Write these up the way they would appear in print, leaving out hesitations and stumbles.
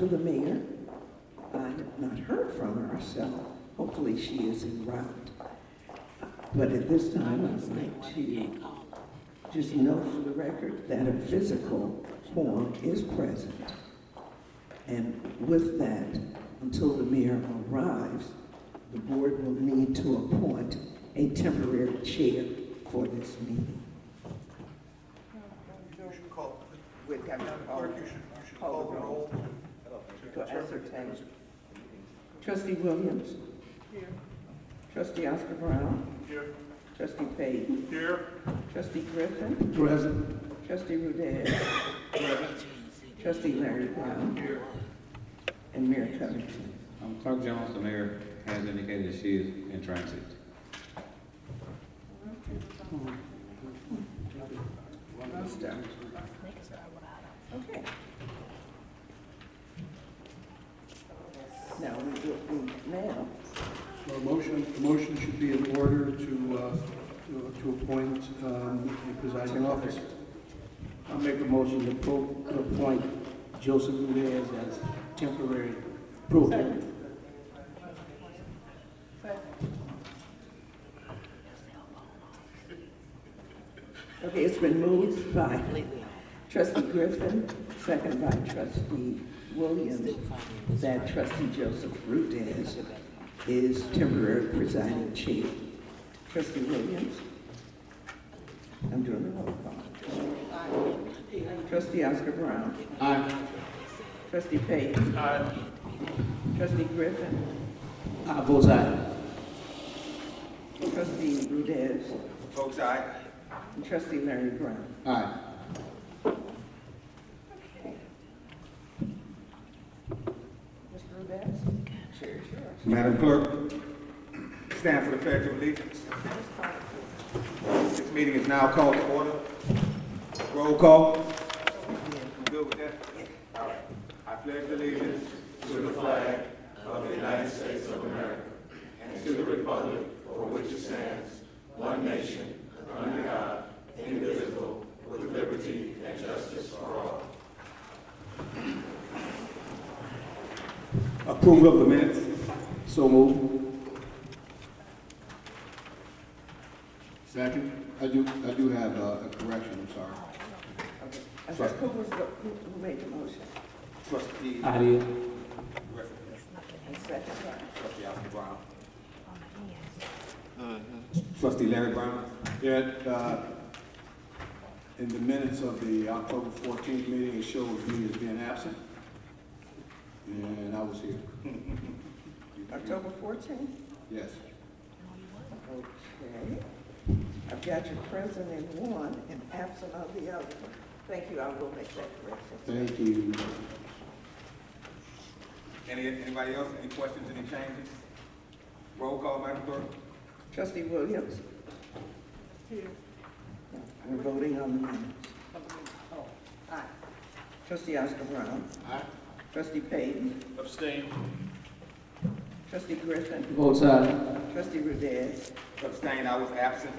for the mayor. I have not heard from her, so hopefully she is en route. But at this time, I'd like to just note for the record that a physical quorum is present. And with that, until the mayor arrives, the board will need to appoint a temporary chair for this meeting. You should call, We've got to clerk, you should call the roll to to determine. ascertain. Trustee Williams? Here. Trustee Oscar Brown? Here. Trustee Payton? Here. Trustee Griffin? Present. Trustee Rudez? Trustee Larry Brown? Here. And Mayor Covington. Clerk Jones, the mayor has indicated that she is in transit. Okay. Now, now, The motion should be in order to appoint the presiding officer. I'll make a motion to appoint Joseph Rudez as temporary pro tem. okay, it's been moved by Trustee Griffin, second by Trustee Williams, that Trustee Joseph Rudez is temporary presiding chair. Trustee Williams? I'm doing the roll call. Trustee Oscar Brown? Aye. Trustee Payton? Aye. Trustee Griffin? I vote aye. Trustee Rudez? Folks, aye. And Trustee Larry Brown? Aye. Mr. Rudez? Chair is yours. Madam Clerk, stand for the Pledge of Allegiance. This meeting is now called to order. Roll call. You good with that? All right. I pledge allegiance to the flag of the United States of America and to the republic for which it stands, one nation, under God, indivisible, with liberty and justice for all. Approval of the minutes. So moved. Second. I do have a correction, I'm sorry. I said, who made the motion? Trustee I did. Griffin. And second by? Trustee Oscar Brown. Trustee Larry Brown. Yeah, in the minutes of the October 14th meeting, it shows me as being absent, and I was here. October 14th? Yes. Okay. I've got you present in one and absent on the other. Thank you, I will make that correction. Thank you. Anybody else? Any questions, any changes? Roll call, Madam Clerk. Trustee Williams? Here. We're voting on the minutes. Oh, aye. Trustee Oscar Brown? Aye. Trustee Payton? Abstain. Trustee Griffin? Votes aye. Trustee Rudez? Abstain, I was absent.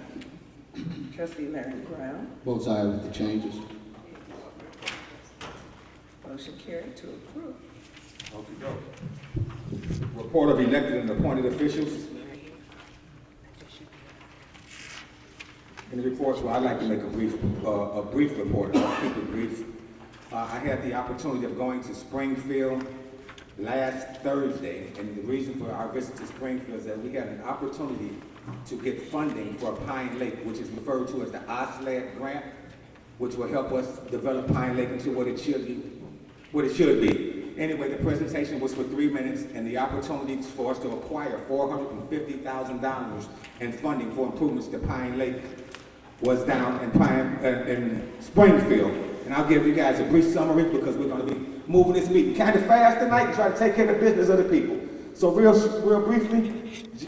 Trustee Larry Brown? Votes aye with the changes. Motion carried to approve. Okey-doke. Report of elected and appointed officials. Any reports? Well, I'd like to make a brief report. I'll keep it brief. I had the opportunity of going to Springfield last Thursday, and the reason for our visit to Springfield is that we had an opportunity to get funding for Pine Lake, which is referred to as the OSLAD grant, which will help us develop Pine Lake into what it should be. Anyway, the presentation was for 3 minutes, and the opportunity for us to acquire $450,000 in funding for improvements to Pine Lake was down in Springfield. And I'll give you guys a brief summary because we're going to be moving this meeting kind of fast tonight and try to take care of the business of the people. So real briefly,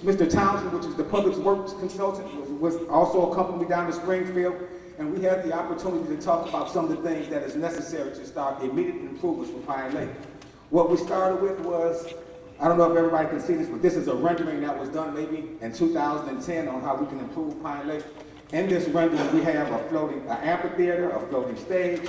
Mr. Townsend, which is the public works consultant, was also accompanied me down to Springfield, and we had the opportunity to talk about some of the things that is necessary to start immediate improvements for Pine Lake. What we started with was, I don't know if everybody can see this, but this is a rendering that was done maybe in 2010 on how we can improve Pine Lake. In this rendering, we have an amphitheater, a floating stage,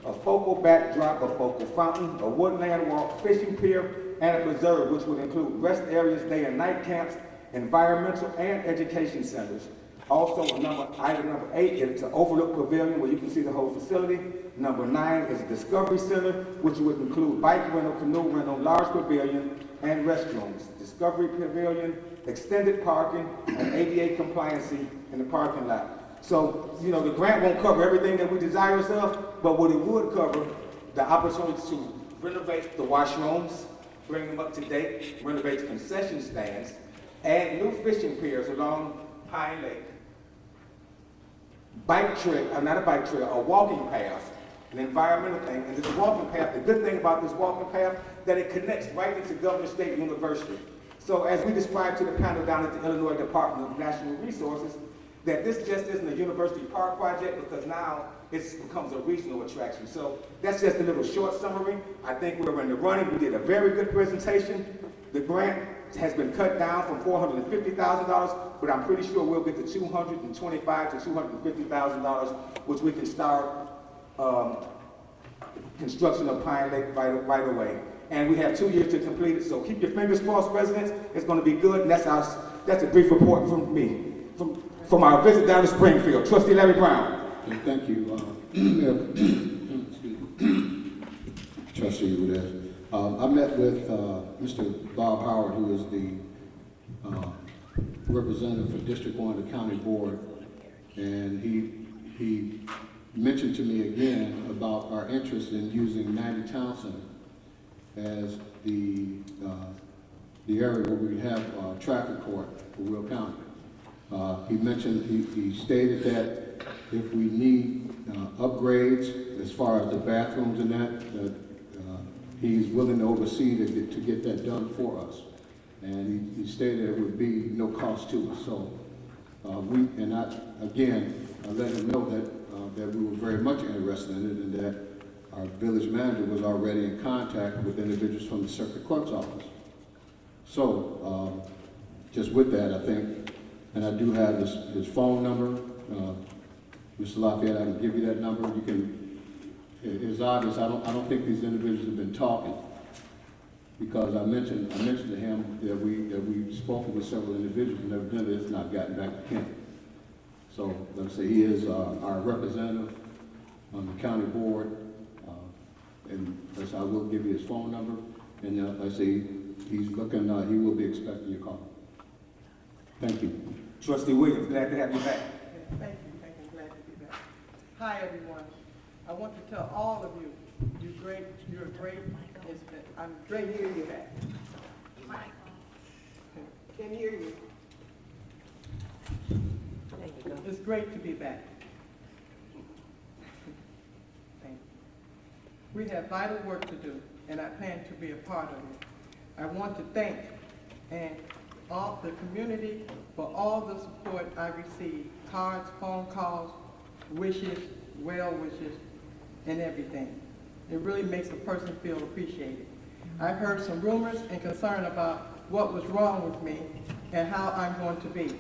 a focal backdrop, a focal fountain, a woodland walk, fishing pier, and a preserve, which would include rest areas, day and night camps, environmental and education centers. Also, item number 8 is an overlook pavilion where you can see the whole facility. Number 9 is a discovery center, which would include bike rental, canoe rental, large pavilion, and restrooms. Discovery pavilion, extended parking, and ADA compliancy in the parking lot. So, you know, the grant won't cover everything that we desire of, but what it would cover, the opportunity to renovate the washrooms, bring them up to date, renovate concession stands, add new fishing piers along Pine Lake. Bike trail, not a bike trail, a walking path, an environmental thing. And this walking path, the good thing about this walking path, that it connects right into Governor State University. So as we described to the panel down at the Illinois Department of Natural Resources, that this just isn't a university park project because now it becomes a regional attraction. So that's just a little short summary. I think we're in the running. We did a very good presentation. The grant has been cut down from $450,000, but I'm pretty sure we'll get to $225,000 to $250,000, which we can start construction of Pine Lake right away. And we have 2 years to complete it, so keep your fingers crossed, residents. It's going to be good, and that's a brief report from me, from our visit down to Springfield. Trustee Larry Brown. Thank you, Mayor. Trustee Udez. I met with Mr. Bob Howard, who is the representative for District 1 of the County Board, and he mentioned to me again about our interest in using 90 Town Center as the area where we have traffic court for Will County. He mentioned, he stated that if we need upgrades as far as the bathrooms and that he's willing to oversee to get that done for us. And he stated it would be no cost to us. So I let him know that we were very much interested in it and that our village manager was already in contact with individuals from the circuit clerk's office. So just with that, I think, and I do have his phone number. Mr. Lafayette, I can give you that number. You can. It's obvious. I don't think these individuals have been talking because I mentioned to him that we've spoken with several individuals and evidently it's not gotten back to him. So let's say he is our representative on the county board, and I will give you his phone number. And I say he's looking. He will be expecting your call. Thank you. Trustee Williams, glad to have you back. Thank you, glad to be back. Hi, everyone. I want to tell all of you, you're great. I'm great to hear you back. Can hear you. There you go. It's great to be back. Thank you. We have vital work to do, and I plan to be a part of it. I want to thank all the community for all the support I received, cards, phone calls, wishes, well wishes, and everything. It really makes a person feel appreciated. I've heard some rumors and concern about what was wrong with me and how I'm going to be.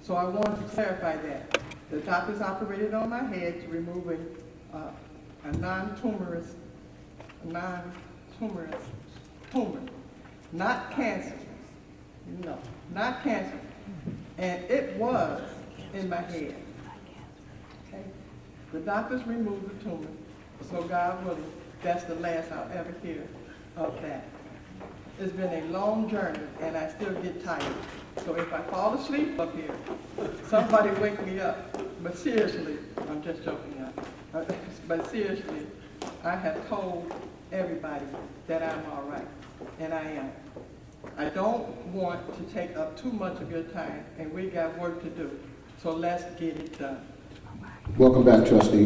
So I wanted to clarify that. The doctors operated on my head to remove a non-tumorous tumor, not cancer. No, not cancer. And it was in my head. Okay? The doctors removed the tumor, so God willing, that's the last I'll ever hear of that. It's been a long journey, and I still get tired. So if I fall asleep up here, somebody wake me up. But seriously, I'm just joking now. But seriously, I have told everybody that I'm all right, and I am. I don't want to take up too much of your time, and we got work to do. So let's get it done. Welcome back, trustee.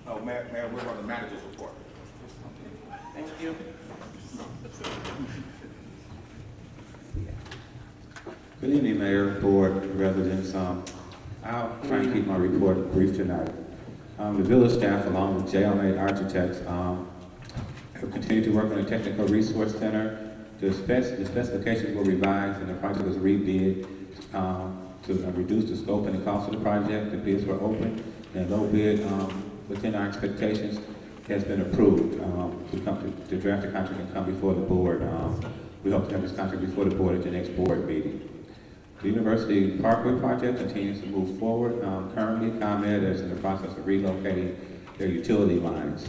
Oh, Mayor, we're on the manager's report. Thank you. Good evening, Mayor, Board, residents. I'll try and keep my report brief tonight. The village staff, along with JLA Architects, We'll continue to work on the Technical Resource Center. The specifications were revised and the project was rebid to reduce the scope and the cost of the project. The bids were open and low bid within our expectations has been approved. The drafted contract can come before the board. We hope to have this contract before the board at the next board meeting. The University Parkway project continues to move forward. Currently, ComEd is in the process of relocating their utility lines.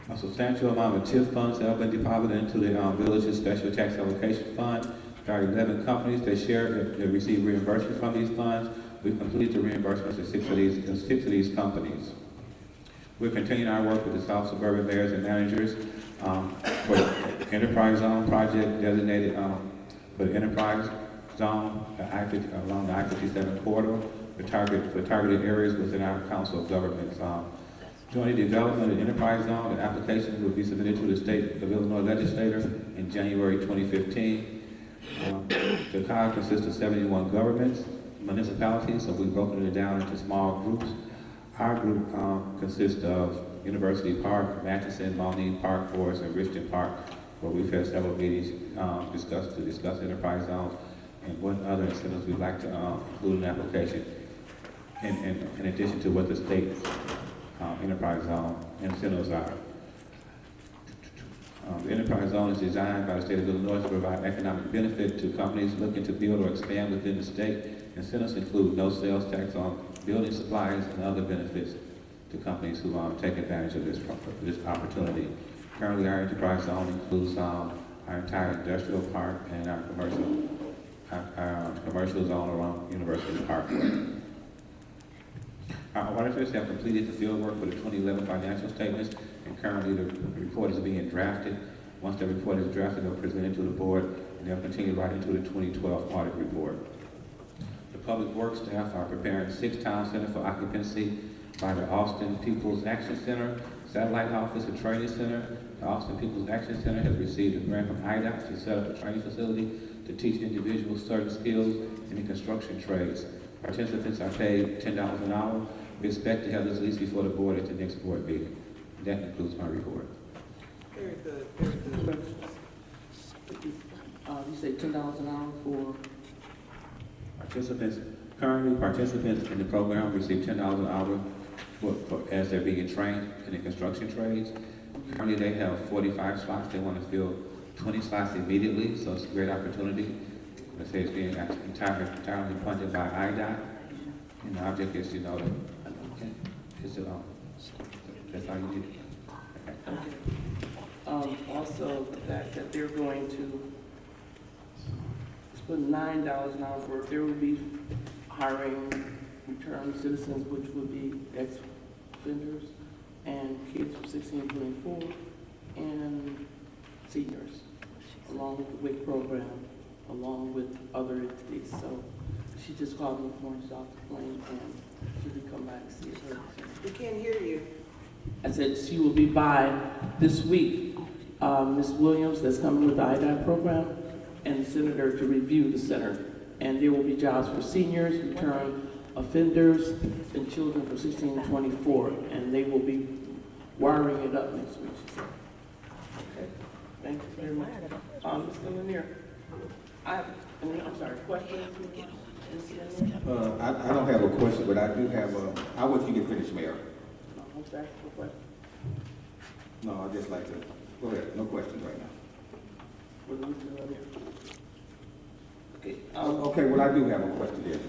A substantial amount of TIF funds have been deposited into the village's special tax allocation fund. There are 11 companies that receive reimbursement from these funds. We've completed the reimbursements of six of these companies. We're continuing our work with the South Suburban mayors and managers for the Enterprise Zone project designated for the Enterprise Zone along the I-57 corridor for targeted areas within our Council of Governments. Joining the development of the Enterprise Zone, the application will be submitted to the State of Illinois legislator in January 2015. The COG consists of 71 governments, municipalities, so we've broken it down into small groups. Our group consists of University Park, Matteson, Mauneen Park, Forest, and Richton Park, where we've had several meetings to discuss Enterprise Zones and what other incentives we'd like to include in the application, in addition to what the state Enterprise Zone incentives are. The Enterprise Zone is designed by the state of Illinois to provide economic benefit to companies looking to build or expand within the state. Incentives include no sales tax on building supplies and other benefits to companies who take advantage of this opportunity. Currently, our Enterprise Zone includes our entire industrial park and our commercial zone around University Parkway. Our auditors have completed the field work for the 2011 financial statements, and currently the report is being drafted. Once the report is drafted, they'll present it to the board, and they'll continue right into the 2012 audit report. The public works staff are preparing 6 town centers for occupancy by the Austin People's Action Center, Satellite Office, and Training Center. The Austin People's Action Center has received a grant from IDOT to set up a training facility to teach individuals certain skills in the construction trades. Participants are paid $10 an hour. We expect to have this lease before the board at the next board meeting. That concludes my report. Very good, very good. You say $10 an hour for? Currently, participants in the program receive $10 an hour as they're being trained in the construction trades. Currently, they have 45 slots. They want to fill 20 slots immediately, so it's a great opportunity. Let's say it's being entirely funded by IDOT. And the object is, that's how you do it. Okay. Also, the fact that they're going to put $9 an hour for it, there will be hiring returned citizens, which would be ex-offenders and kids from 16 to 24 and seniors, along with the WIC program, along with other entities. So she just called me this morning, she's off the plane, and she can come back and see her. We can't hear you. I said she will be by this week. Ms. Williams, that's coming with the IDOT program, and the senator to review the center. And there will be jobs for seniors, return offenders, and children from 16 to 24, and they will be wiring it up next week, she said. Okay, thank you very much. Mr. Lanier, I'm sorry, questions? I don't have a question, but I do have I'll wait till you get finished, Mayor. I'm sorry, no question. No, I'd just like to, go ahead, no questions right now. What do we do out here? Okay, Okay, well, I do have a question there.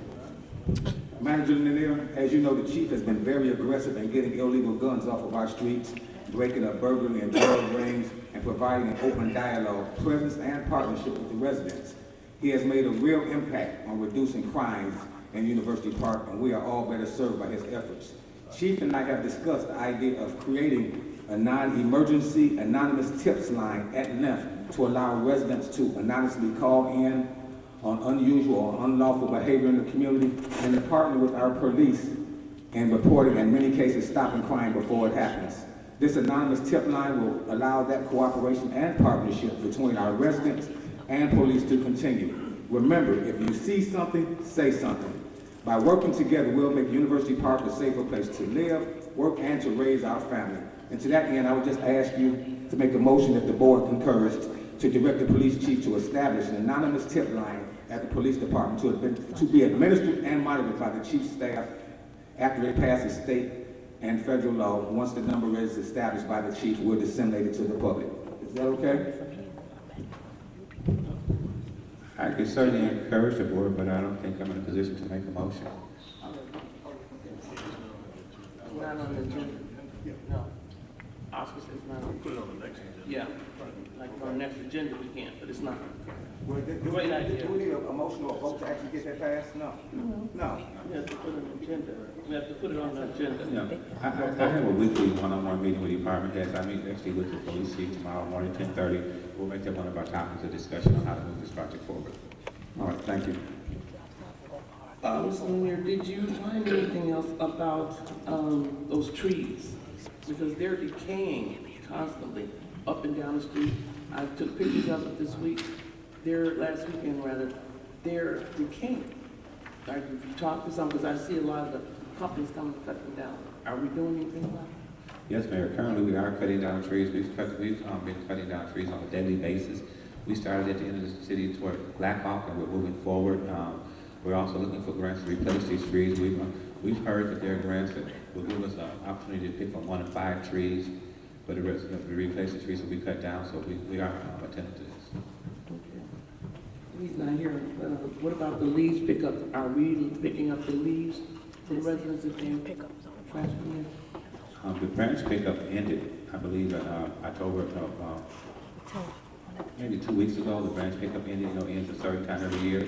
Manager Lanier, as you know, the chief has been very aggressive in getting illegal guns off of our streets, breaking up burglary and drug rings, and providing an open dialogue, presence, and partnership with the residents. He has made a real impact on reducing crimes in University Park, and we are all better served by his efforts. Chief and I have discussed the idea of creating a non-emergency anonymous tips line at length to allow residents to anonymously call in on unusual or unlawful behavior in the community and to partner with our police in reporting and in many cases stopping crime before it happens. This anonymous tip line will allow that cooperation and partnership between our residents and police to continue. Remember, if you see something, say something. By working together, we'll make University Park a safer place to live, work and to raise our family. And to that end, I would just ask you to make a motion, if the board concurs, to direct the police chief to establish an anonymous tip line at the police department to be administered and monitored by the chief's staff after it passes state and federal law. Once the number is established by the chief, we'll disseminate it to the public. Is that okay? I could certainly encourage the board, but I don't think I'm in a position to make a motion. Not on the agenda. No. Oscar says not. Put it on the next agenda. Yeah, like on the next agenda we can, but it's not. Great idea. Do we need a motion or a vote to actually get that passed? No. No. We have to put it on the agenda. We have to put it on the agenda. Yeah, I have a weekly one-on-one meeting with department heads. I meet actually with the police chief tomorrow morning, 10:30. We'll make that one of our topics of discussion on how to move this project forward. All right, thank you. Ms. Lanier, did you find anything else about those trees? Because they're decaying constantly up and down the street. I took pictures of it this week. Last weekend rather. They're decaying. Like, if you talk to some, because I see a lot of the companies coming to cut them down. Are we doing anything about it? Yes, Mayor. Currently, we are cutting down trees. We've been cutting down trees on a daily basis. We started at the end of the city toward Black Hawk, and we're moving forward. We're also looking for grants to replace these trees. We've heard that there are grants that will give us an opportunity to pick from 1 to 5 trees for the rest of to replace the trees that we cut down. So we are attending to this. Okay. He's not here. What about the leaves pickup? Are we picking up the leaves for the residents that they transfer in? The branch pickup ended, I believe, in October, maybe 2 weeks ago. The branch pickup ended, ends a certain time every year.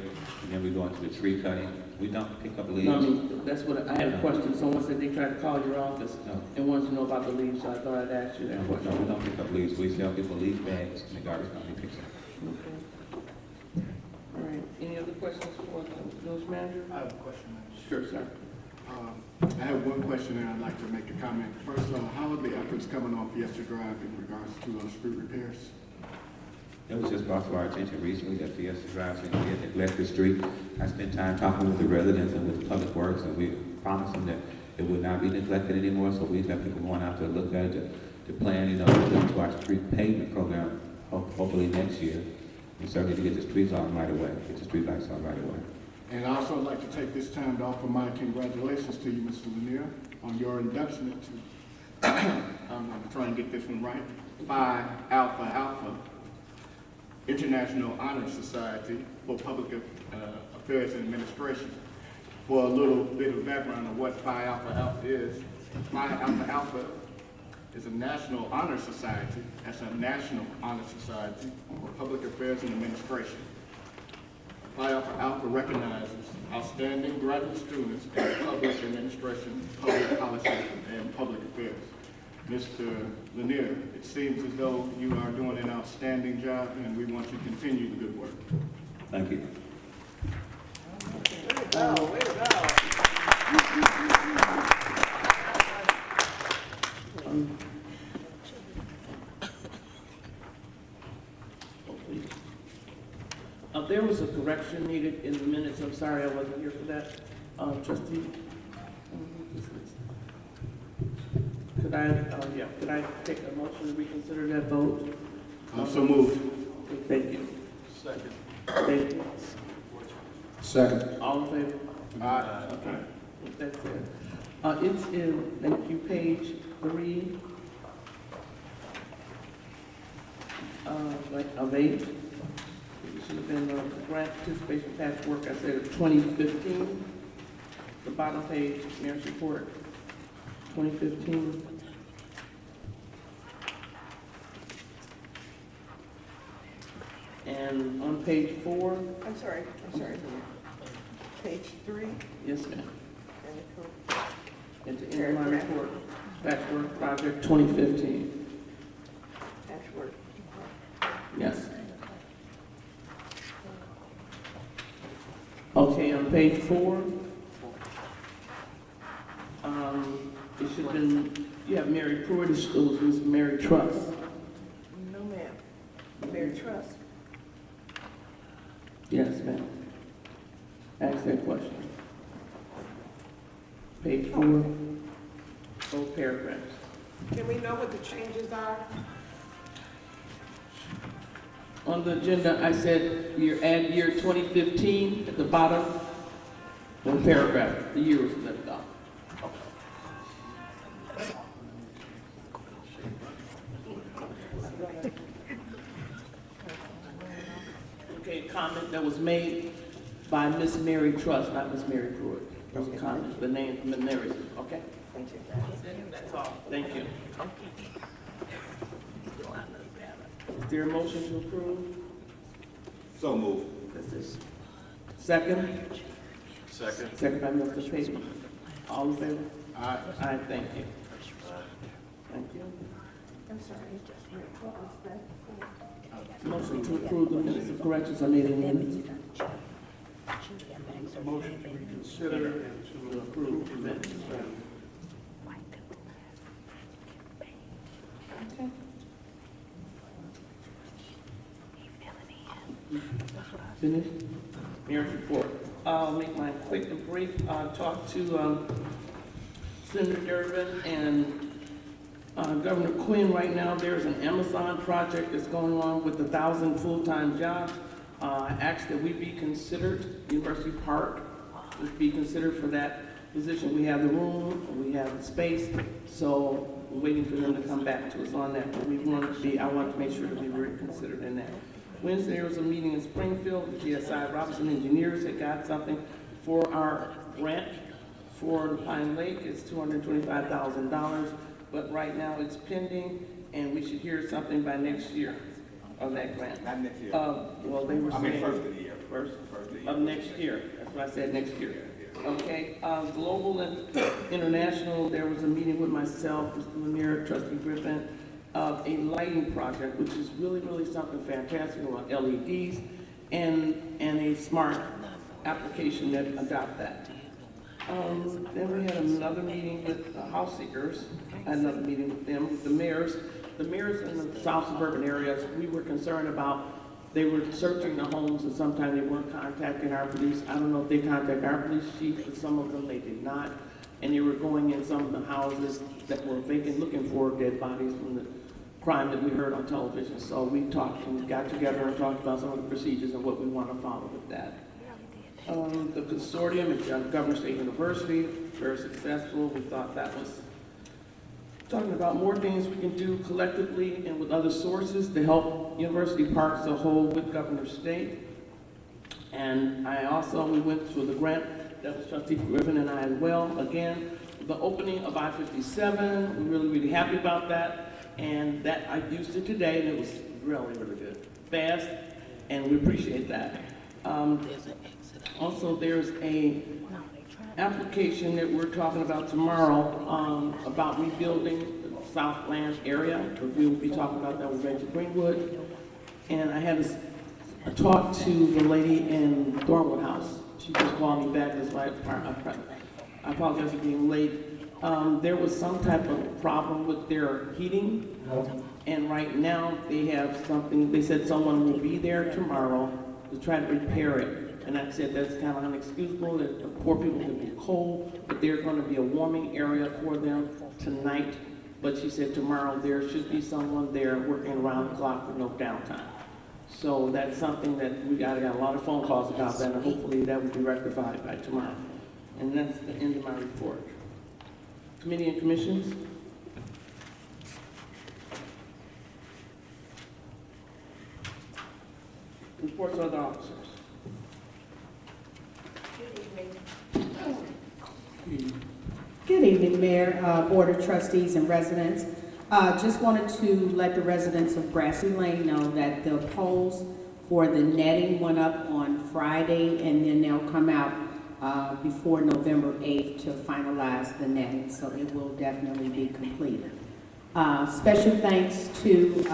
And then we go into the tree cutting. We don't pick up leaves. No, I mean, that's what I had a question. Someone said they tried to call your office and wanted to know about the leaves, so I thought I'd ask you that No, question. we don't pick up leaves. We sell people leaf bags, and the garbage company picks them. Okay. All right. Any other questions for the village manager? I have a question, Madam Sure, sir. I have one question and I'd like to make a comment. First, how are the efforts coming on Fiesta Drive in regards to street repairs? It was just brought to our attention recently that Fiesta Drive seems to be a neglected street. I spent time talking with the residents and with Public Works, and we promised them that it would not be neglected anymore, so we've got people going out to look at it, to plan, to look into our street pavement program, hopefully next year, and certainly to get the streets on right away, get the street lights on right away. And I also like to take this time to offer my congratulations to you, Mr. Lanier, on your induction to, I'm going to try and get this one right, Phi Alpha Alpha International Honor Society for Public Affairs and Administration. For a little bit of background of what Phi Alpha Alpha is, Phi Alpha Alpha is a national honor society. That's a national honor society for public affairs and administration. Phi Alpha Alpha recognizes outstanding graduate students in public administration, public policy, and public affairs. Mr. Lanier, it seems as though you are doing an outstanding job, and we want you to continue the good work. Thank you. Way to go, way to go. There was a correction needed in the minutes. I'm sorry I wasn't here for that. Trustee, could I take a motion to reconsider that vote? So moved. Thank you. Second. Thank you. Second. All in favor? Aye. Okay, that's it. It's in, thank you, page 3 of 8. It should have been grant participation patchwork, I said 2015. The bottom page, mayor's report, 2015. And on page 4, I'm sorry. Page 3. yes, ma'am. And the code. At the end of my report, patchwork project 2015. Patchwork. Yes. Okay, on page 4, it should have been, you have Mary Pruitt, it was Miss Mary Truss. No, ma'am. Mary Trust. Yes, ma'am. Ask that question. Page 4. both paragraphs. Can we know what the changes are? On the agenda, I said add year 2015 at the bottom, one paragraph, the year was left off. Okay, comment that was made by Miss Mary Trust, not Miss Mary Pruitt. That was a comment, the name from the narrative, okay? Thank you. That's all, thank you. Is there a motion to approve? So move. Second? Second by Mr. Payton. All in favor? Aye. Aye, thank you. Thank you. Motion to approve the minutes of corrections are made in minutes. Motion to reconsider and to approve the minutes. Okay. Finished? Mayor's report. I'll make mine quick and brief. Talked to Senator Durbin and Governor Quinn right now. There's an Amazon project that's going on with 1,000 full-time jobs. I asked that we be considered, University Park, just be considered for that position. We have the room, we have the space, so we're waiting for them to come back to us on that. But I want to make sure that we were considered in that. Wednesday, there was a meeting in Springfield. The GSI Robinson Engineers had got something for our grant for the Pine Lake. It's $225,000, but right now it's pending, and we should hear something by next year of that grant. Not next year. Well, they were saying. first of the year. First First of the year. of next year. That's what I said, next year. Okay, global and international, there was a meeting with myself, Mr. Lanier, Trustee Griffin, of a lighting project, which is really, really something fantastic on LEDs and a smart application that adopt that. Then we had another meeting with house seekers, another meeting with them, with the mayors. The mayors in the south suburban areas, we were concerned about, they were searching the homes and sometimes they weren't contacting our police. I don't know if they contacted our police chief, but some of them they did not. And they were going in some of the houses that were vacant, looking for dead bodies from the crime that we heard on television. So we talked and got together and talked about some of the procedures and what we want to follow with that. The consortium at Governor State University, very successful. We thought that was talking about more things we can do collectively and with other sources to help University Park as a whole with Governor State. And we went through the grant that was Trustee Griffin and I as well. Again, the opening of I-57, we're really, really happy about that. And that I used it today and it was really, really good. Fast, and we appreciate that. Also, there's a application that we're talking about tomorrow about rebuilding the Southland area. We will be talking about that with Reggie Greenwood. And I had a talk to the lady in Thornwood House. She just called me back. That's why I apologize for being late. There was some type of problem with their heating. And right now they have something, they said someone will be there tomorrow to try to repair it. And I said that's kind of unexcusable, that the poor people can be cold, but there's going to be a warming area for them tonight. But she said tomorrow there should be someone there working around the clock with no downtime. So that's something that I got a lot of phone calls about that, and hopefully that will be rectified by tomorrow. And that's the end of my report. Committee and commissions? Reports of the officers. Good evening, Mayor, Board of Trustees, and residents. Just wanted to let the residents of Brassy Lane know that the polls for the netting went up on Friday, and then they'll come out before November 8th to finalize the netting, so it will definitely be complete. Special thanks to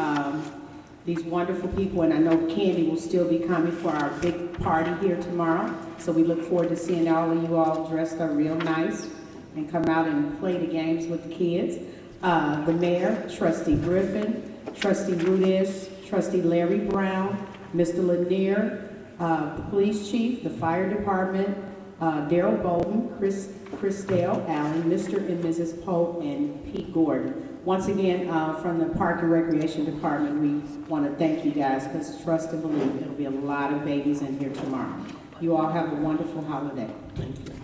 these wonderful people, and I know Candy will still be coming for our big party here tomorrow, so we look forward to seeing all of you all dressed up real nice and come out and play the games with the kids. The mayor, Trustee Griffin, Trustee Rudis, Trustee Larry Brown, Mr. Lanier, the police chief, the fire department, Daryl Bolden, Christelle Allen, Mr. and Mrs. Pope, and Pete Gordon. Once again, from the Park and Recreation Department, we want to thank you guys, because trust and believe, there'll be a lot of babies in here tomorrow. You all have a wonderful holiday. Thank you.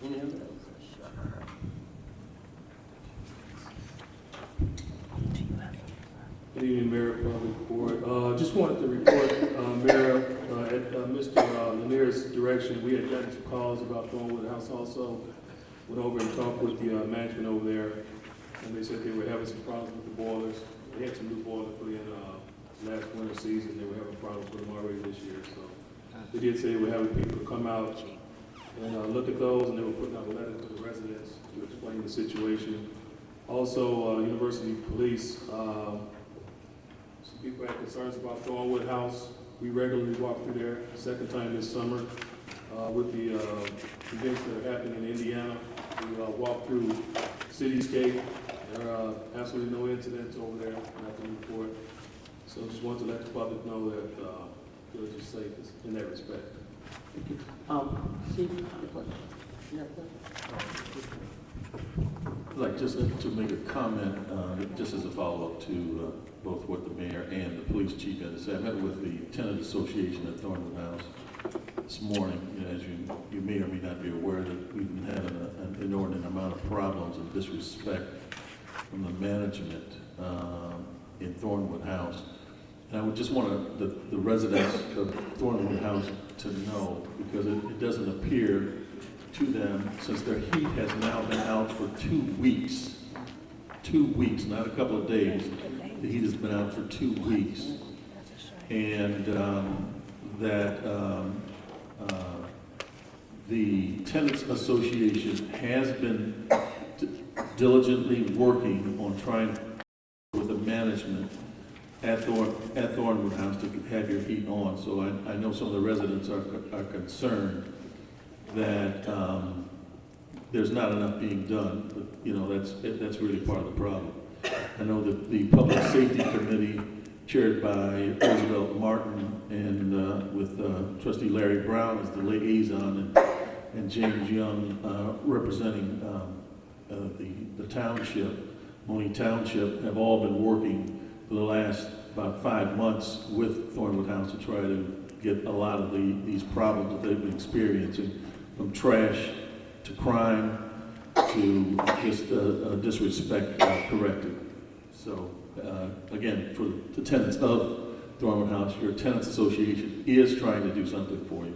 Any other? Good evening, Mayor, Public Board. Just wanted to report, Mayor, at Mr. Lanier's direction, we had gotten some calls about Thornwood House also. Went over and talked with the management over there, and they said they were having some problems with the boilers. They had some new boilers put in last winter season. They were having problems with them already this year. So they did say they were having people come out and look at those, and they were putting out a letter to the residents to explain the situation. Also, University Police, some people had concerns about Thornwood House. We regularly walk through there, second time this summer, with the events that are happening in Indiana. We walk through Cityscape. There are absolutely no incidents over there, nothing to report. So just wanted to let the public know that village is safe in that respect. Chief, a question? You have a question? I'd like just to make a comment, just as a follow-up to both what the mayor and the police chief had to say. I met with the tenant association at Thornwood House this morning. You know, as you may or may not be aware, that we've been having an inordinate amount of problems and disrespect from the management in Thornwood House. And I would just want the residents of Thornwood House to know, because it doesn't appear to them, since their heat has now been out for 2 weeks. 2 weeks, not a couple of days. The heat has been out for 2 weeks. And the Tenants Association has been diligently working on trying with the management at Thornwood House to have your heat on. So I know some of the residents are concerned that there's not enough being done, but you know, that's really part of the problem. I know that the Public Safety Committee, chaired by Roosevelt Martin and with Trustee Larry Brown as the liaison, and James Young representing the township, Mooney Township, have all been working for the last about 5 months with Thornwood House to try to get a lot of these problems that they've been experiencing, from trash to crime to just disrespect, corrected. So again, for the tenants of Thornwood House, your tenants association is trying to do something for you,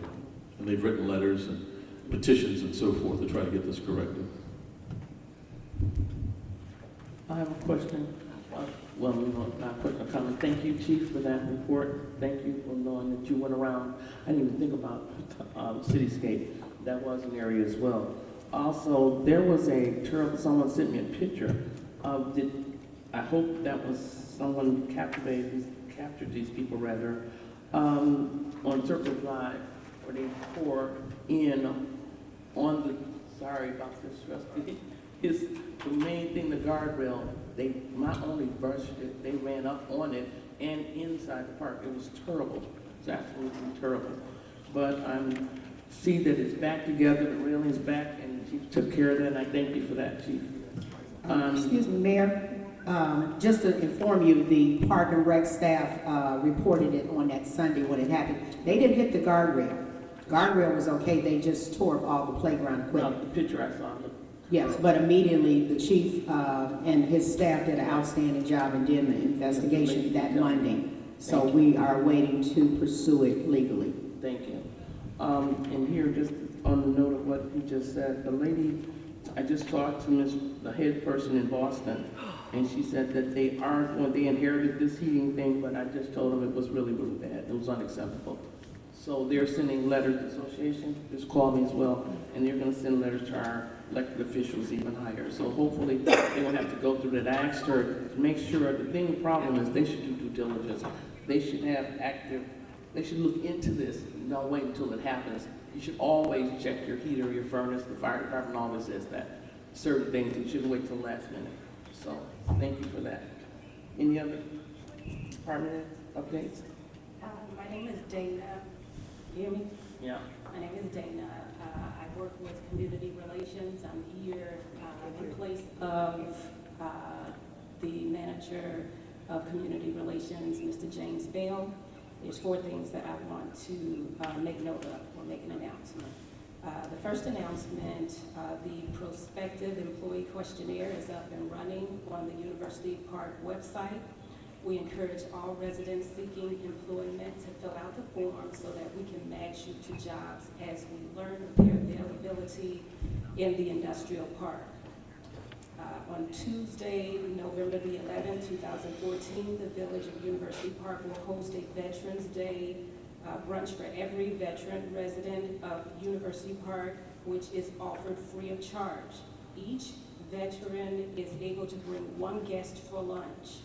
and they've written letters and petitions and so forth to try to get this corrected. I have a question. Well, not a question, a comment. Thank you, Chief, for that report. Thank you for knowing that you went around. I didn't even think about Cityscape. That was an area as well. Also, there was a terrible, someone sent me a picture of, I hope that was someone captured these people rather, on Circle Drive, where they pour in on the, sorry about this, Trustee, is the main thing, the guardrail. They not only brushed it, they ran up on it and inside the park. It was terrible. It's absolutely terrible. But see that it's back together, the railing's back, and the Chief took care of that, and I thank you for that, Chief. Excuse me, Mayor. Just to inform you, the Park and Rec staff reported it on that Sunday when it happened. They didn't hit the guardrail. Guardrail was okay, they just tore up all the playground equipment. The picture I saw. Yes, but immediately the chief and his staff did an outstanding job and did an investigation that Monday. So we are waiting to pursue it legally. Thank you. And here, just on the note of what you just said, the lady, I just talked to the head person in Boston, and she said that they inherited this heating thing, but I just told them it was really, really bad. It was unacceptable. So they're sending letters to the association, just call me as well, and they're gonna send letters to our elected officials even higher. So hopefully they won't have to go through that. I asked her to make sure, the problem is they should do due diligence. They should have they should look into this, don't wait until it happens. You should always check your heater, your furnace, the fire department always says that. Certain things, you shouldn't wait till the last minute. So, thank you for that. Any other department updates? My name is Dana. You hear me? Yeah. My name is Dana. I work with community relations. I'm here in place of the manager of community relations, Mr. James Bell. There's 4 things that I want to make note of or make an announcement. The first announcement, the prospective employee questionnaire is up and running on the University Park website. We encourage all residents seeking employment to fill out the form so that we can match you to jobs as we learn of their availability in the industrial park. On Tuesday, November the 11th, 2014, the Village of University Park will host a Veterans Day brunch for every veteran resident of University Park, which is offered free of charge. Each veteran is able to bring 1 guest for lunch.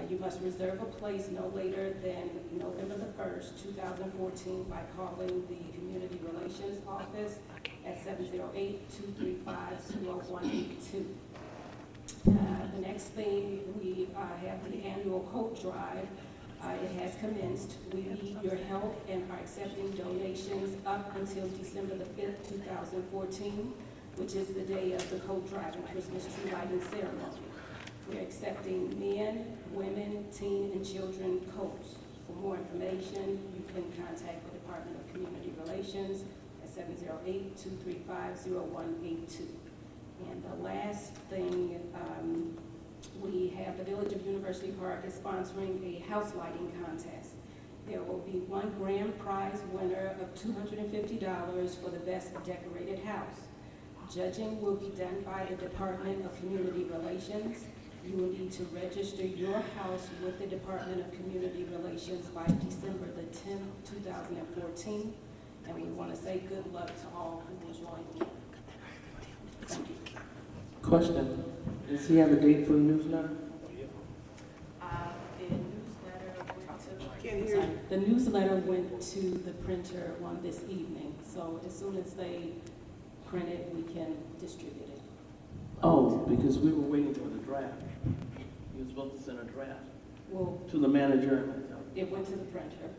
You must reserve a place no later than November the 1st, 2014 by calling the Community Relations Office at 708-235-0182. The next thing, we have the annual coat drive. It has commenced. We need your help and are accepting donations up until December the 5th, 2014, which is the day of the coat drive and Christmas tree lighting ceremony. We're accepting men, women, teen, and children coats. For more information, you can contact the Department of Community Relations at 708-235-0182. And the last thing, we have the Village of University Park is sponsoring a house lighting contest. There will be 1 grand prize winner of $250 for the best decorated house. Judging will be done by the Department of Community Relations. You will need to register your house with the Department of Community Relations by December the 10th, 2014. And we want to say good luck to all who will join in. Thank you. Question, does he have a date for the newsletter? The newsletter went to the printer on this evening, so as soon as they print it, we can distribute it. Oh, because we were waiting for the draft. You were supposed to send a draft Well, to the manager. it went to the printer.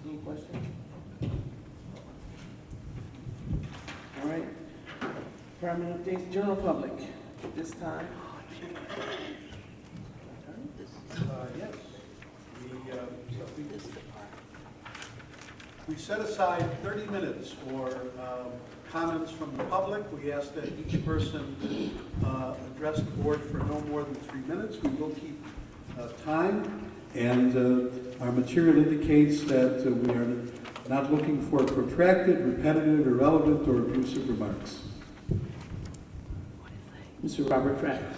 Any questions? All right. Department updates, general public, this time. Yes. We set aside 30 minutes for comments from the public. We ask that each person address the board for no more than 3 minutes. We will keep time, and our material indicates that we are not looking for protracted, repetitive, irrelevant, or abusive remarks. Mr. Robert Travis.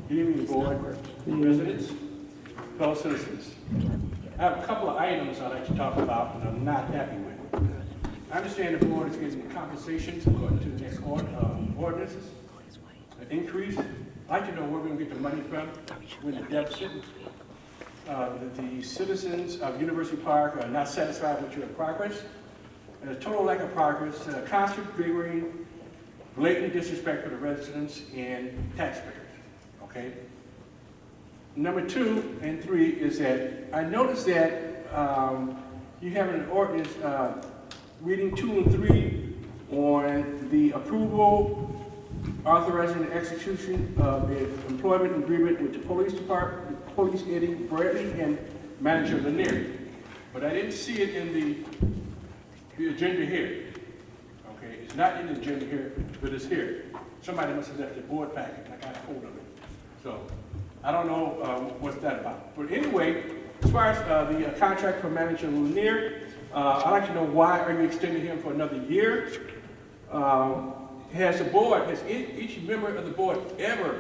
Good evening, board, residents, fellow citizens. I have a couple of items I'd like to talk about and I'm not happy with. I understand the board is getting compensation according to the next ordinances, an increase. I'd like to know where we're going to get the money from when the deficit. The citizens of University Park are not satisfied with your progress. There's a total lack of progress, constant bickering, blatant disrespect for the residents and taxpayers. Okay. Number 2 and 3 is that I noticed that you have an ordinance reading 2 and 3 on the approval, authorizing the execution of the employment agreement with the police department, police Eddie Bradley, and manager Lanier. But I didn't see it in the agenda here. Okay, it's not in the agenda here, but it's here. Somebody must have left the board packet. I got a hold of it. So I don't know what's that about. But anyway, as far as the contract for manager Lanier, I'd like to know why are you extending him for another year? Has the board, has each member of the board ever,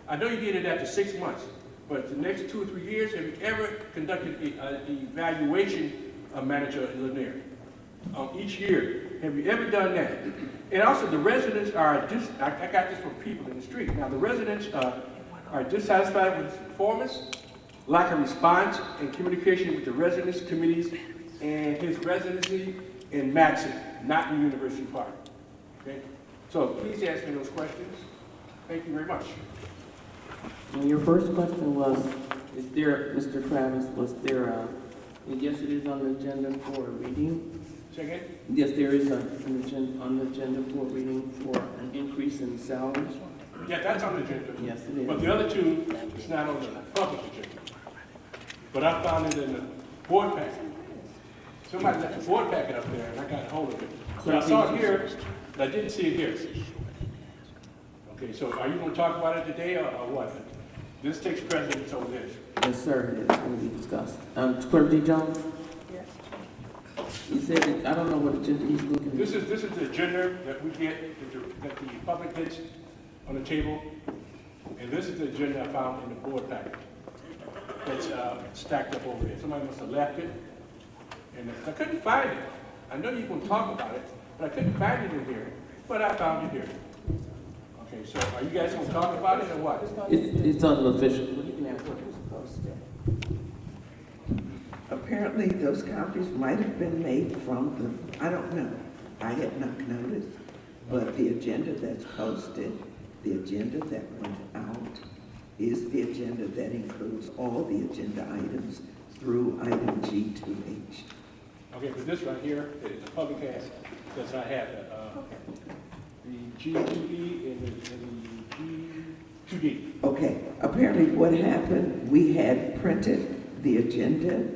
I know you did it after 6 months, but the next 2 or 3 years, have you ever conducted an evaluation of manager Lanier? Each year, have you ever done that? And also the residents are, I got this from people in the street. Now the residents are dissatisfied with his performance, lack of response and communication with the residents, committees, and his residency in Matson, not in University Park. Okay? So please ask me those questions. Thank you very much. And your first question was, is there, Mr. Travis, was there and yes, it is on the agenda for a reading. Say again? Yes, there is an agenda, on the agenda for a reading for an increase in salaries. Yeah, that's on the agenda. Yes, it is. But the other two, it's not on the public agenda. But I found it in the board packet. Somebody left the board packet up there, and I got hold of it. So I saw it here, but I didn't see it here. Okay, so are you going to talk about it today, or what? This takes precedence over this. Yes, sir, it is going to be discussed. Clerk D. Jones? Yes. He said, that, I don't know what agenda he's looking at. This is the agenda that we get, that the public gets on the table. And this is the agenda I found in the board packet. That's stacked up over there. Somebody must have left it. And I couldn't find it. I know you're going to talk about it, but I couldn't find it in here. But I found it here. Okay, so are you guys going to talk about it or what? It's unofficial. Apparently, those copies might have been made from the, I don't know. I had not noticed. But the agenda that's posted, the agenda that went out, is the agenda that includes all the agenda items through item G2H. Okay, but this right here, the public has, does not have the G2E and the G2D. Okay, apparently what happened, we had printed the agenda,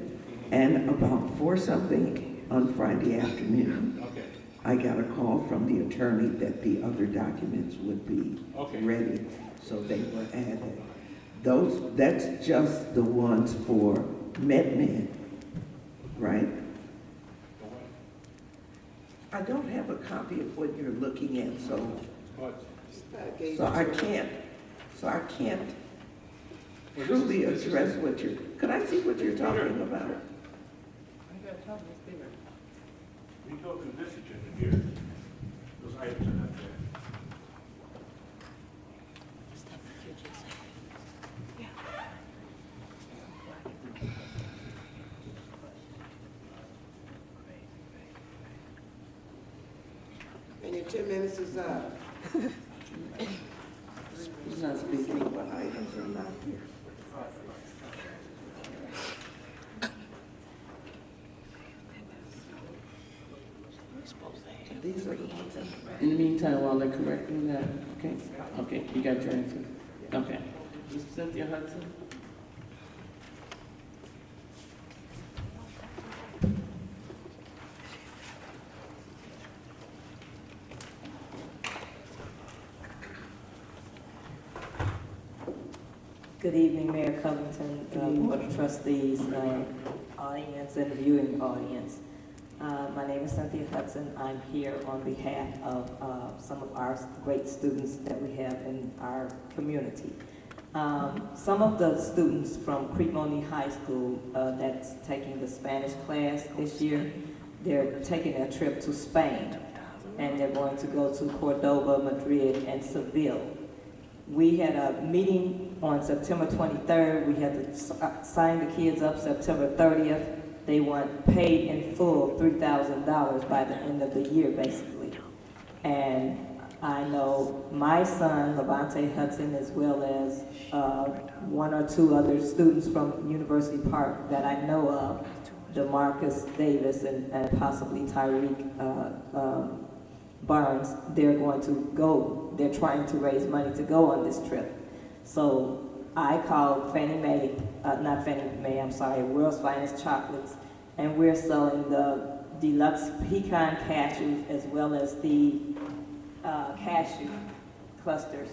and about 4-something on Friday afternoon, Okay. I got a call from the attorney that the other documents would be Okay. ready, so they were added. That's just the ones for MedMed, right? I don't have a copy of what you're looking at, so I can't Well, truly this is- address what you're, could I see what you're talking about? I got something bigger. We go through this agenda here. Those items are not there. And your 10 minutes is up. He's not speaking. What items are not here? These are the ones that. In the meantime, while they're correcting that, okay? Okay, you got your answer? Okay. Ms. Cynthia Hudson? Good evening, Mayor Covington, Board of Trustees, audience and viewing audience. My name is Cynthia Hudson. I'm here on behalf of some of our great students that we have in our community. Some of the students from Creek-Money High School that's taking the Spanish class this year, they're taking a trip to Spain, and they're going to go to Cordoba, Madrid, and Seville. We had a meeting on September 23rd. We had to sign the kids up September 30th. They want paid in full $3,000 by the end of the year, basically. And I know my son, Levante Hudson, as well as 1 or 2 other students from University Park that I know of, DeMarcus Davis and possibly Tyreek Barnes, they're going to go. They're trying to raise money to go on this trip. So I called Fannie Mae, not Fannie Mae, I'm sorry, World's Finest Chocolates, and we're selling the deluxe pecan cashews as well as the cashew clusters.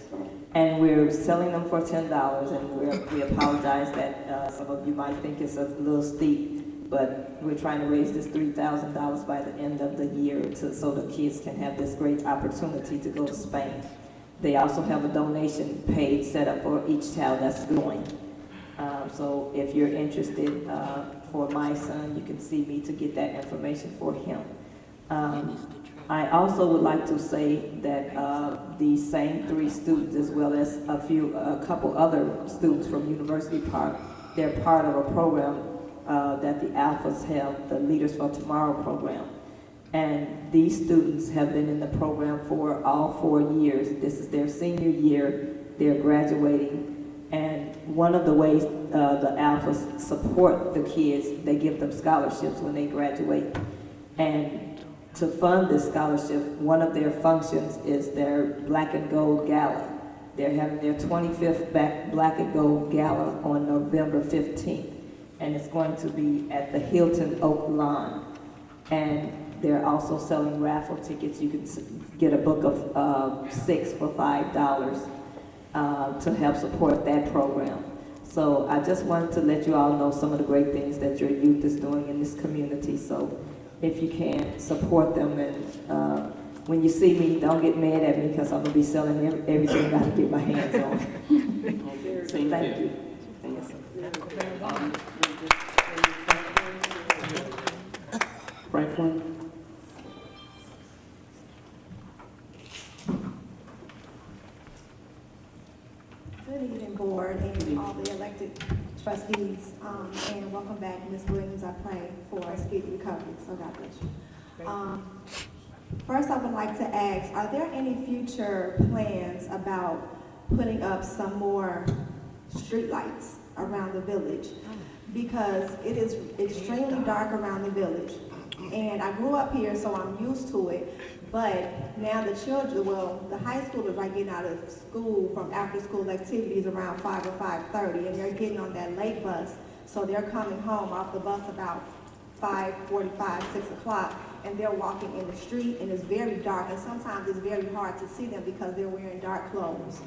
And we're selling them for $10, and we apologize that some of you might think it's a little steep, but we're trying to raise this $3,000 by the end of the year so the kids can have this great opportunity to go to Spain. They also have a donation page set up for each child that's going. So if you're interested for my son, you can see me to get that information for him. I also would like to say that these same 3 students, as well as a couple other students from University Park, they're part of a program that the Alphas have, the Leaders for Tomorrow program. And these students have been in the program for all 4 years. This is their senior year. They're graduating. And one of the ways the Alphas support the kids, they give them scholarships when they graduate. And to fund this scholarship, one of their functions is their Black and Gold Gala. They're having their 25th Black and Gold Gala on November 15th. And it's going to be at the Hilton Oak Lawn. And they're also selling raffle tickets. You can get a book of 6 for $5 to help support that program. So I just wanted to let you all know some of the great things that your youth is doing in this community. So if you can, support them. And when you see me, don't get mad at me because I'm going to be selling everything I can get my hands on. Thank you. Franklin? Good evening, board, and all the elected trustees, and welcome back, Ms. Williams. I pray for a speedy recovery, so God bless you. First, I would like to ask, are there any future plans about putting up some more streetlights around the village? Because it is extremely dark around the village. And I grew up here, so I'm used to it. But now the children, well, the high schoolers are getting out of school from after-school activities around 5 or 5:30, and they're getting on that late bus. So they're coming home off the bus about 5:45, 6 o'clock, and they're walking in the street, and it's very dark. And sometimes it's very hard to see them because they're wearing dark clothes.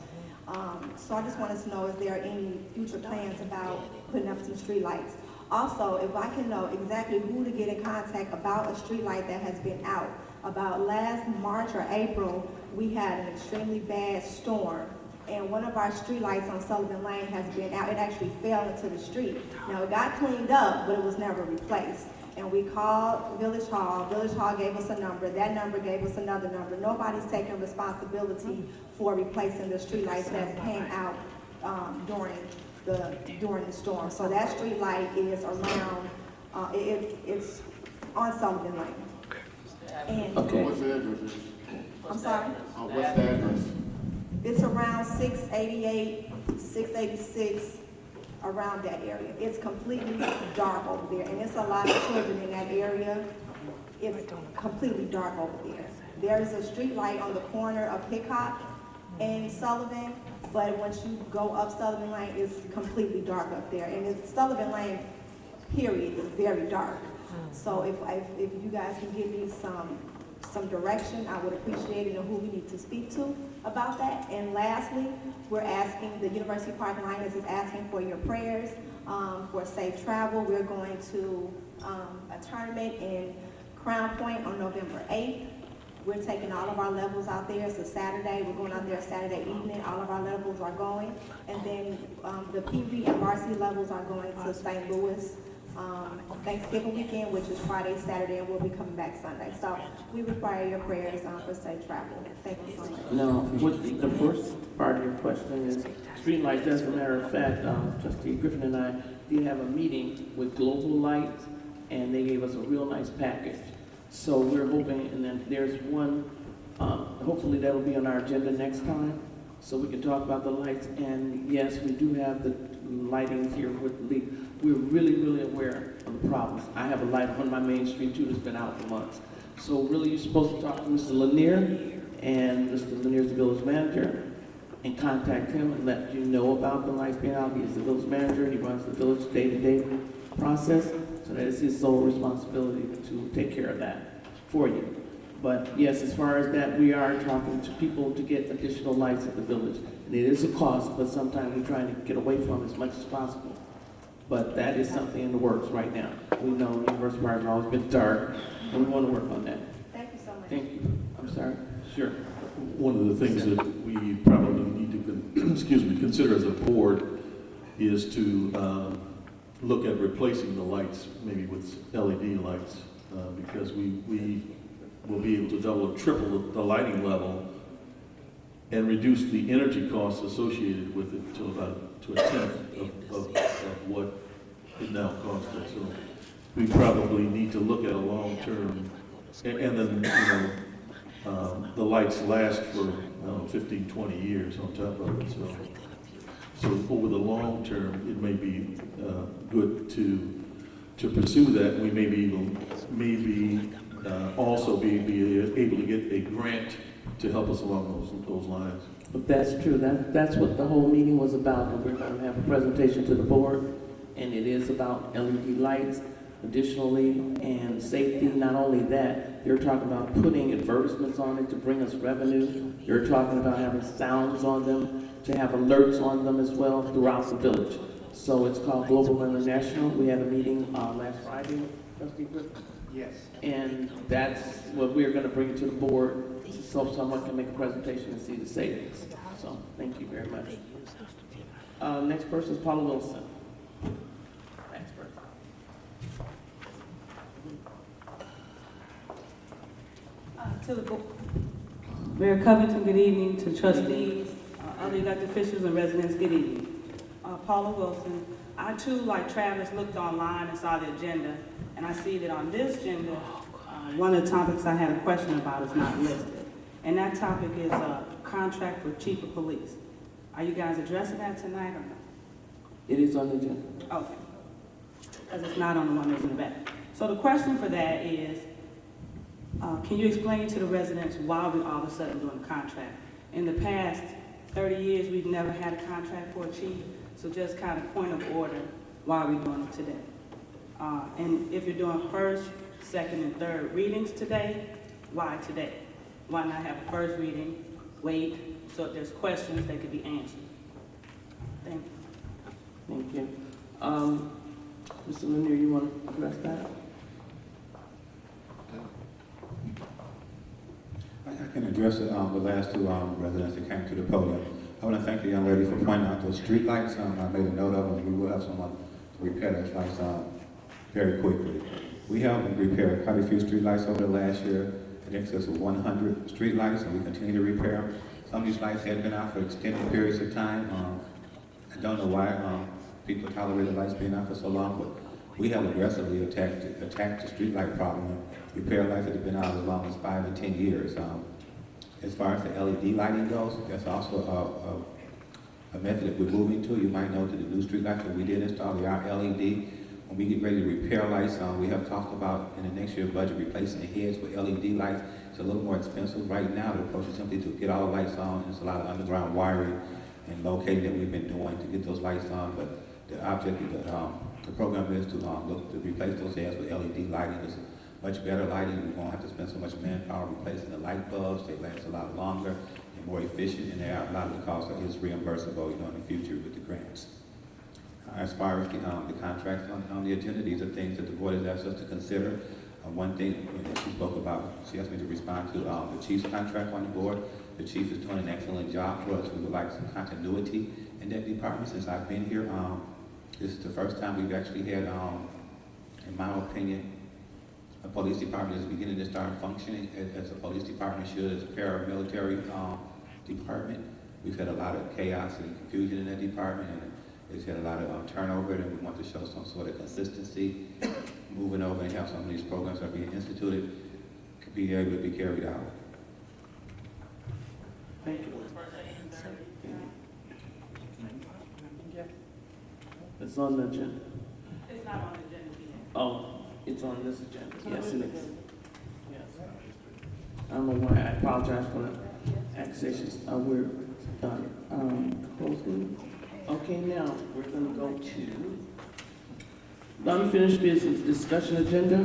So I just wanted to know if there are any future plans about putting up some street lights. Also, if I can know exactly who to get in contact about a street light that has been out. About last March or April, we had an extremely bad storm, and one of our street lights on Sullivan Lane has been out. It actually fell into the street. Now, it got cleaned up, but it was never replaced. And we called Village Hall. Village Hall gave us a number. That number gave us another number. Nobody's taking responsibility for replacing the street lights that came out during the storm. So that street light is around, it's on Sullivan Lane. And Okay. What's the address? I'm sorry? What's the address? It's around 688, 686, around that area. It's completely dark over there, and it's a lot of children in that area. It's completely dark over there. There is a street light on the corner of Hickok and Sullivan, but once you go up Sullivan Lane, it's completely dark up there. And it's Sullivan Lane, period, is very dark. So if you guys can give me some direction, I would appreciate it, and who we need to speak to about that. And lastly, we're asking, the University Park Alliance is asking for your prayers for safe travel. We're going to a tournament in Crown Point on November 8th. We're taking all of our levels out there. It's a Saturday. We're going out there Saturday evening. All of our levels are going. And then the PV and varsity levels are going to St. Louis Thanksgiving weekend, which is Friday, Saturday, and we'll be coming back Sunday. So we require your prayers for safe travel. Thank you so much. Now, what the first part of your question is, streetlights, as a matter of fact, Trustee Griffin and I did have a meeting with Global Light, and they gave us a real nice package. So we're hoping, and then there's one, hopefully that'll be on our agenda next time, so we can talk about the lights. And yes, we do have the lighting here with the, we're really, really aware of the problems. I have a light on my main street too that's been out for months. So really, you're supposed to talk to Mr. Lanier, and Mr. Lanier is the village manager, and contact him and let you know about the lights being out. He is the village manager. He runs the village day-to-day process, so that is his sole responsibility to take care of that for you. But yes, as far as that, we are talking to people to get additional lights at the village. And it is a cost, but sometimes we're trying to get away from it as much as possible. But that is something in the works right now. We know University Park has always been dark, and we want to work on that. Thank you so much. Thank you. I'm sorry. Sure. One of the things that we probably need to consider as a board is to look at replacing the lights, maybe with LED lights, because we will be able to double or triple the lighting level and reduce the energy costs associated with it to a tenth of what it now costs us. So we probably need to look at a long-term And then, the lights last for 15, 20 years on top of it. So over the long term, it may be good to pursue that. We maybe also be able to get a grant to help us along those lines. But that's true. That's what the whole meeting was about. And we're going to have a presentation to the board, and it is about LED lights. Additionally, and safety, not only that, they're talking about putting advertisements on it to bring us revenue. They're talking about having sounds on them, to have alerts on them as well throughout the village. So it's called Global International. We had a meeting last Friday, Trustee Griffin. Yes. And that's what we're going to bring to the board, so someone can make a presentation and see the savings. So thank you very much. Next person is Paula Wilson. Next person. To the board. Mayor Covington, good evening. To trustees, other elected officials and residents, good evening. Paula Wilson. I too, like Travis, looked online and saw the agenda, and I see that on this agenda, one of the topics I had a question about is not listed. And that topic is a contract for chief of police. Are you guys addressing that tonight or not? It is on the agenda. Okay. Because it's not on the one that's in the back. So the question for that is, can you explain to the residents why we're all of a sudden doing a contract? In the past 30 years, we've never had a contract for a chief, so just kind of point of order, why are we doing it today? And if you're doing first, second, and third readings today, why today? Why not have a first reading, wait, so if there's questions, they could be answered? Thank you. Thank you. Mr. Lanier, you want to address that? I can address the last two residents that came to the podium. I want to thank the young lady for pointing out those street lights. I made a note of them. We will have someone to repair those lights very quickly. We have repaired quite a few street lights over the last year, in excess of 100 street lights, and we continue to repair them. Some of these lights had been out for extended periods of time. I don't know why people tolerate the lights being out for so long, but we have aggressively attacked the street light problem and repair lights that have been out as long as 5 and 10 years. As far as the LED lighting goes, that's also a method that we're moving to. You might know that the new street lights that we did install, they are LED. When we get ready to repair lights, we have talked about in the next year budget replacing the heads with LED lights. It's a little more expensive right now. The approach is simply to get all the lights on. There's a lot of underground wiring and locating that we've been doing to get those lights on. But the object of the program is to look to replace those heads with LED lighting. It's much better lighting. We won't have to spend so much manpower replacing the light bulbs. They last a lot longer and more efficient, and a lot of the cost is reimbursable, in the future with the grants. As far as the contracts on the agenda, these are things that the board has asked us to consider. One thing she spoke about, she asked me to respond to the chief's contract on the board. The chief is doing an excellent job for us. We would like some continuity in that department. Since I've been here, this is the first time we've actually had, in my opinion, a police department is beginning to start functioning as a police department should, as a paramilitary department. We've had a lot of chaos and confusion in that department, and it's had a lot of turnover, and we want to show some sort of consistency moving over and have some of these programs that are being instituted to be able to be carried out. Thank you. It's on the agenda. It's not on the agenda yet. Oh, it's on this agenda. Yes, it is. Yes. I don't know why. I apologize for the accusations. We're done. Closing. Okay, now we're going to go to the unfinished business discussion agenda.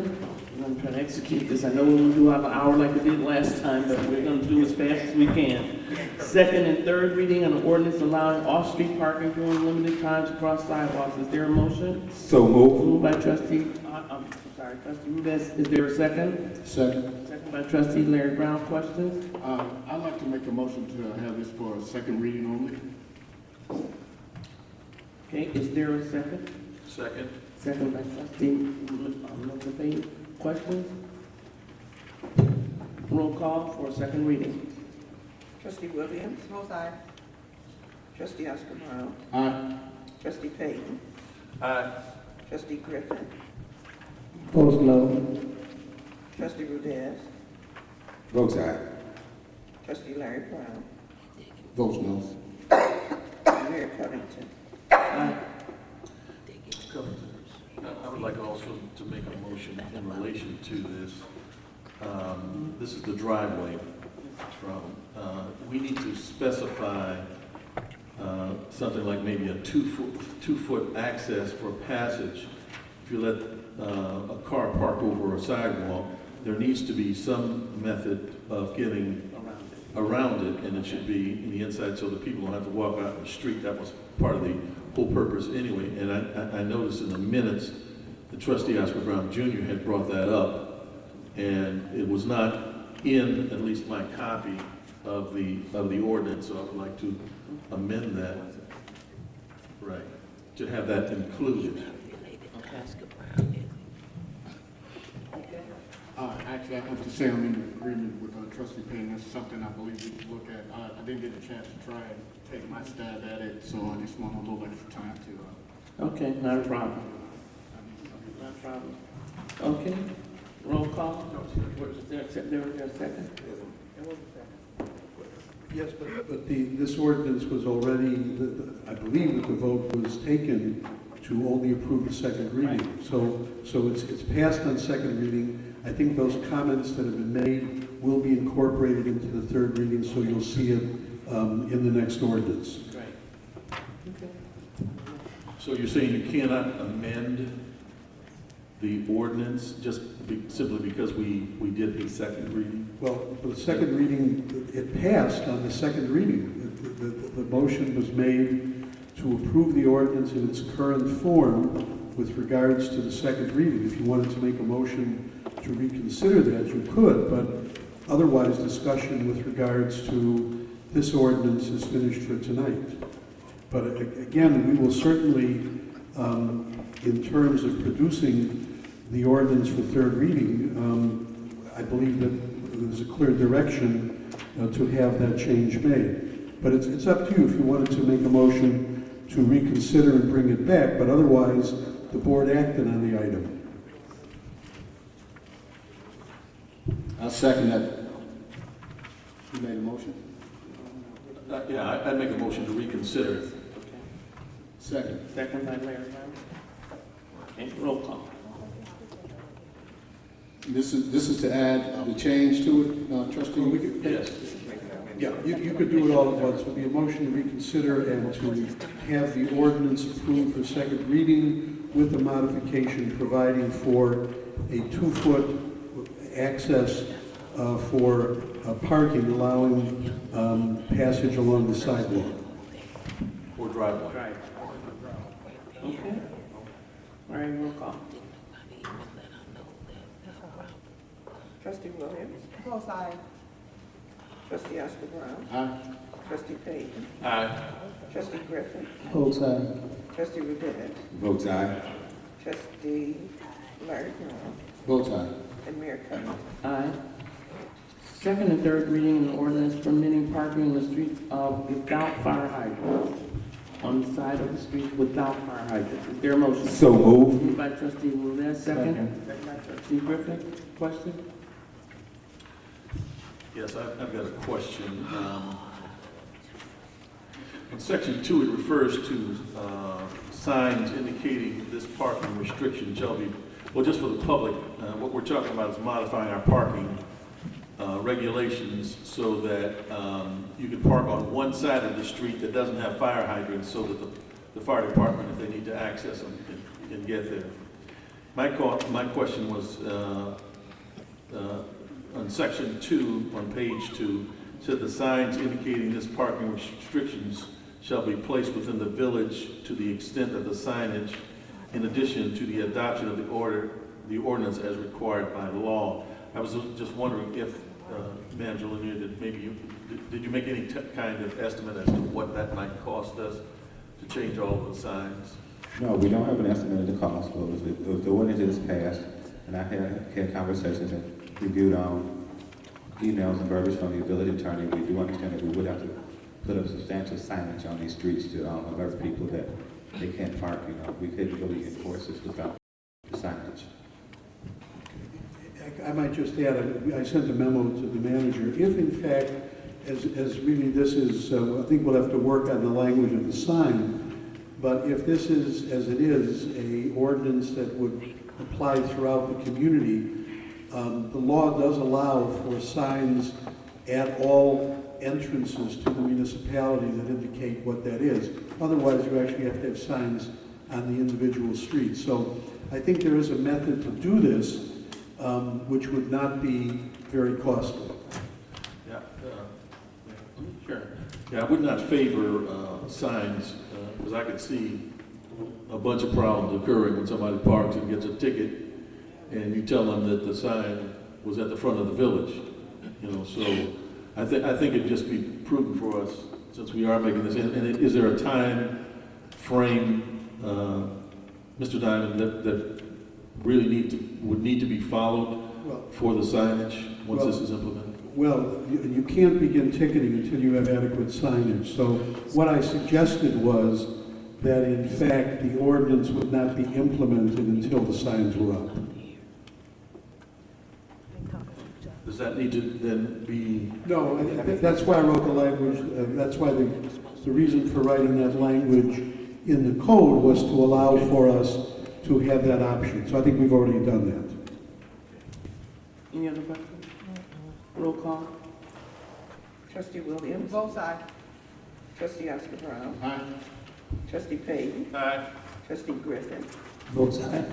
We're going to try to execute this. I know we won't do have an hour like we did last time, but we're going to do as fast as we can. Second and third reading on the ordinance allowing off-street parking during limited times across sidewalks. Is there a motion? So moved. Moved by trustee, trustee Rudess. Is there a second? Second. Second by trustee Larry Brown. Questions? I'd like to make a motion to have this for a second reading only. Okay, is there a second? Second. Second by trustee Mr. Payne. Questions? Roll call for a second reading. Trustee Williams? Both aye. Trustee Oscar Brown? Aye. Trustee Payton? Aye. Trustee Griffin? Opposed, no. Trustee Rudez, Votes aye. Trustee Larry Brown, Votes no. Mayor Covington. Aye. I would like also to make a motion in relation to this. This is the driveway problem. We need to specify something like maybe a two-foot access for passage. If you let a car park over a sidewalk, there needs to be some method of getting around it, and it should be in the inside so that people don't have to walk out in the street. That was part of the whole purpose anyway. And I noticed in the minutes, the trustee Oscar Brown Jr. had brought that up, and it was not in at least my copy of the ordinance, so I would like to amend that, right, to have that included. Actually, I have to say I'm in agreement with trustee Payne. That's something I believe we should look at. I didn't get a chance to try and take my stab at it, so I just want a little extra time to. Okay, not a problem. Not a problem. Okay, roll call. There was a second? Yes, but this ordinance was already, I believe that the vote was taken to only approve the second reading. So it's passed on second reading. I think those comments that have been made will be incorporated into the third reading, so you'll see it in the next ordinance. Right. Okay. So you're saying you cannot amend the ordinance simply because we did a second reading? Well, the second reading, it passed on the second reading. The motion was made to approve the ordinance in its current form with regards to the second reading. If you wanted to make a motion to reconsider that, you could, but otherwise discussion with regards to this ordinance is finished for tonight. But again, we will certainly, in terms of producing the ordinance for third reading, I believe that there's a clear direction to have that change made. But it's up to you if you wanted to make a motion to reconsider and bring it back, but otherwise the board acted on the item. I'll second that. You made a motion? Yeah, I'd make a motion to reconsider. Okay. Second. Second by Larry Brown. Okay, roll call. This is to add the change to it, trustee? Yes. Yeah, you could do it all at once. It would be a motion to reconsider and to have the ordinance approved for second reading with the modification providing for a 2-foot access for parking, allowing passage along the sidewalk. Or driveway. Right. Okay. All right, roll call. Trustee Williams, Both sides. Trustee Oscar Brown, Aye. Trustee Payton, Aye. Trustee Griffin, Votes aye. Trustee Rudez, Votes aye. Trustee Larry Brown, Votes aye. and Mayor Covington. Aye. Second and third reading an ordinance permitting parking on the streets without fire hydrants. On the side of the street without fire hydrants. Is there a motion? So moved. Moved by trustee Rudez, second. Second by trustee Griffin. Question? Yes, I've got a question. In section 2, it refers to signs indicating this parking restriction shall be, well, just for the public, what we're talking about is modifying our parking regulations so that you can park on one side of the street that doesn't have fire hydrants so that the fire department, if they need to access them, can get there. My question was on section 2, on page 2, said the signs indicating this parking restrictions shall be placed within the village to the extent of the signage, in addition to the adoption of the ordinance as required by law. I was just wondering if, Manager Lanier, did you make any kind of estimate as to what that might cost us to change all of the signs? No, we don't have an estimate of the cost, but if the ordinance is passed, and I had conversations and reviewed emails and verbiage from the village attorney, we do understand that we would have to put up substantial signage on these streets to alert people that they can't park. We couldn't really enforce this without the signage. I might just add, I sent a memo to the manager. If in fact, as really this is, I think we'll have to work on the language of the sign, but if this is, as it is, a ordinance that would apply throughout the community, the law does allow for signs at all entrances to the municipality that indicate what that is. Otherwise, you actually have to have signs on the individual streets. So I think there is a method to do this, which would not be very costly. Yeah, sure. Yeah, I would not favor signs, because I could see a bunch of problems occurring when somebody parks and gets a ticket, and you tell them that the sign was at the front of the village. You know, so I think it'd just be prudent for us, since we are making this. And is there a time frame, Mr. Diamond, that really would need to be followed for the signage once this is implemented? Well, you can't begin ticketing until you have adequate signage. So what I suggested was that in fact the ordinance would not be implemented until the signs were up. Does that need to then be? No, that's why I wrote the language. That's why the reason for writing that language in the code was to allow for us to have that option. So I think we've already done that. Any other questions? Roll call. Trustee Williams. Both sides. Trustee Oscar Brown. Aye. Trustee Payton. Aye. Trustee Griffin. Vote aye.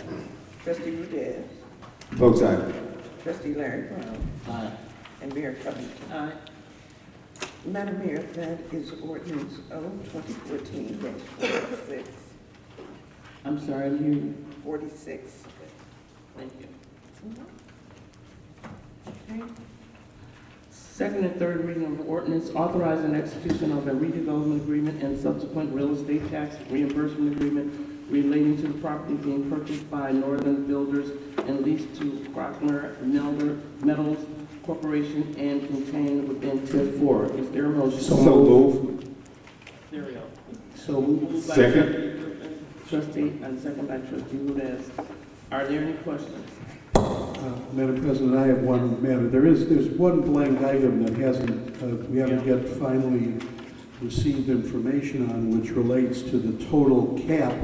Trustee Rudez. Vote aye. Trustee Larry Brown. Aye. And Mayor Covington. Aye. Madam Mayor, that is ordinance 2014-46. I'm sorry, I didn't hear you. 46. Thank you. Okay. Second and third reading of the ordinance authorizing execution of a redevelopment agreement and subsequent real estate tax reimbursement agreement relating to the property being purchased by Northern Builders and leased to Krockner Metals Corporation and contained within TIF 4. Is there a motion? So move. There we go. So Moved by Second. Trustee and second by Trustee Rudez. Are there any questions? Madam President, I have one matter. There's one blank item that we haven't yet finally received information on, which relates to the total cap.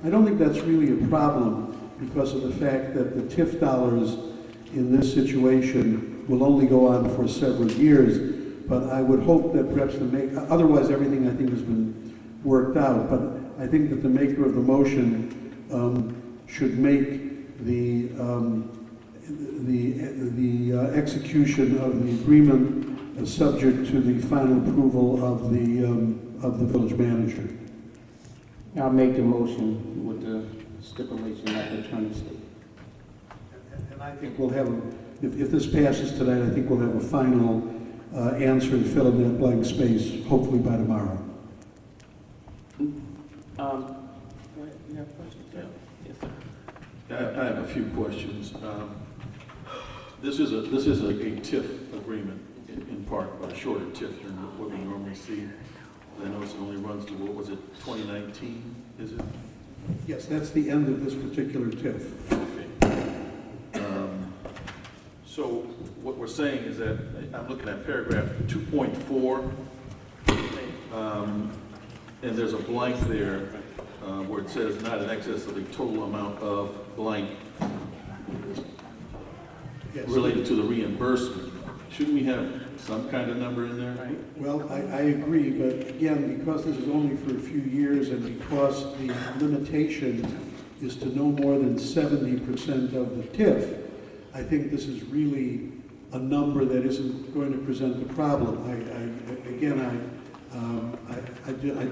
I don't think that's really a problem because of the fact that the TIF dollars in this situation will only go on for several years. But I would hope that perhaps otherwise everything I think has been worked out. But I think that the maker of the motion should make the execution of the agreement subject to the final approval of the village manager. I'll make the motion with the stipulation that the attorney state. And I think we'll have, if this passes tonight, I think we'll have a final answer and fill in that blank space, hopefully by tomorrow. You have questions? Yeah. Yes, sir. I have a few questions. This is a TIF agreement in part, but a shorter TIF than what we normally see. I notice it only runs to, what was it, 2019, is it? Yes, that's the end of this particular TIF. Okay. So what we're saying is that, I'm looking at paragraph 2.4, and there's a blank there where it says not in excess of the total amount of blank related to the reimbursement. Shouldn't we have some kind of number in there? Well, I agree, but again, because this is only for a few years and because the limitation is to no more than 70% of the TIF, I think this is really a number that isn't going to present a problem.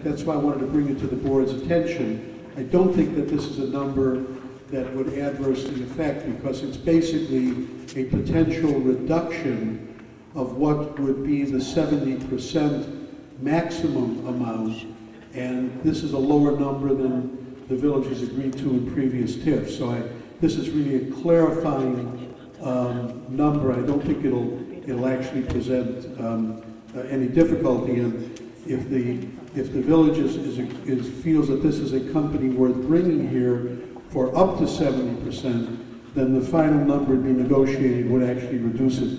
That's why I wanted to bring it to the board's attention. I don't think that this is a number that would adversely affect, because it's basically a potential reduction of what would be the 70% maximum amount, and this is a lower number than the village has agreed to in previous TIFs. So this is really a clarifying number. I don't think it'll actually present any difficulty. And if the village feels that this is a company worth bringing here for up to 70%, then the final number to be negotiated would actually reduce it,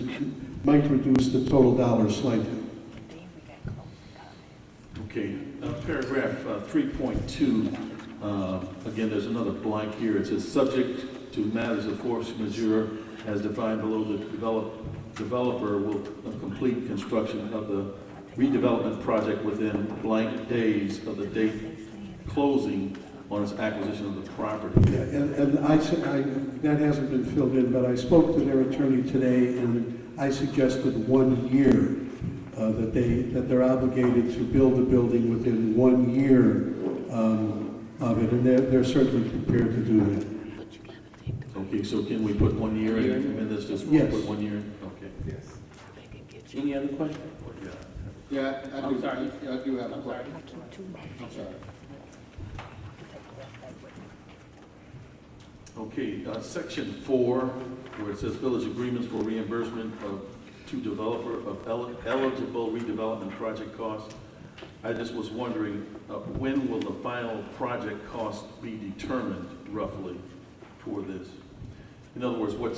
might reduce the total dollars slightly. Okay, paragraph 3.2, again, there's another blank here. It says, subject to matters of force majeure as defined below, the developer will complete construction of the redevelopment project within blank days of the date closing on its acquisition of the property. Yeah, and that hasn't been filled in, but I spoke to their attorney today, and I suggested 1 year, that they're obligated to build the building within 1 year of it, and they're certainly prepared to do that. Okay, so can we put 1 year in? And this just Yes. put 1 year in? Okay. Yes. Any other questions? Yeah, I I'm sorry. I do have a question. I'm sorry. Okay, section 4, where it says village agreements for reimbursement to developer of eligible redevelopment project costs. I just was wondering, when will the final project cost be determined roughly for this? In other words, what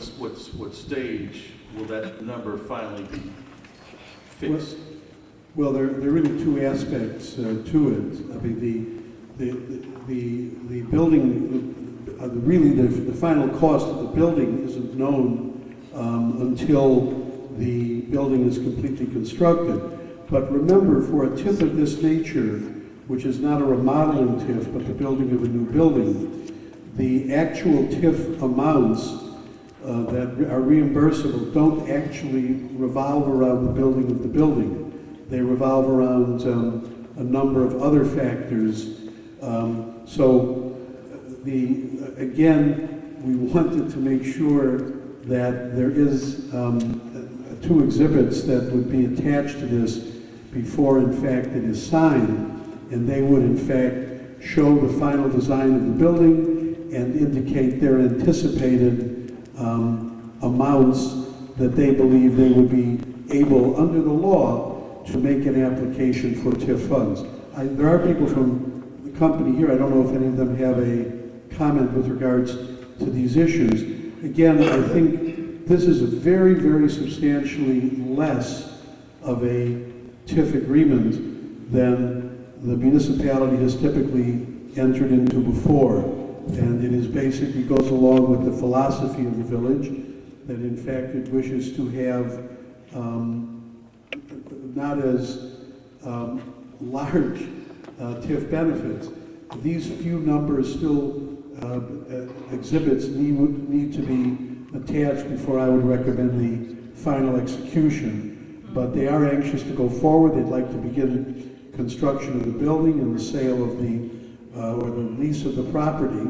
stage will that number finally be fixed? Well, there are really two aspects to it. I mean, the building, really the final cost of the building isn't known until the building is completely constructed. But remember, for a TIF of this nature, which is not a remodeling TIF, but the building of a new building, the actual TIF amounts that are reimbursable don't actually revolve around the building of the building. They revolve around a number of other factors. Again, we wanted to make sure that there is 2 exhibits that would be attached to this before, in fact, it is signed, and they would, in fact, show the final design of the building and indicate their anticipated amounts that they believe they would be able, under the law, to make an application for TIF funds. There are people from the company here, I don't know if any of them have a comment with regards to these issues. Again, I think this is a very, very substantially less of a TIF agreement than the municipality has typically entered into before. And it is basically goes along with the philosophy of the village, that in fact it wishes to have not as large TIF benefits. These few numbers still exhibits need to be attached before I would recommend the final execution. But they are anxious to go forward. They'd like to begin construction of the building and the sale of or the lease of the property.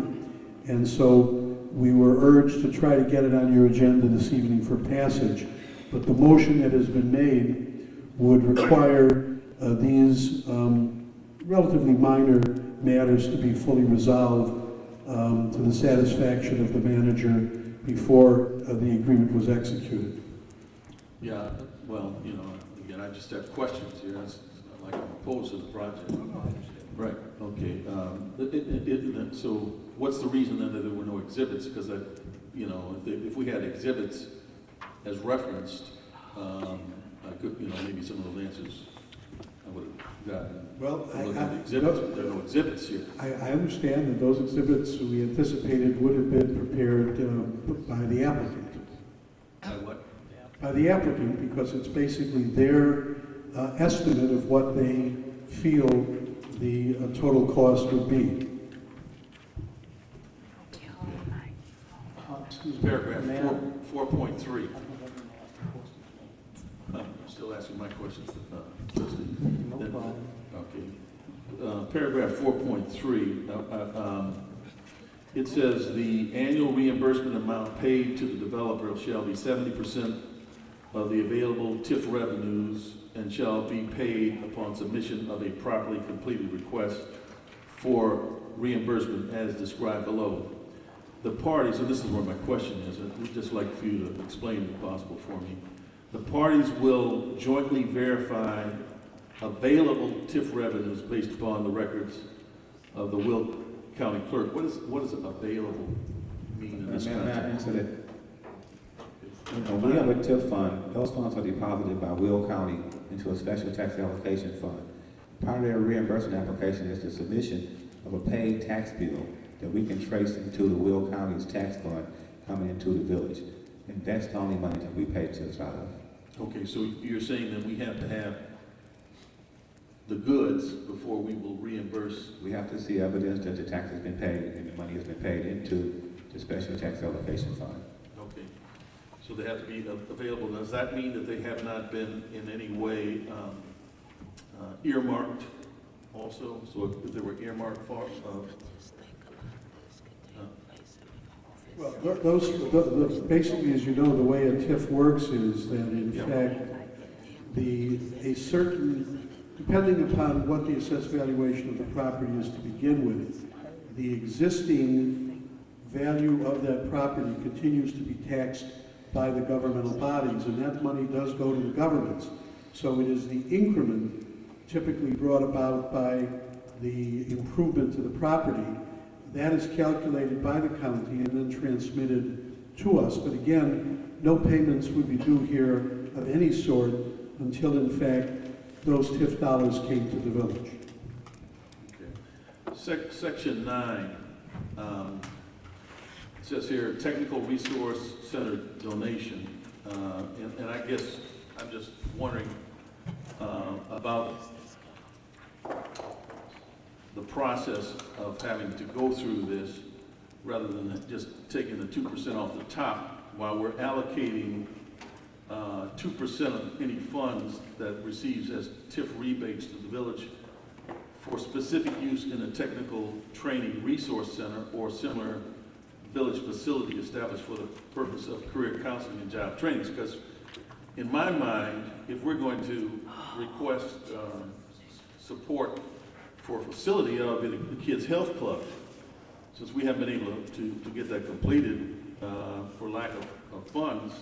And so we were urged to try to get it on your agenda this evening for passage. But the motion that has been made would require these relatively minor matters to be fully resolved to the satisfaction of the manager before the agreement was executed. Yeah, well, again, I just have questions here. It's not like I'm opposed to the project. Right, okay. So what's the reason then that there were no exhibits? Because if we had exhibits as referenced, I could, maybe some of those answers I would have gotten. Well, there are no exhibits here. I understand that those exhibits we anticipated would have been prepared by the applicant. By what? By the applicant, because it's basically their estimate of what they feel the total cost would be. Paragraph 4.3. I'm still asking my questions. No problem. Okay. Paragraph 4.3. It says the annual reimbursement amount paid to the developer shall be 70% of the available TIF revenues and shall be paid upon submission of a properly completed request for reimbursement as described below. The parties, and this is where my question is, I'd just like for you to explain if possible for me. The parties will jointly verify available TIF revenues based upon the records of the Will County Clerk. What is available? mean in this May I context? answer that? We have a TIF fund. Those funds are deposited by Will County into a special tax allocation fund. Part of their reimbursement application is the submission of a paid tax bill that we can trace into the Will County's tax fund coming into the village. And that's the only money that we pay TIFs out of. Okay, so you're saying that we have to have the goods before we will reimburse? We have to see evidence that the tax has been paid and the money has been paid into the special tax allocation fund. Okay, so they have to be available. Does that mean that they have not been in any way earmarked also? So if they were earmarked for, Well, those, basically, as you know, the way a TIF works is that in fact, a certain, depending upon what the assessed valuation of the property is to begin with, the existing value of that property continues to be taxed by the governmental bodies, and that money does go to the governments. So it is the increment typically brought about by the improvement to the property. That is calculated by the county and then transmitted to us. But again, no payments would be due here of any sort until, in fact, those TIF dollars came to the village. okay. Section 9 says here, technical resource center donation. And I guess I'm just wondering about the process of having to go through this rather than just taking the 2% off the top while we're allocating 2% of any funds that receives as TIF rebates to the village for specific use in a technical training resource center or similar village facility established for the purpose of career counseling and job trainings. Because in my mind, if we're going to request support for a facility, it'll be the Kids Health Club. Since we haven't been able to get that completed for lack of funds,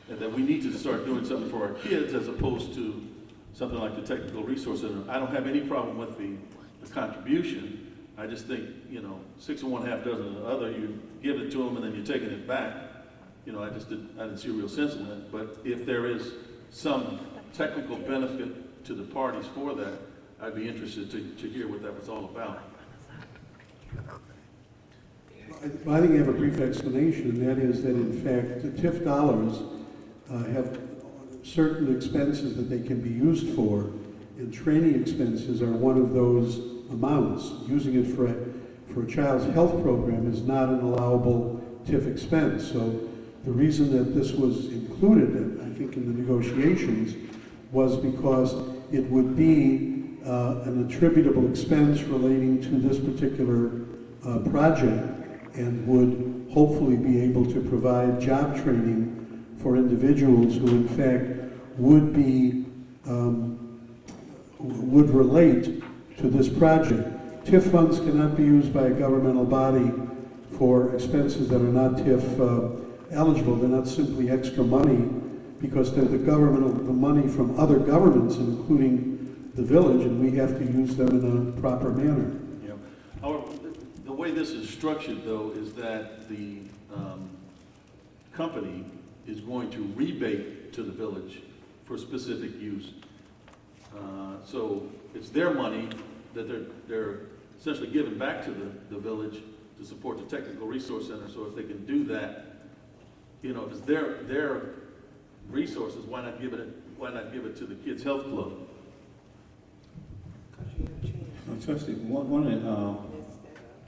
and that we need to start doing something for our kids as opposed to something like the Technical Resource Center. I don't have any problem with the contribution. I just think, 6 1/2 dozen of the other, you give it to them and then you're taking it back. I didn't see a real sense in that. But if there is some technical benefit to the parties for that, I'd be interested to hear what that was all about. I think I have a brief explanation, and that is that in fact, the TIF dollars have certain expenses that they can be used for, and training expenses are one of those amounts. Using it for a child's health program is not an allowable TIF expense. So the reason that this was included, I think, in the negotiations was because it would be an attributable expense relating to this particular project and would hopefully be able to provide job training for individuals who in fact would relate to this project. TIF funds cannot be used by a governmental body for expenses that are not TIF eligible. They're not simply extra money because they're the money from other governments, including the village, and we have to use them in a proper manner. Yeah. The way this is structured, though, is that the company is going to rebate to the village for specific use. So it's their money that they're essentially giving back to the village to support the Technical Resource Center. So if they can do that, if it's their resources, why not give it to the Kids Health Club? Trustee, one of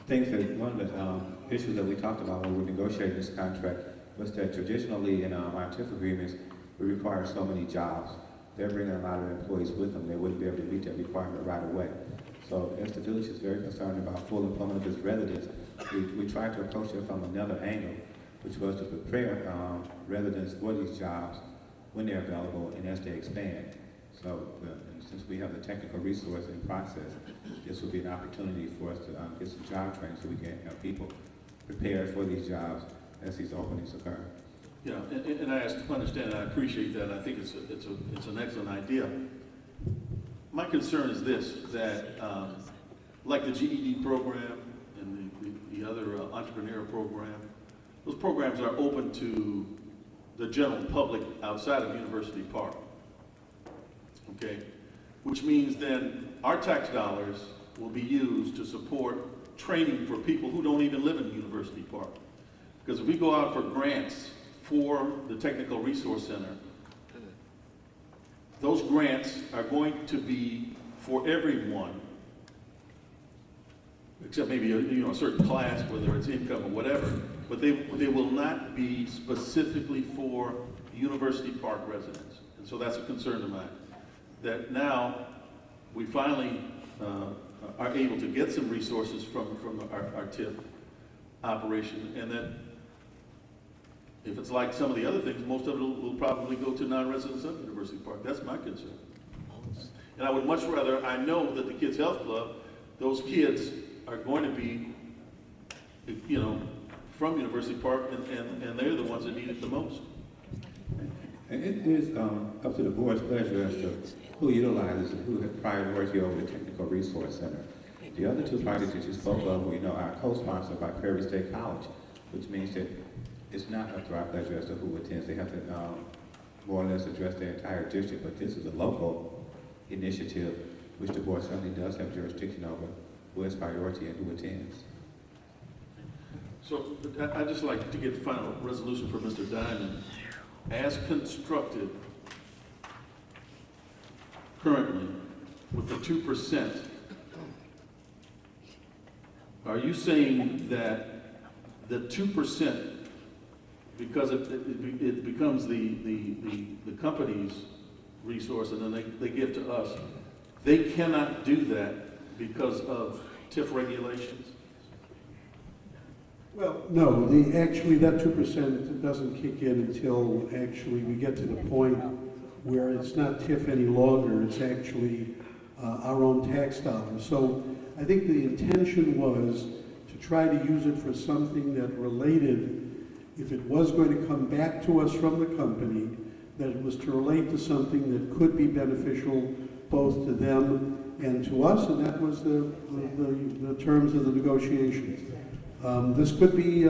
the issues that we talked about when we were negotiating this contract was that traditionally in our TIF agreements, we require so many jobs. They're bringing a lot of employees with them. They wouldn't be able to meet that requirement right away. So as the village is very concerned about full employment of its residents, we tried to approach it from another angle, which was to prepare residents for these jobs when they're available and as they expand. So since we have the technical resource in process, this will be an opportunity for us to get some job training so we can have people prepared for these jobs as these openings occur. Yeah, and I understand and I appreciate that. I think it's an excellent idea. My concern is this, that like the GED program and the other entrepreneur program, those programs are open to the general public outside of University Park. Okay? Which means then our tax dollars will be used to support training for people who don't even live in University Park. Because if we go out for grants for the Technical Resource Center, those grants are going to be for everyone, except maybe a certain class, whether it's income or whatever, but they will not be specifically for University Park residents. And so that's a concern of mine, that now we finally are able to get some resources from our TIF operation, and that if it's like some of the other things, most of it will probably go to non-residents of University Park. That's my concern. And I would much rather, I know that the Kids Health Club, those kids are going to be, from University Park, and they're the ones that need it the most. And it is up to the board's pleasure as to who utilizes and who has priority over the Technical Resource Center. The other two projects that you spoke of, are co-sponsored by Prairie State College, which means that it's not up to our pleasure as to who attends. They have to more or less address their entire district, but this is a local initiative, which the board certainly does have jurisdiction over, who has priority and who attends. So I'd just like to get the final resolution for Mr. Diamond. As constructed currently with the 2%, are you saying that the 2%, because it becomes the company's resource and then they give to us, they cannot do that because of TIF regulations? Well, no, actually that 2% doesn't kick in until actually we get to the point where it's not TIF any longer, it's actually our own tax dollars. So I think the intention was to try to use it for something that related, if it was going to come back to us from the company, that it was to relate to something that could be beneficial both to them and to us, and that was the terms of the negotiations. This could be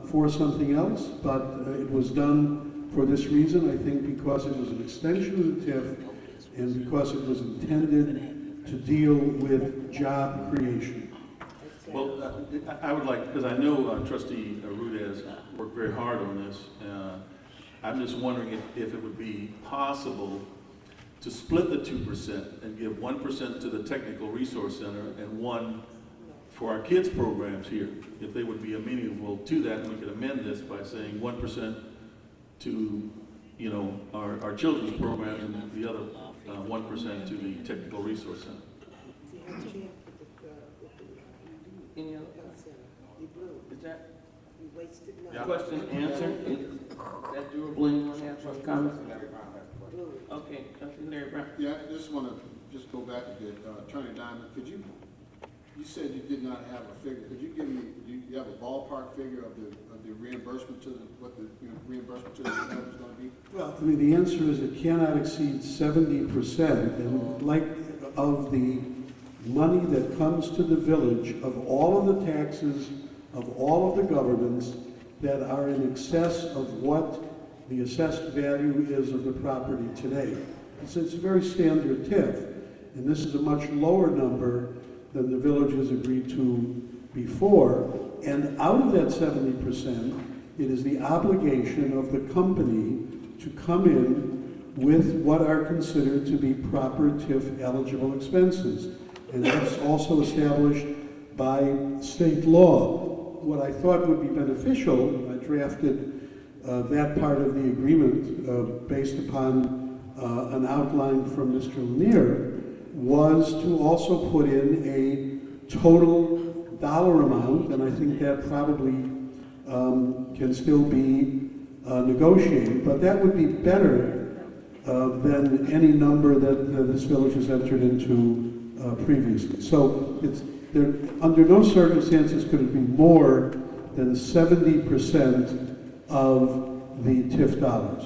for something else, but it was done for this reason, I think, because it was an extension of the TIF and because it was intended to deal with job creation. Well, I would like, because I know Trustee Rudez worked very hard on this. I'm just wondering if it would be possible to split the 2% and give 1% to the Technical Resource Center and 1% for our kids programs here, if they would be amenable to that, and we could amend this by saying 1% to, our children's programs and the other 1% to the Technical Resource Center. Any other? Is that question answered? Is that durable? Anyone have some comments? Okay, Trustee Larry Brown. Yeah, I just want to go back a bit. Attorney Diamond, you said you did not have a figure. Could you give me, do you have a ballpark figure of the reimbursement to what the reimbursement to the developer is going to be? Well, I mean, the answer is it cannot exceed 70%, and like of the money that comes to the village of all of the taxes of all of the governments that are in excess of what the assessed value is of the property today. It's a very standard TIF, and this is a much lower number than the village has agreed to before. And out of that 70%, it is the obligation of the company to come in with what are considered to be proper TIF eligible expenses. And that's also established by state law. What I thought would be beneficial, I drafted that part of the agreement based upon an outline from Mr. Lanier, was to also put in a total dollar amount, and I think that probably can still be negotiated, but that would be better than any number that this village has entered into previously. So under no circumstances could it be more than 70% of the TIF dollars.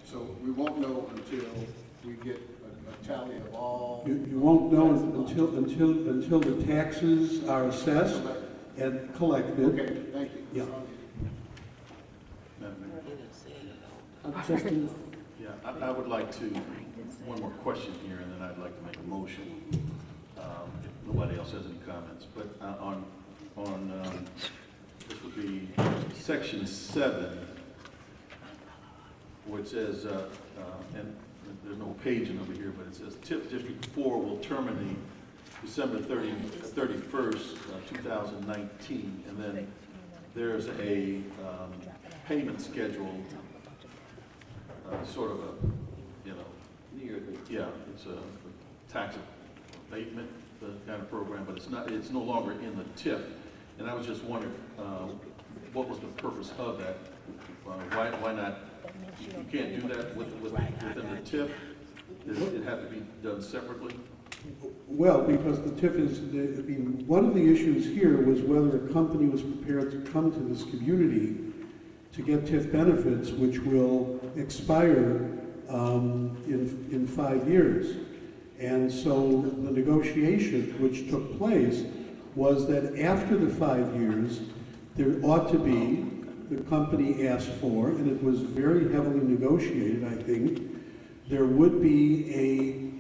So we won't know until we get a tally of all. You won't know until the taxes are assessed and collected. Okay, thank you. Yeah. Trustee. Yeah, I would like to, one more question here, and then I'd like to make a motion, if nobody else has any comments. But this would be section 7, which says, and there's no paging over here, but it says TIF District 4 will terminate December 31st, 2019, and then there's a payment schedule, sort of a, yeah, it's a tax abatement kind of program, but it's no longer in the TIF. And I was just wondering, what was the purpose of that? Why not? You can't do that within the TIF? Does it have to be done separately? Well, because the TIF is, one of the issues here was whether a company was prepared to come to this community to get TIF benefits, which will expire in 5 years. And so the negotiation which took place was that after the 5 years, there ought to be, the company asked for, and it was very heavily negotiated, I think, there would be a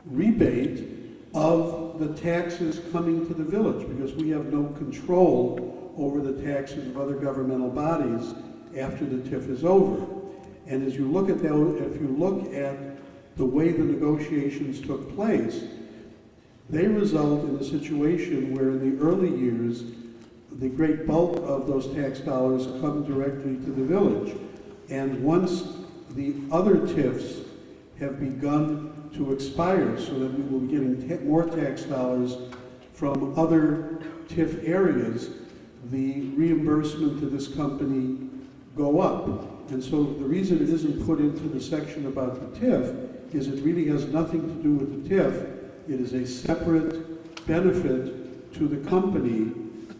rebate of the taxes coming to the village, because we have no control over the taxes of other governmental bodies after the TIF is over. And as you look at that, if you look at the way the negotiations took place, they result in a situation where in the early years, the great bulk of those tax dollars come directly to the village. And once the other TIFs have begun to expire, so that we will be getting more tax dollars from other TIF areas, the reimbursement to this company go up. And so the reason it isn't put into the section about the TIF is it really has nothing to do with the TIF. It is a separate benefit to the company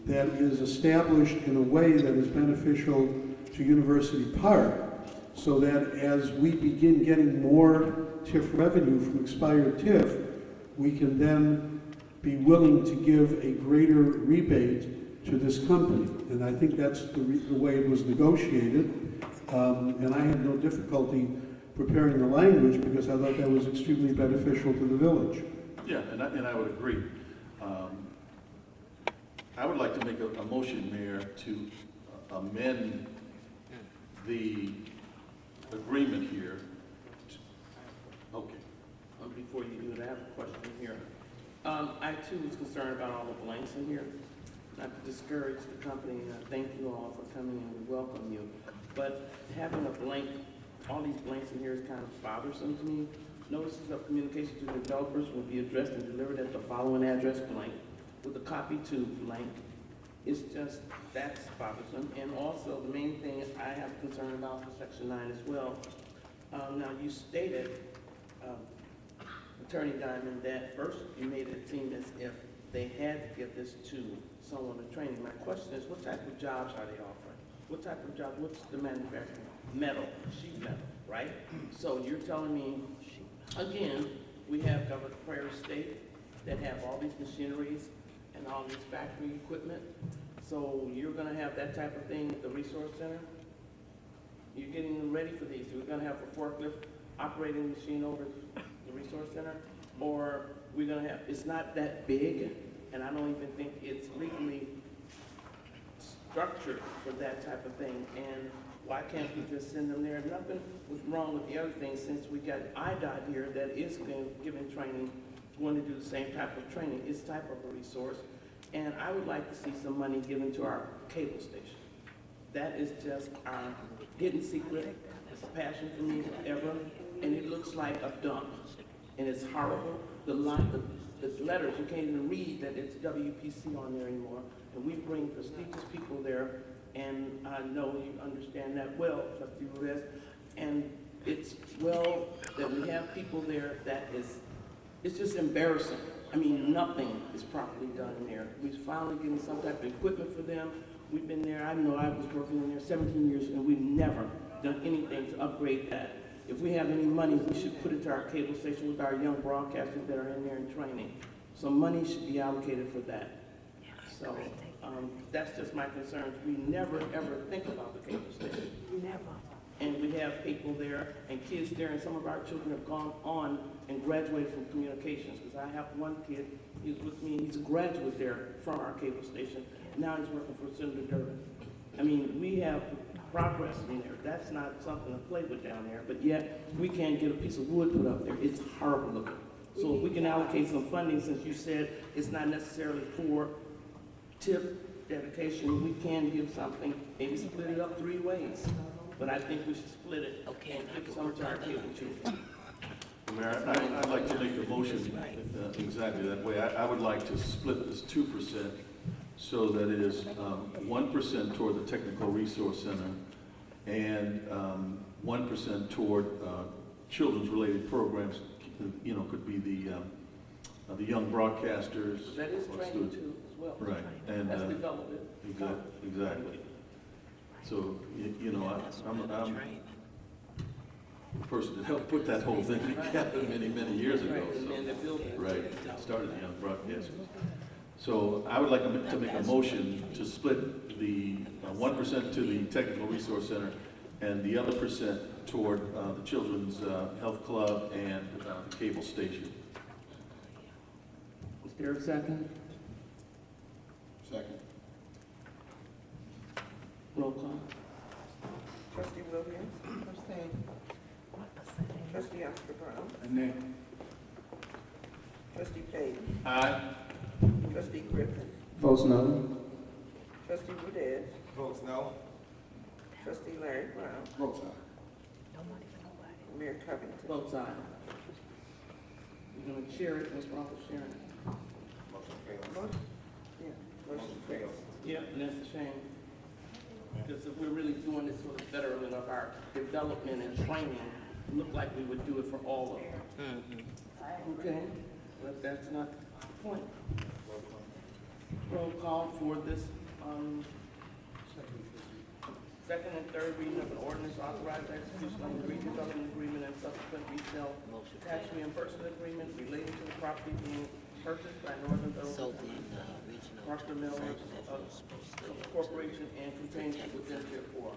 that is established in a way that is beneficial to University Park, so that as we begin getting more TIF revenue from expired TIF, we can then be willing to give a greater rebate to this company. And I think that's the way it was negotiated. And I had no difficulty preparing the language because I thought that was extremely beneficial to the village. Yeah, and I would agree. I would like to make a motion, Mayor, to amend the agreement here. Okay. Before you do that, I have a question here. I too was concerned about all the blanks in here. Not to discourage the company, and I thank you all for coming and we welcome you. But having a blank, all these blanks in here is kind of bothersome to me. Notices of communication to developers will be addressed and delivered at the following address blank with a copy to blank. It's just, that's bothersome. And also the main thing I have concern about for section 9 as well. Now you stated, Attorney Diamond, that first you made it seem as if they had to give this to someone in training. My question is, what type of jobs are they offering? What type of jobs, what's the manufacturing? Metal, sheet metal, right? So you're telling me, again, we have Governor Prairie State that have all these machineries and all this factory equipment. So you're gonna have that type of thing at the Resource Center? You're getting them ready for these. We're gonna have a forklift operating machine over at the Resource Center? Or we're gonna have, it's not that big, and I don't even think it's legally structured for that type of thing. And why can't we just send them there? Nothing was wrong with the other things, since we got IDOT here that is giving training, going to do the same type of training. It's type of a resource. And I would like to see some money given to our cable station. That is just our hidden secret. It's a passion for me ever. And it looks like a dump. And it's horrible. The letters, you can't even read that it's WPC on there anymore. And we bring prestigious people there. And I know you understand that well, Trustee Ruiz. And it's well that we have people there that is, it's just embarrassing. I mean, nothing is properly done in there. We're finally getting some type of equipment for them. We've been there, I know I was working in there 17 years, and we've never done anything to upgrade that. If we have any money, we should put it to our cable station with our young broadcasters that are in there in training. So money should be allocated for that. So that's just my concern. We never, ever think about the cable station. Never. and we have people there and kids there, and some of our children have gone on and graduated from communications, because I have one kid, he's with me, he's a graduate there from our cable station. Now he's working for Senator Durbin. I mean, we have progress in there. That's not something to play with down there, but yet we can't get a piece of wood put up there. It's horrible looking. So if we can allocate some funding, since you said it's not necessarily for TIF dedication, we can give something, maybe split it up 3 ways. But I think we should split it and give some to our cable children. Mayor, I'd like to make a motion exactly that way. I would like to split this 2% so that it is 1% toward the Technical Resource Center and 1% toward children's related programs. You know, could be the young broadcasters. That is or training students. too, as well. Right, and That's development. exactly. So you know, I'm the person that helped put that whole thing together many years ago. So, right, started the young broadcasters. So I would like to make a motion to split the 1% to the Technical Resource Center and the other % toward the Children's Health Club and the cable station. Is there a second? Second. Roll call. Trustee Williams, abstain. Trustee Oscar Brown, And then, trustee Payton, Aye. trustee Griffin, Votes no. trustee Rudez, Votes no. trustee Larry Brown, Votes aye. Mayor Covington. Votes aye. You're gonna share it, what's wrong with sharing it? Motion fails. Motion, yeah, motion fails. Yeah, and that's a shame. Because if we're really doing this for the betterment of our development and training, it looked like we would do it for all of them. Okay, but that's not the point. Roll call for this, second and third reading of an ordinance authorizing execution of the redevelopment agreement and subsequent resale tax reimbursement agreement relating to the property being purchased by Northern Village Parker Millers Corporation and contained within Tier 4.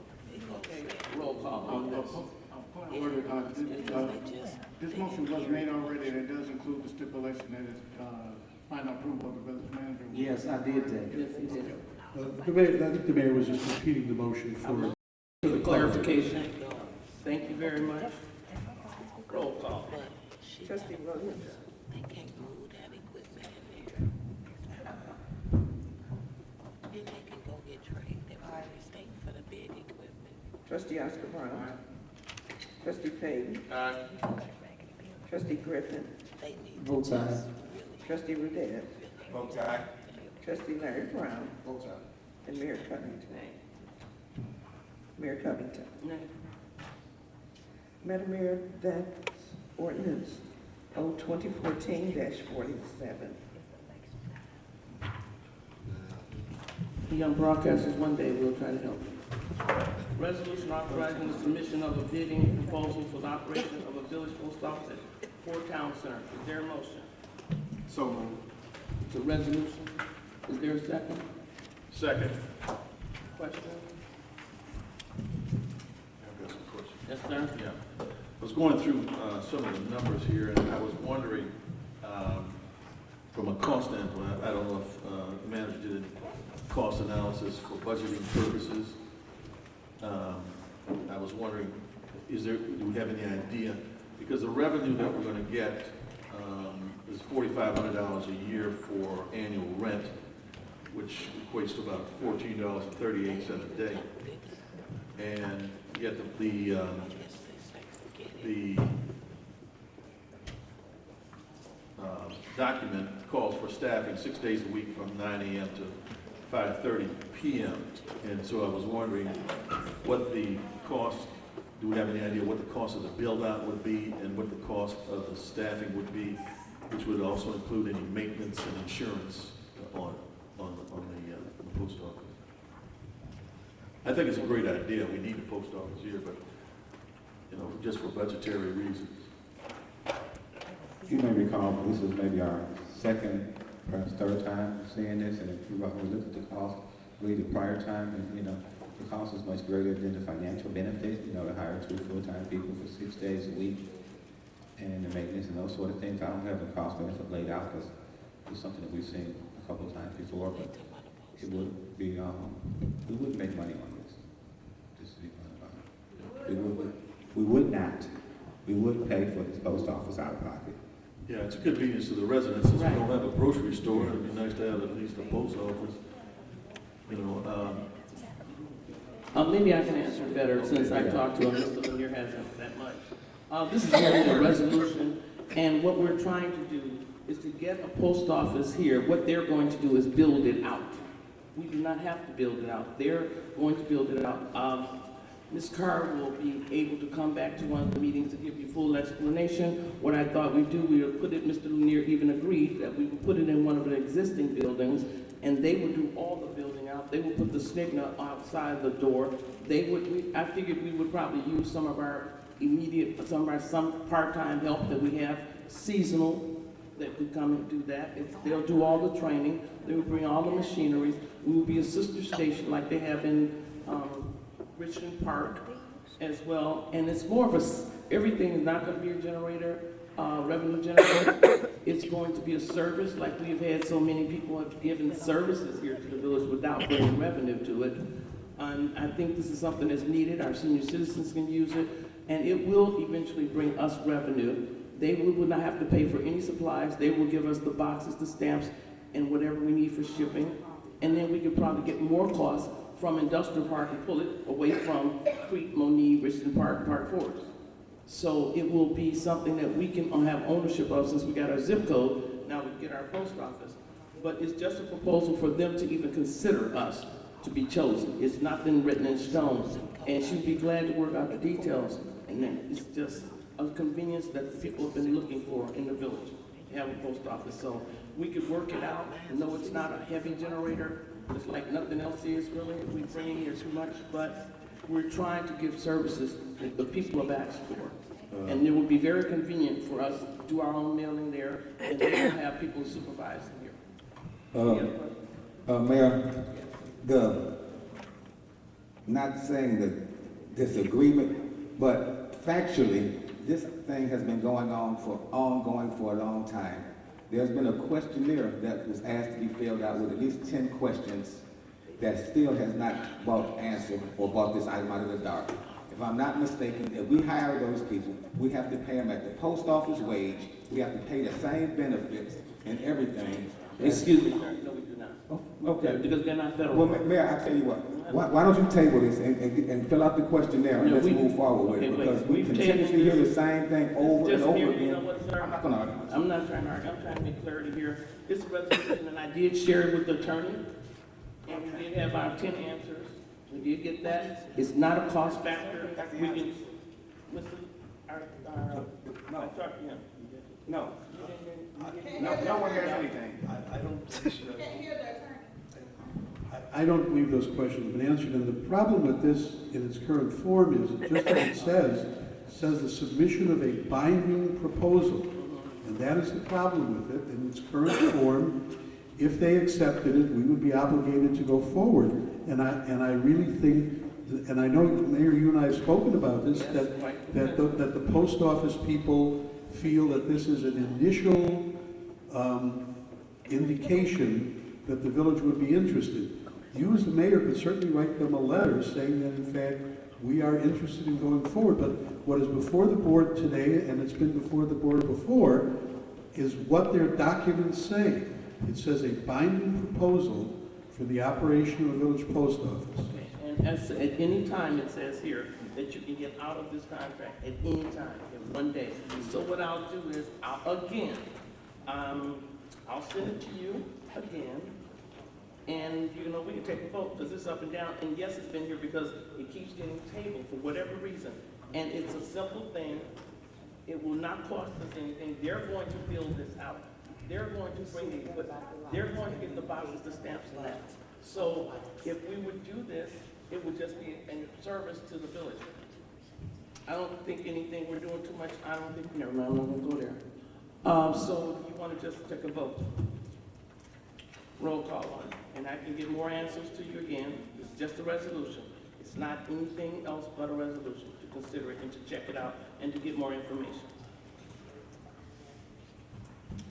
Okay, roll call on this. point of order, this motion was made already, and it does include the stipulation that it's final approval of the village manager. Yes, I did that. Yes, he did. I think the mayor was just repeating the motion for. For clarification. Thank you very much. Roll call. Trustee Williams, They can't move that equipment in there. Then they can go get trained. They're already staying for the big equipment. trustee Oscar Brown, trustee Payton, trustee Griffin, They need Votes aye. trustee Rudez, Votes aye. trustee Larry Brown, Votes aye. and Mayor Covington. Mayor Covington. Nay. Madam Mayor, that's ordinance O 2014-47. The young broadcasters, one day we'll try to help you. Resolution authorizing the submission of a bidding proposal for the operation of a village post office at Fort Town Center. Is there a motion? So moved. It's a resolution. Is there a second? Second. Question? I've got some questions. Yes, sir. Yeah. I was going through some of the numbers here, and I was wondering, from a cost standpoint, I don't know if the manager did a cost analysis for budgeting purposes. I was wondering, do we have any idea? Because the revenue that we're going to get is $4,500 a year for annual rent, which equates to about $14.38 a day. And yet the document calls for staffing 6 days a week from 9 a.m. to 5:30 p.m. And so I was wondering what the cost, do we have any idea what the cost of the build-out would be and what the cost of the staffing would be, which would also include any maintenance and insurance on the post office? I think it's a great idea. We need a post office here, but, you know, just for budgetary reasons. You may recall, this is maybe our second, perhaps third time seeing this, and if you look at the cost, I believe the prior time, and, you know, the cost is much greater than the financial benefit, you know, to hire 2 full-time people for 6 days a week, and the maintenance and those sort of things. I don't have the cost benefit laid out because it's something that we've seen a couple of times before, but it would be, we wouldn't make money on this. Just to be blunt about it. We would not. We would pay for this post office out of pocket. Yeah, it's a convenience to the residents. Since we don't have a grocery store, it'd be nice to have at least a post office. You know, maybe I can answer better since I talked to him. Mr. Lanier hasn't that much. This is really a resolution, and what we're trying to do is to get a post office here. What they're going to do is build it out. We do not have to build it out. They're going to build it out. Ms. Carr will be able to come back to one of the meetings to give you full explanation. What I thought we'd do, we would put it, Mr. Lanier even agreed that we would put it in one of the existing buildings, and they would do all the building out. They would put the SNCNA outside the door. I figured we would probably use some of our some part-time help that we have, seasonal, that could come and do that. They'll do all the training. They will bring all the machinery. We will be a sister station like they have in Richmond Park as well. And it's more of everything is not going to be a generator, revenue generator. It's going to be a service, like we've had so many people have given services here to the village without bringing revenue to it. And I think this is something that's needed. Our senior citizens can use it, and it will eventually bring us revenue. We will not have to pay for any supplies. They will give us the boxes, the stamps, and whatever we need for shipping. And then we could probably get more costs from Industrial Park and pull it away from Creek, Monee, Richmond Park, Park Forest. So it will be something that we can have ownership of since we got our zip code. Now we get our post office. But it's just a proposal for them to even consider us to be chosen. It's not been written in stone. And she'd be glad to work out the details. And then it's just a convenience that the people have been looking for in the village, to have a post office. So we could work it out. No, it's not a heavy generator. It's like nothing else is really. We bring in here too much, but we're trying to give services that the people have asked for. And it will be very convenient for us to do our own mailing there, and then have people supervise here. Mayor, not saying that disagreement, but factually, this thing has been ongoing for a long time. There's been a questionnaire that was asked to be filled out with at least 10 questions that still has not brought answer or brought this item out of the dark. If I'm not mistaken, if we hire those people, we have to pay them at the post office wage, we have to pay the same benefits and everything. Excuse me, sir. No, we do not. Oh, okay. Because they're not federal. Well, Mayor, I tell you what, why don't you table this and fill out the questionnaire and let's move forward with it, because we continuously hear the same thing over and over again. You know what, sir? I'm not gonna argue. I'm not trying to argue. I'm trying to make clarity here. It's a resolution, and I did share it with the attorney, and we did have our 10 answers. We did get that. It's not a cost factor. We can, No. No one has anything. I don't believe those questions have been answered, and the problem with this in its current form is, just as it says the submission of a binding proposal, and that is the problem with it in its current form. If they accepted it, we would be obligated to go forward, and I really think, and I know, Mayor, you and I have spoken about this, that the post office people feel that this is an initial indication that the village would be interested. You as the mayor could certainly write them a letter saying that in fact we are interested in going forward, but what is before the board today, and it's been before the board before, is what their documents say. It says a binding proposal for the operation of a village post office. and at any time it says here that you can get out of this contract at any time, in 1 day. So what I'll do is, I'll send it to you again, and you know, we can take a vote, because it's up and down, and yes, it's been here because it keeps getting tabled for whatever reason. And it's a simple thing. It will not cost us anything. They're going to build this out. They're going to bring it, but they're going to get the boxes, the stamps, and that. So if we would do this, it would just be a service to the village. I don't think anything, we're doing too much, I don't think, never mind, I'm not gonna go there. So you wanna just take a vote? Roll call on it, and I can get more answers to you again. It's just a resolution. It's It's not anything else but a resolution to consider it and to check it out and to get more information.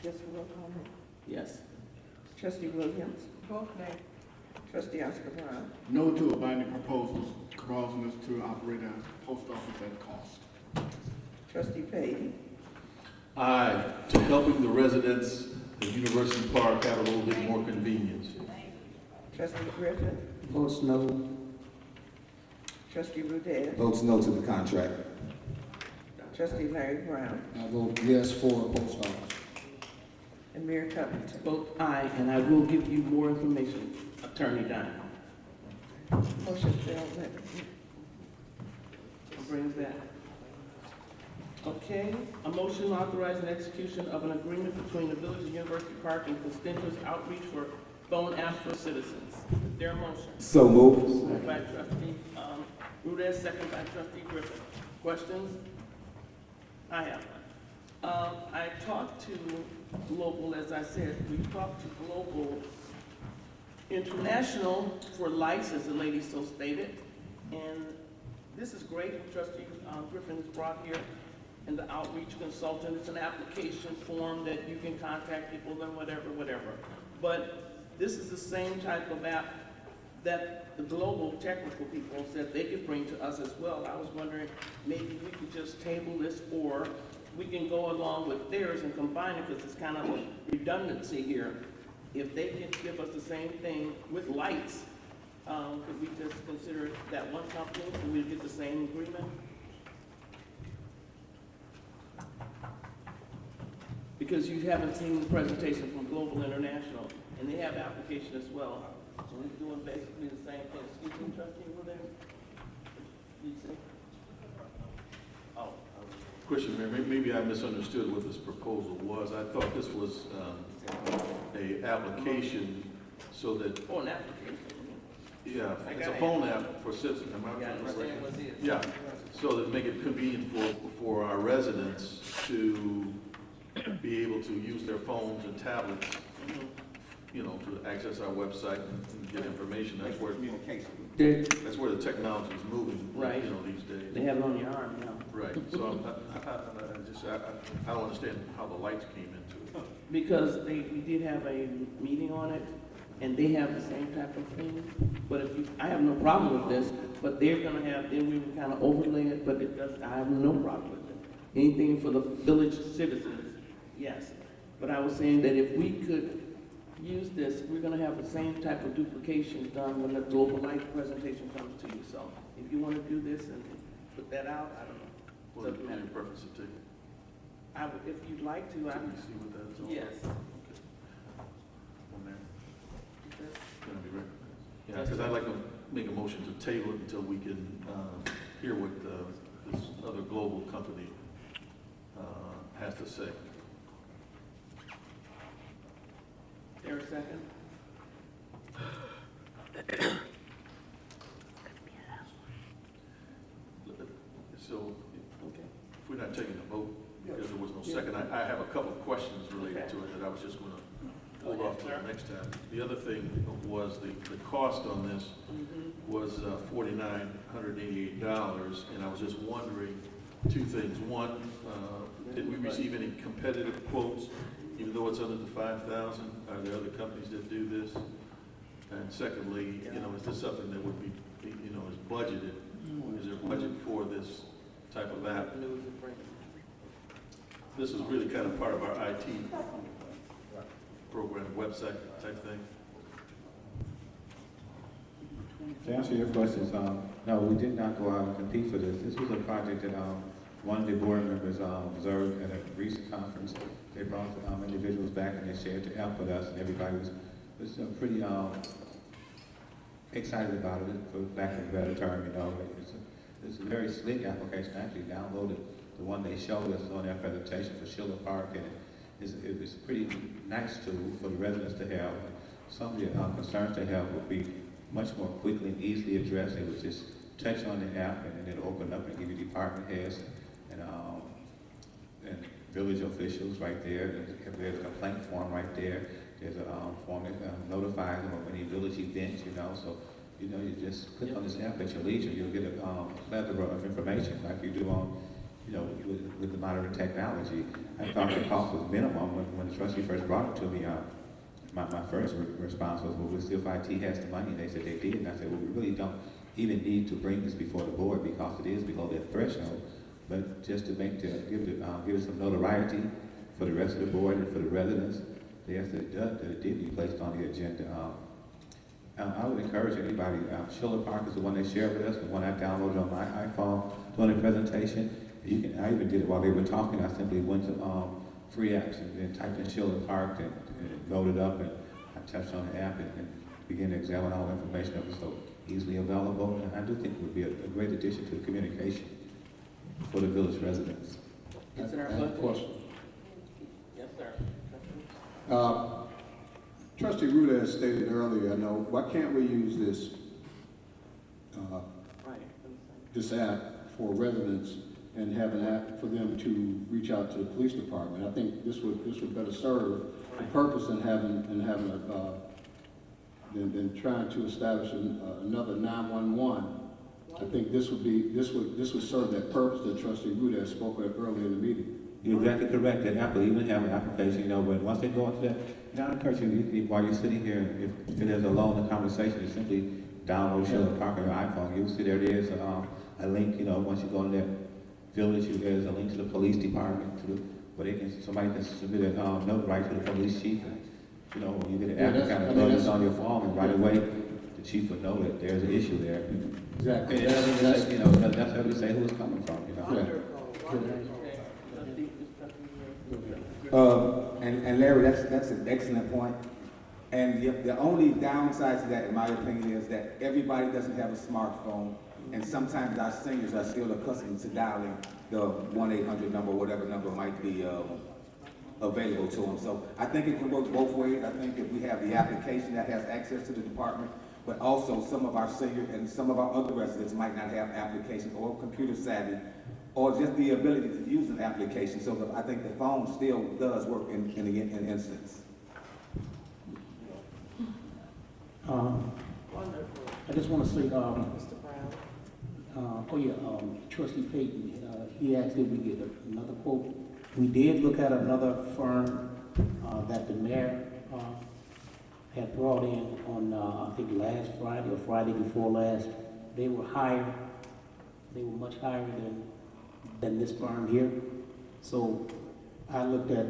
Just a roll call. Yes. Trustee Williams, Vote nay. trustee Oscar Brown, No to a binding proposals causing us to operate a post office at cost. trustee Payton, Aye, to helping the residents of University Park have a little bit more convenience. trustee Griffin, Votes no. trustee Rudez, Votes no to the contract. trustee Larry Brown, I vote yes for post office. and Mayor Covington. Vote aye, and I will give you more information, Attorney Dunn. Motion failed. I'll bring it back. Okay, a motion authorizing execution of an agreement between the Village of University Park and Constituents Outreach for phone apps for citizens. Is there a motion? So moved. Moved by trustee Rudez, second by trustee Griffin. Questions? I have none. I talked to Global, as I said, we talked to Global International for lights, as the lady so stated. And this is great, what trustee Griffin has brought here. And the outreach consultant, it's an application form that you can contact people and whatever. But this is the same type of app that the global technical people said they could bring to us as well. I was wondering, maybe we could just table this, or we can go along with theirs and combine it, because it's kind of a redundancy here. If they can give us the same thing with lights, could we just consider that one company, so we get the same agreement? Because you haven't seen the presentation from Global International, and they have application as well. So we're doing basically the same thing. Excuse me, trustee, were there? You see? Oh. Question, Mayor, maybe I misunderstood what this proposal was. I thought this was a application so that, Oh, an application. yeah, I it's got a it. phone app for citizens. Am I Yeah, I correct? understand what it is. Yeah, so that make it convenient for our residents to be able to use their phones and tablets, you know, to access our website and get information. That's where the technology is moving, Right. you know, these days. They have it on your arm now. Right, so I don't understand how the lights came into it. Because we did have a meeting on it, and they have the same type of thing. But I have no problem with this, but they're gonna have, then we would kind of overlay it, but it does, I have no problem with it. Anything for the village citizens, yes. But I was saying that if we could use this, we're gonna have the same type of duplication done when the global light presentation comes to you. So if you wanna do this and put that out, I don't know. What are your preferences to take? I would, if you'd like to, I Can would. you see what that is all about? Yes. Okay. One there. Gonna be recognized. Yeah, because I'd like to make a motion to table it until we can hear what this other global company has to say. There a second? So, if we're not taking a vote, because there was no second, I have a couple of questions related to it that I was just gonna hold off till the next time. The other thing was the cost on this was $4,988, and I was just wondering two things. One, did we receive any competitive quotes, even though it's under the 5,000? Are there other companies that do this? And secondly, you know, is this something that would be, you know, is budgeted? Is there a budget for this type of app? This is really kind of part of our IT program, website type thing. To answer your questions, no, we did not go out and compete for this. This was a project that one of the board members observed at a recent conference. They brought individuals back and they shared the app with us, and everybody was pretty excited about it, for lack of a better term. You know, it's a very slick application. I actually downloaded the one they showed us on their presentation for Schiller Park, and it was a pretty nice tool for the residents to have. Some of the concerns they have would be much more quickly and easily addressed. They would just touch on the app, and then it'll open up and give you department heads and village officials right there. There's a complaint form right there. There's a form that notifies them of any village events, you know. So You know, you just click on this app at your leisure, you'll get a plethora of information like you do on, you know, with the modern technology. I thought the cost was minimum when the trustee first brought it to me. My first response was, well, we'll see if IT has the money. And they said they did. And I said, well, we really don't even need to bring this before the board because it is below that threshold. But just to give it some notoriety for the rest of the board and for the residents, they asked that it did be placed on the agenda. I would encourage anybody. Schiller Park is the one they shared with us, the one I downloaded on my iPhone during the presentation. I even did it while they were talking. I simply went to free apps and then typed in Schiller Park and loaded up, and I touched on the app and began to examine all the information that was so easily available. And I do think it would be a great addition to the communication for the village residents. It's in our I have a budget. question. Yes, sir. Trustee Ruda has stated earlier, I know, why can't we use this app for residents and have an app for them to reach out to the police department? I think this would better serve the purpose than than trying to establish another 911. I think this would serve that purpose that Trustee Ruda spoke of earlier in the meeting. You're exactly correct. That Apple even have an application, you know, but once they go into that, I encourage you, while you're sitting here, if there's a lull in the conversation, you simply download Schiller Park on your iPhone. You'll see there is a link, you know, once you go to that village, there's a link to the police department, where somebody can submit a note right to the police chief. And, you know, when you get an app, it kind of loads on your phone, and right away, the chief would know that there's an issue there. Exactly. And you know, that's how we say who it's coming from, you know. And Larry, that's an excellent point. And the only downside to that, in my opinion, is that everybody doesn't have a smartphone, and sometimes our seniors are still accustomed to dialing the 1-800 number, whatever number might be available to them. So I think it can work both ways. I think if we have the application that has access to the department, but also some of our seniors and some of our other residents might not have application or computer savvy, or just the ability to use an application. So I think the phone still does work in an instance. I just want to say, Mr. Brown. Trustee Payton, he asked if we get another quote. We did look at another firm that the mayor had brought in on, I think last Friday or Friday before last. They were higher. They were much higher than this firm here. So I looked at I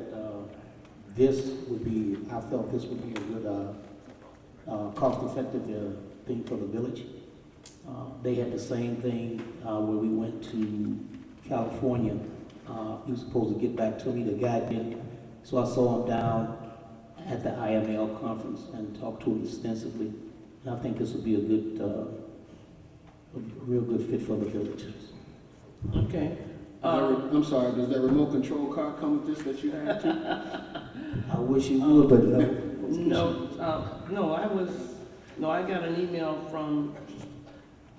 felt this would be a good cost-effective thing for the village. They had the same thing where we went to California. He was supposed to get back to me, the guy didn't. So I saw him down at the IML conference and talked to him extensively. And I think this would be a real good fit for the village. Okay. I'm sorry, does that remote control car come with this that you had too? I wish you would, but no. I got an email from,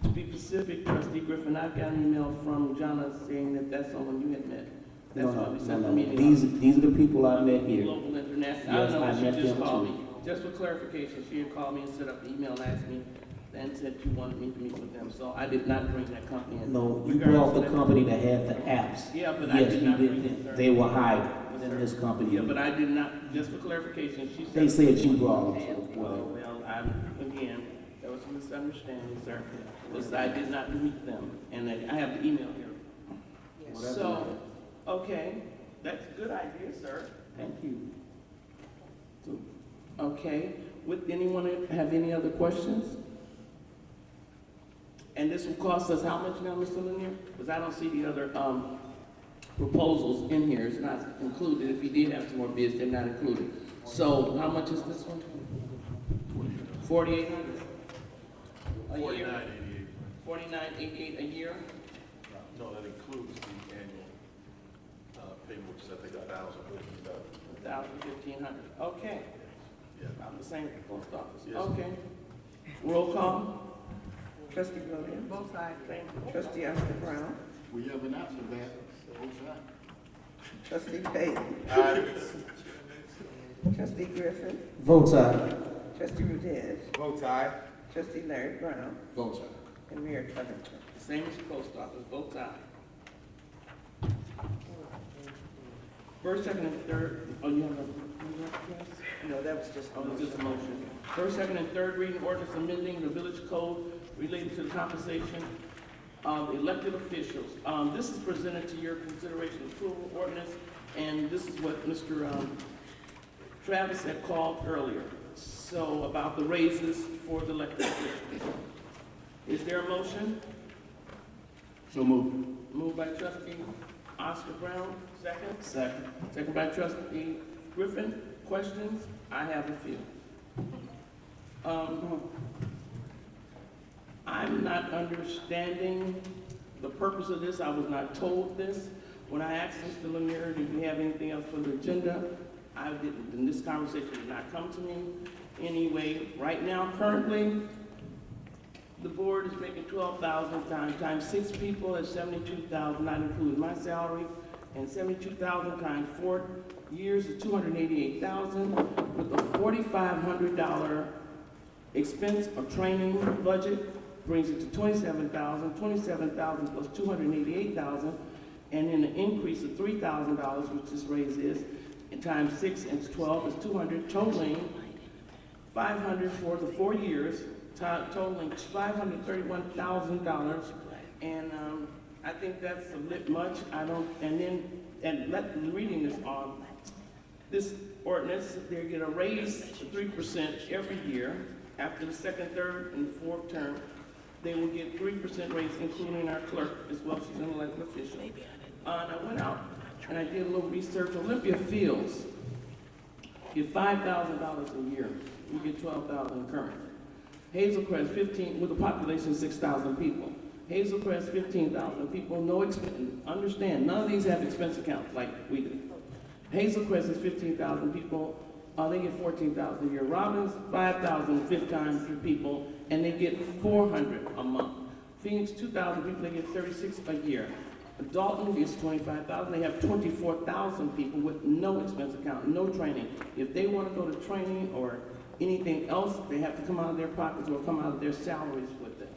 to be specific, Trustee Griffin, I got an email from Jonna saying that that's someone you had met. That's why we set the meeting up. These are the people I met here. Local international. Yes, I don't know, I she met just them called too. me. Just for clarification, she had called me and set up an email and asked me, and said you wanted me to meet with them. So I did not bring that company in. No, you brought the company that had the apps. Yeah, but I did not bring Yes, you it, sir. did. They were higher than this company. Yeah, but I did not, just for clarification, she said. They said you brought them, so Well, again, there was a misunderstanding, sir. Because I did not meet them, and I have the email here. So, okay, that's a good idea, sir. Thank you. Okay, would anyone have any other questions? And this will cost us how much now, Mr. Lanier? Because I don't see the other proposals in here. It's not included. If you did have some more bids, they're not included. So how much is this one? 4,800 a year. 49.88 a year. No, that includes the annual payment, which is I think $1,015. 1,000, 1,500. Okay. Yeah. I'm the same at the post office. Yes. Okay. Roll call. Trustee Williams. Both sides. Trustee Oscar Brown. We have an answer to that. Both sides. Trustee Payton. Trustee Griffin. Votes aye. Trustee Rudez. Vote aye. Trustee Larry Brown. Votes aye. And Mayor Covington. Same as the post office, votes aye. First, second, and third, oh, you have a, yes? No, that was just. Oh, it's just a motion. First, second, and third reading ordinance amending the village code related to the compensation of elected officials. This is presented to your consideration approval ordinance, and this is what Mr. Travis had called earlier. So about the raises for the elected officials. Is there a motion? So moved. Moved by trustee Oscar Brown, second? Second. Second by trustee Griffin. Questions? I have a few. I'm not understanding the purpose of this. I was not told this. When I asked Mr. Lanier, did we have anything else for the agenda? I didn't, and this conversation did not come to me. Anyway, right now, currently, the board is making $12,000 times 6 people, that's $72,000, not including my salary, and $72,000 times 4 years is $288,000, with a $4,500 expense or training budget brings it to $27,000, $27,000 plus $288,000, and then an increase of $3,000, which this raise is, and times 6 and 12 is 200, totaling $500 for the 4 years, totaling $531,000, and I think that's a bit much. I don't, reading this this ordinance, they get a raise of 3% every year. After the second, third, and fourth term, they will get 3% raise, including our clerk as well. She's an elected official. And I went out and I did a little research. Olympia Fields get $5,000 a year. We get $12,000 current. Hazelcrest, 15, with a population of 6,000 people. Hazelcrest, 15,000 people, no expense. Understand, none of these have expense accounts like we do. Hazelcrest is 15,000 people. They get $14,000 a year. Robbins, 5,000, 15 people, and they get $400 a month. Phoenix, 2,000 people, they get $36 a year. Dalton gets $25,000. They have 24,000 people with no expense account, no training. If they want to go to training or anything else, they have to come out of their pockets or come out of their salaries with them.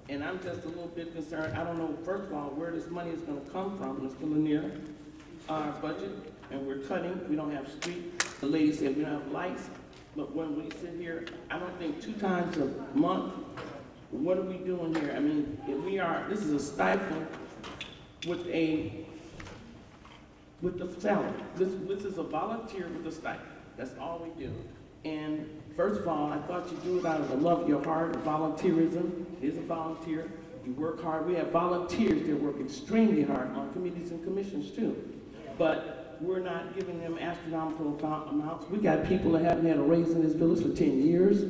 And I'm just a little bit concerned. I don't know, first of all, where this money is going to come from, Mr. Lanier. Our budget, and we're cutting. We don't have street. The lady said we don't have lights. But when we sit here, I don't think 2 times a month, what are we doing here? I mean, this is a stipend with the salary. This is a volunteer with a stipend. That's all we do. And first of all, I thought you do it out of the love of your heart. Volunteerism is a volunteer. You work hard. We have volunteers that work extremely hard on committees and commissions too. But we're not giving them astronomical amounts. We got people that haven't had a raise in this village for 10 years.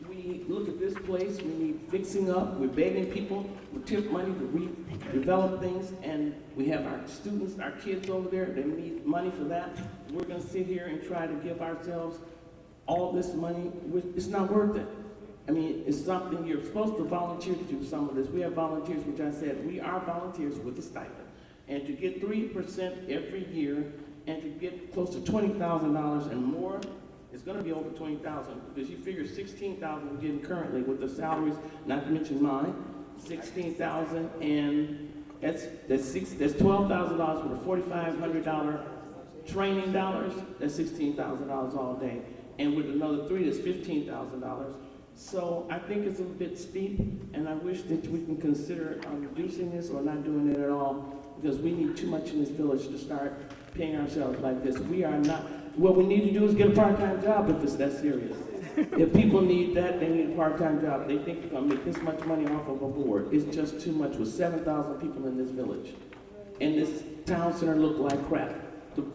We look at this place, we need fixing up. We're begging people with TIP money to redevelop things, and we have our students, our kids over there, they need money for that. We're gonna sit here and try to give ourselves all this money. It's not worth it. I mean, it's something you're supposed to volunteer to do some of this. We have volunteers, which I said, we are volunteers with a stipend. And to get 3% every year, and to get close to $20,000 and more, it's gonna be over 20,000, because you figure 16,000 we're getting currently with the salaries, not to mention mine, 16,000, and that's $12,000 for the $4,500 training dollars, that's $16,000 all day. And with another 3, that's $15,000. So I think it's a bit steep, and I wish that we can consider reducing this or not doing it at all, because we need too much in this village to start paying ourselves like this. We are not, what we need to do is get a part-time job if it's that serious. If people need that, they need a part-time job. They think they're gonna make this much money off of a board. It's just too much with 7,000 people in this village. And this town center look like crap. Look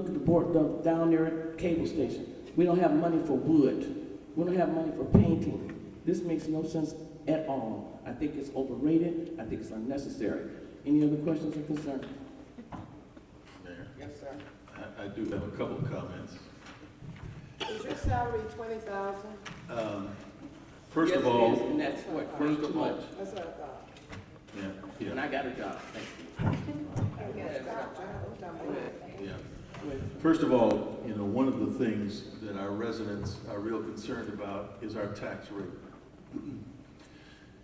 at the board down there at cable station. We don't have money for wood. We don't have money for painting. This makes no sense at all. I think it's overrated. I think it's unnecessary. Any other questions or concerns? Mayor? Yes, sir. I do have a couple of comments. Is your salary $20,000? First Yes, of all, it is, and that's what, first too of all, much. That's what I thought. And I got a job, thank you. yeah. First of all, you know, one of the things that our residents are real concerned about is our tax rate.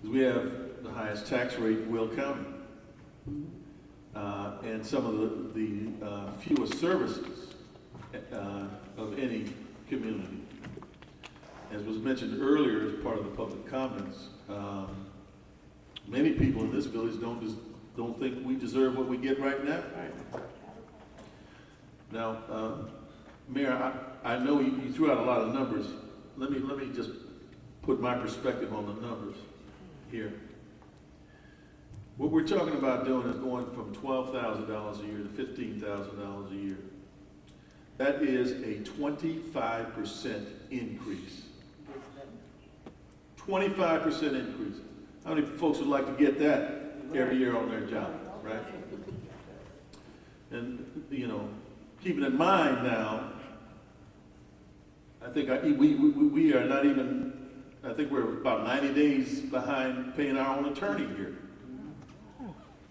We have the highest tax rate in Will County. And some of the fewest services of any community. As was mentioned earlier as part of the public comments, many people in this village don't think we deserve what we get right now. Now, Mayor, I know you threw out a lot of numbers. Let me just put my perspective on the numbers here. What we're talking about doing is going from $12,000 a year to $15,000 a year. That is a 25% increase. 25% increase. How many folks would like to get that every year on their job, right? And, you know, keeping in mind now, I think we are not even, I think we're about 90 days behind paying our own attorney here.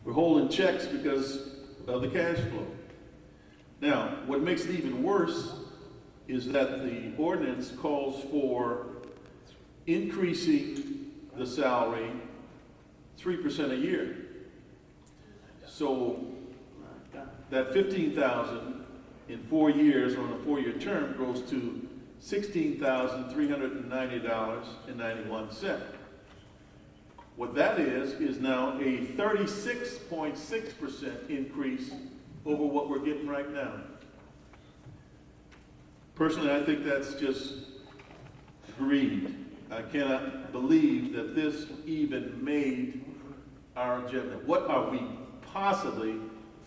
We're holding checks because of the cash flow. Now, what makes it even worse is that the ordinance calls for increasing the salary 3% a year. So that $15,000 in 4 years on a 4-year term goes to $16,390.91. What that is now a 36.6% increase over what we're getting right now. Personally, I think that's just greed. I cannot believe that this even made our agenda. What are we possibly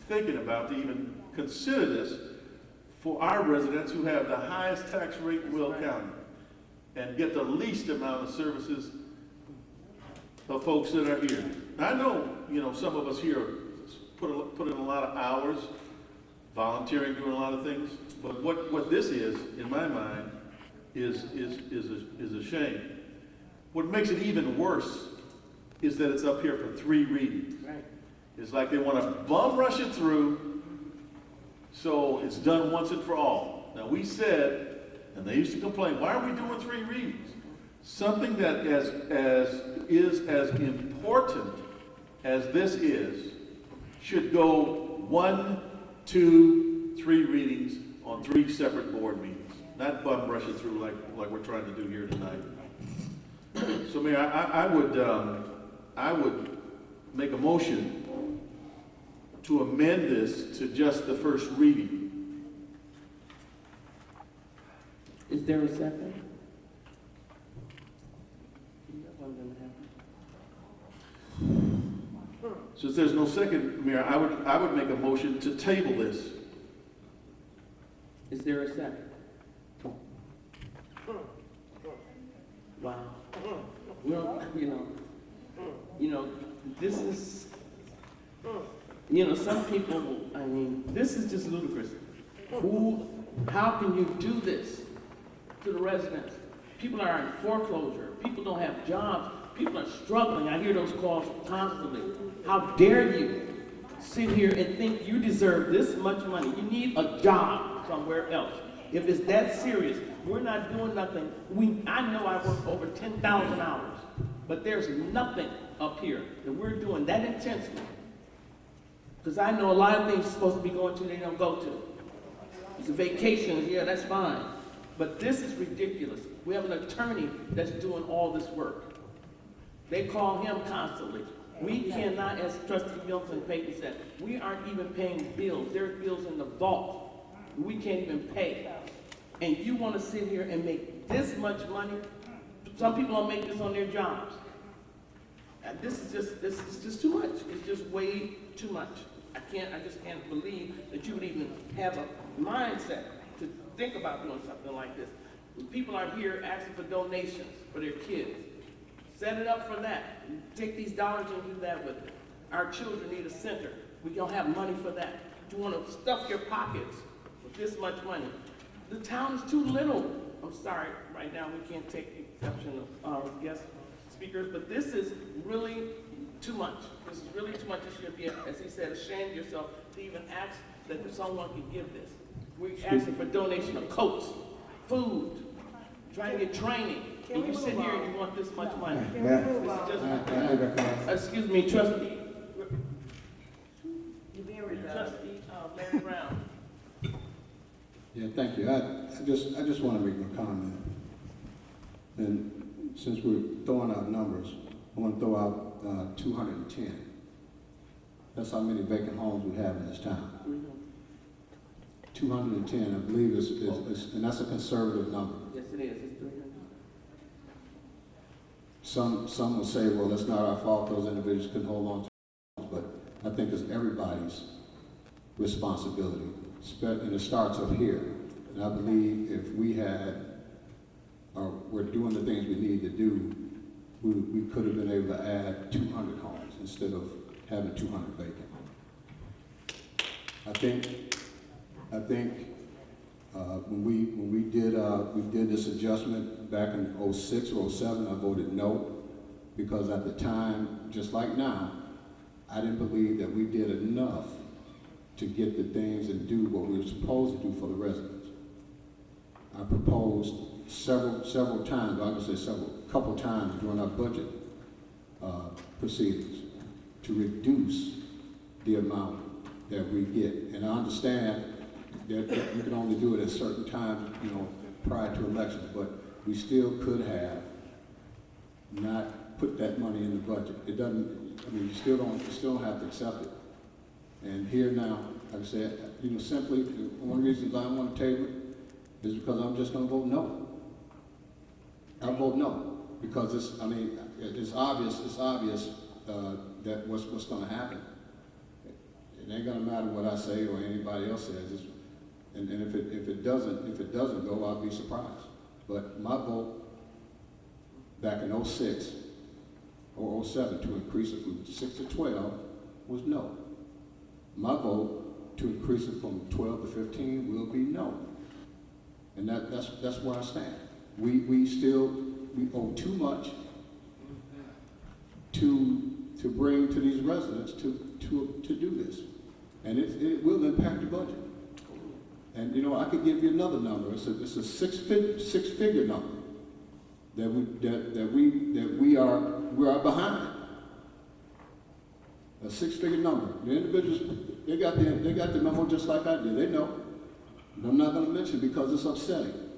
thinking about to even consider this for our residents who have the highest tax rate in Will County and get the least amount of services of folks that are here? I know, you know, some of us here put in a lot of hours, volunteering, doing a lot of things, but what this is, in my mind, is a shame. What makes it even worse is that it's up here for 3 readings. Right. It's like they want to bum rush it through, so it's done once and for all. Now we said, and they used to complain, why are we doing 3 readings? Something that is as important as this is should go 1, 2, 3 readings on 3 separate board meetings, not bum rush it through like we're trying to do here tonight. So, Mayor, I would make a motion to amend this to just the first reading. Is there a second? So if there's no second, Mayor, I would make a motion to table this. Is there a second? Wow. Well, you know, this is, you know, some people, I mean, this is just ludicrous. How can you do this to the residents? People are in foreclosure. People don't have jobs. People are struggling. I hear those calls constantly. How dare you sit here and think you deserve this much money? You need a job somewhere else. If it's that serious, we're not doing nothing. I know I work over 10,000 hours, but there's nothing up here that we're doing that intensely. Because I know a lot of things you're supposed to be going to, they don't go to. It's a vacation, yeah, that's fine. But this is ridiculous. We have an attorney that's doing all this work. They call him constantly. We cannot, as Trustee Milton Payton said, we aren't even paying bills. There are bills in the vault we can't even pay. And you want to sit here and make this much money? Some people don't make this on their jobs. And this is just too much. It's just way too much. I just can't believe that you would even have a mindset to think about doing something like this. People are here asking for donations for their kids. Set it up for that. Take these dollars and do that with it. Our children need a center. We don't have money for that. You want to stuff your pockets with this much money. The town is too little. I'm sorry, right now we can't take exception of guest speakers, but this is really too much. This is really too much. You should be, as he said, ashamed of yourself to even ask that someone could give this. We're asking for donation of coats, food, trying to get training. And you sit here and you want this much money. Excuse me, trustee. Trustee Larry Brown. Yeah, thank you. I just want to make a comment. And since we're throwing out numbers, I want to throw out 210. That's how many vacant homes we have in this town. 210, I believe, and that's a conservative number. Yes, it is. It's 300. Some will say, well, it's not our fault, those individuals couldn't hold on to it, but I think it's everybody's responsibility, and it starts up here. And I believe if we had, or we're doing the things we need to do, we could have been able to add 200 homes instead of having 200 vacant. I think when we did this adjustment back in 06 or 07, I voted no, because at the time, just like now, I didn't believe that we did enough to get the things and do what we were supposed to do for the residents. I proposed several times, I would say couple times during our budget proceedings to reduce the amount that we get. And I understand that you can only do it at certain times, prior to elections, but we still could have not put that money in the budget. It doesn't, you still don't have to accept it. And here now, like I said, simply, one of the reasons I want to table it is because I'm just going to vote no. I vote no, because it's obvious that what's going to happen. It ain't going to matter what I say or anybody else says. And if it doesn't go, I'll be surprised. But my vote back in 06 or 07 to increase it from 6 to 12 was no. My vote to increase it from 12 to 15 will be no. And that's where I stand. We owe too much to bring to these residents to do this. And it will impact the budget. And I could give you another number. It's a six-figure number that we are behind. A six-figure number. The individuals, they got the memo just like I did. They know. And I'm not going to mention it because it's upsetting.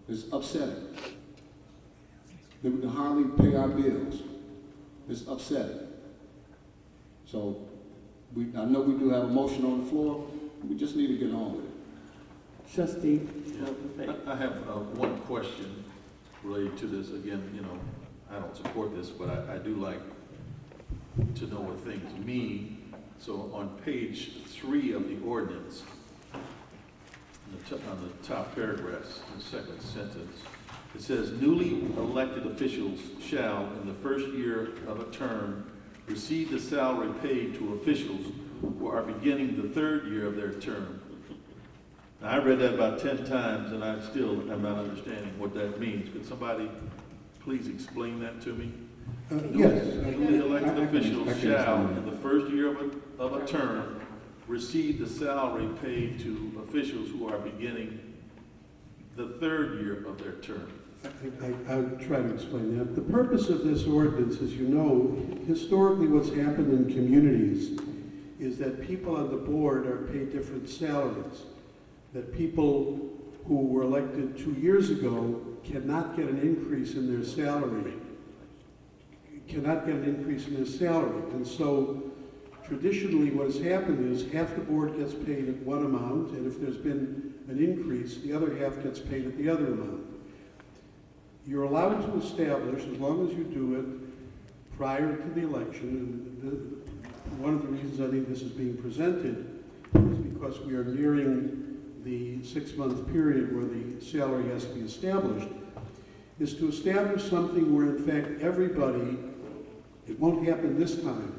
It's upsetting. They can hardly pay our bills. It's upsetting. So I know we do have a motion on the floor. We just need to get on with it. Trustee. I have one question related to this. Again, I don't support this, but I do like to know what things mean. So on page 3 of the ordinance, on the top paragraphs, the second sentence, it says, newly elected officials shall, in the first year of a term, receive the salary paid to officials who are beginning the third year of their term. Now, I read that about 10 times, and I still am not understanding what that means. Could somebody please explain that to me? Yes. Newly elected officials shall, in the first year of a term, receive the salary paid to officials who are beginning the third year of their term. I'll try to explain that. The purpose of this ordinance, as you know, historically what's happened in communities is that people on the board are paid different salaries. That people who were elected 2 years ago cannot get an increase in their salary. And so traditionally what has happened is half the board gets paid at one amount, and if there's been an increase, the other half gets paid at the other amount. You're allowed to establish, as long as you do it prior to the election, and one of the reasons I think this is being presented is because we are nearing the 6-month period where the salary has to be established, is to establish something where in fact everybody, it won't happen this time,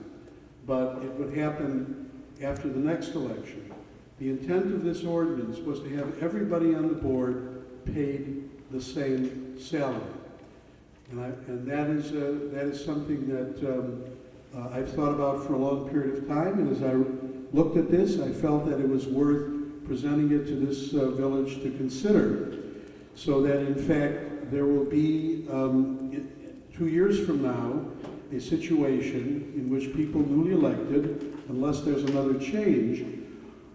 but it would happen after the next election. The intent of this ordinance was to have everybody on the board paid the same salary. And that is something that I've thought about for a long period of time, and as I looked at this, I felt that it was worth presenting it to this village to consider, so that in fact there will be, 2 years from now, a situation in which people newly elected, unless there's another change,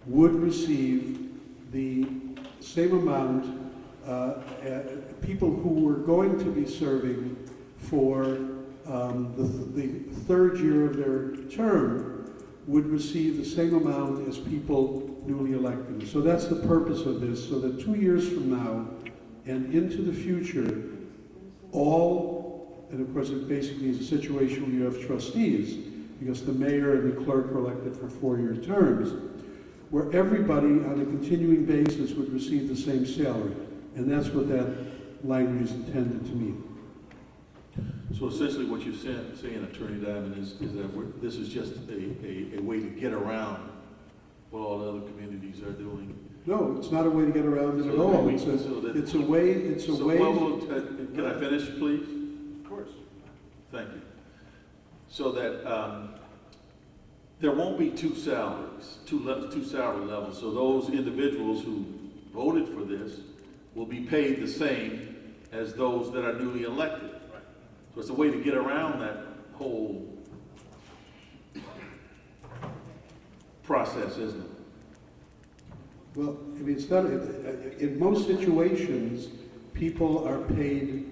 would receive the same amount, people who were going to be serving for the third year of their term would receive the same amount as people newly elected. So that's the purpose of this, so that 2 years from now and into the future, and of course it basically is a situation where you have trustees, because the mayor and the clerk are elected for 4-year terms, where everybody on a continuing basis would receive the same salary. And that's what that language is intended to mean. So essentially what you're saying, Attorney Diamond, is that this is just a way to get around what all the other communities are doing. No, it's not a way to get around it at all. It's a way. Can I finish, please? Of course. Thank you. So that there won't be two salaries, two salary levels. So those individuals who voted for this will be paid the same as those that are newly elected. So it's a way to get around that whole process, isn't it? Well, I mean, it's not, in most situations, people are paid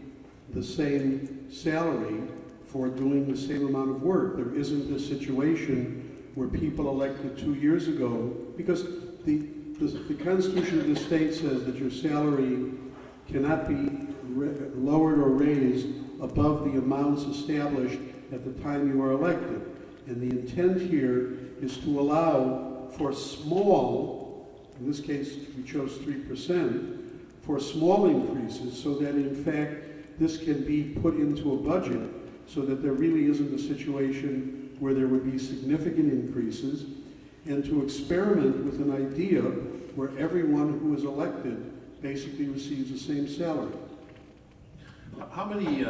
the same salary for doing the same amount of work. There isn't this situation where people elected 2 years ago, because the Constitution of the state says that your salary cannot be lowered or raised above the amounts established at the time you are elected. And the intent here is to allow for small, in this case we chose 3%, for small increases, so that in fact this can be put into a budget, so that there really isn't a situation where there would be significant increases, and to experiment with an idea where everyone who is elected basically receives the same salary. How many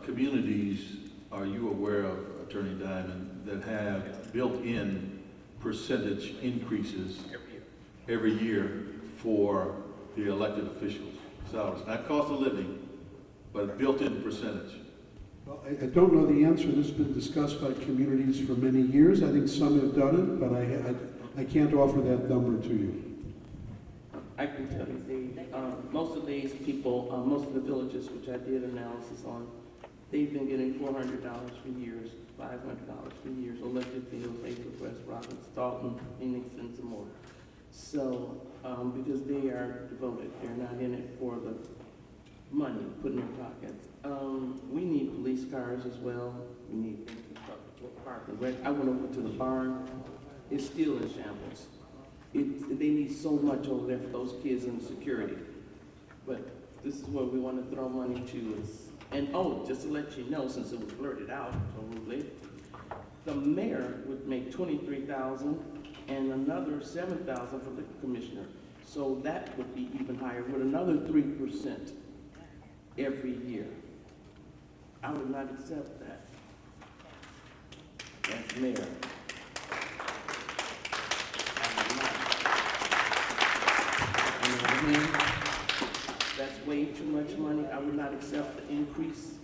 communities are you aware of, Attorney Diamond, that have built-in percentage increases every year for the elected officials' salaries? Not cost of living, but built-in percentage. Well, I don't know the answer. This has been discussed by communities for many years. I think some have done it, but I can't offer that number to you. I can tell you, most of these people, most of the villages, which I did analysis on, they've been getting $400 for years, $500 for years, elected fields, Hazelwood, West Rockland, Dalton, Phoenix, and some more. So, because they are devoted, they're not in it for the money put in their pockets. We need police cars as well. We need things to park and rent. I went over to the barn. It's still in shambles. They need so much over there for those kids and security. But this is where we want to throw money to. And just to let you know, since it was blurted out probably, the mayor would make $23,000 and another $7,000 for the commissioner. So that would be even higher with another 3% every year. I would not accept that as mayor. That's way too much money. I would not accept the increase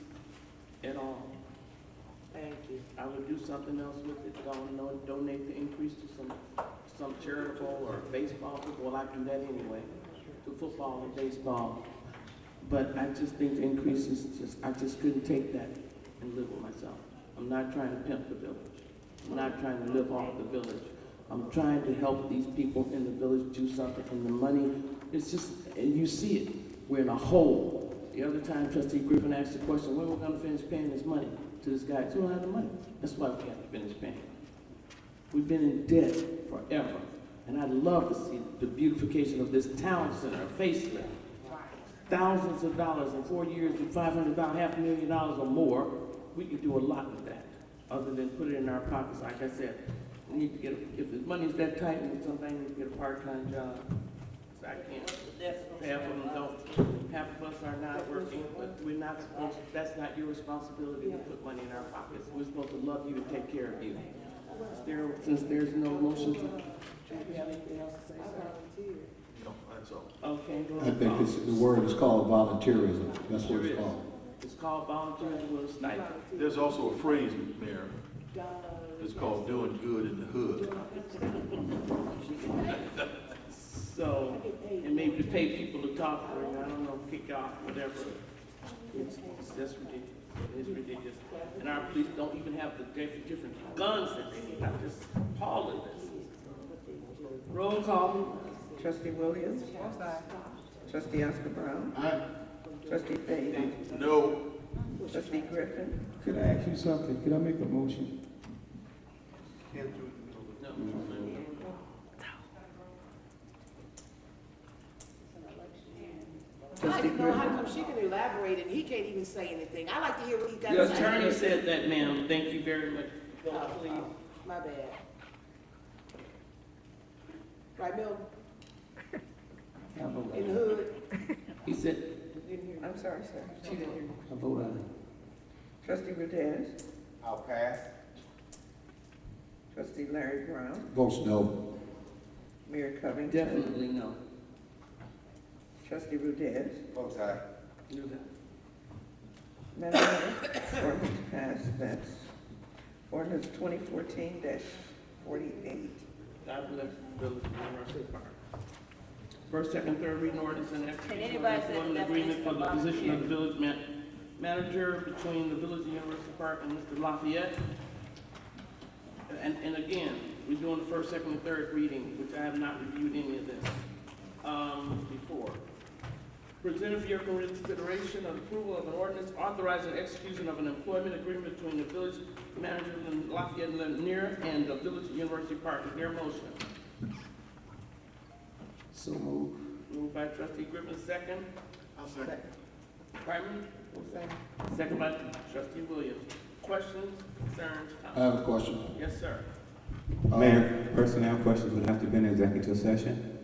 at all. Thank you. I would do something else with it. Donate the increase to some charitable or baseball. Well, I do that anyway, to football and baseball. But I just think the increase is I just couldn't take that and live with myself. I'm not trying to pimp the village. I'm not trying to live off the village. I'm trying to help these people in the village do something, and the money, it's just, and you see it, we're in a hole. The other time, Trustee Griffin asked the question, when we're going to finish paying this money to this guy? We don't have the money. That's why we have to finish paying. We've been in debt forever, and I'd love to see the beautification of this town center, a facelift. Thousands of dollars in 4 years, do $500,000, $500,000 or more. We could do a lot with that, other than put it in our pockets. Like I said, we need to get, if the money's that tight, we need to get a part-time job. So I can't, half of them don't, half of us are not working, but we're not supposed, that's not your responsibility to put money in our pockets. We're supposed to love you and take care of you. Since there's no motion to, do you have anything else to say, sir? can't go. I think the word is called volunteerism. That's what it's called. It's called volunteerism with a stipend. There's also a phrase, Mayor, it's called doing good in the hood. So, and maybe to pay people to talk, or I don't know, kick off, whatever. It's that's ridiculous. It's ridiculous. And our police don't even have the different guns that they need. I'm just appalled at this. Roll call. Trustee Williams? Trustee Oscar Brown? Trustee Fahey? No. Trustee Griffin? Could I ask you something? Could I make a motion? Can't do it. I'd like to know how come she can elaborate and he can't even say anything. I like to hear what he's got The to say. attorney said that, ma'am. Thank you very much. Please. My bad. Right, Milton? In the hood? He said, I'm sorry, sir. She didn't hear you. I vote aye. Trustee Rudez? I'll pass. Trustee Larry Brown? Votes no. Mayor Covington? definitely no. Trustee Rudez? Votes aye. Madam Mayor, ordinance passed. That's ordinance 2014-48. God bless the village of University Park. First, second, third reading ordinance and execution of anybody say employment the agreement for the definition of position of the village manager between the village of University Park and Mr. Lafayette. And again, we're doing the first, second, and third reading, which I have not reviewed any of this before. Presented for your consideration of approval of an ordinance authorizing execution of an employment agreement between the village manager of Lafayette and Lanier and the village of University Park. Is there a motion? So move. Moved by trustee Griffin, second. I'll second. Pardon? Second by trustee Williams. Questions, concerns, I comments? have a question. Yes, sir. Mayor, personnel questions would have to be in executive session.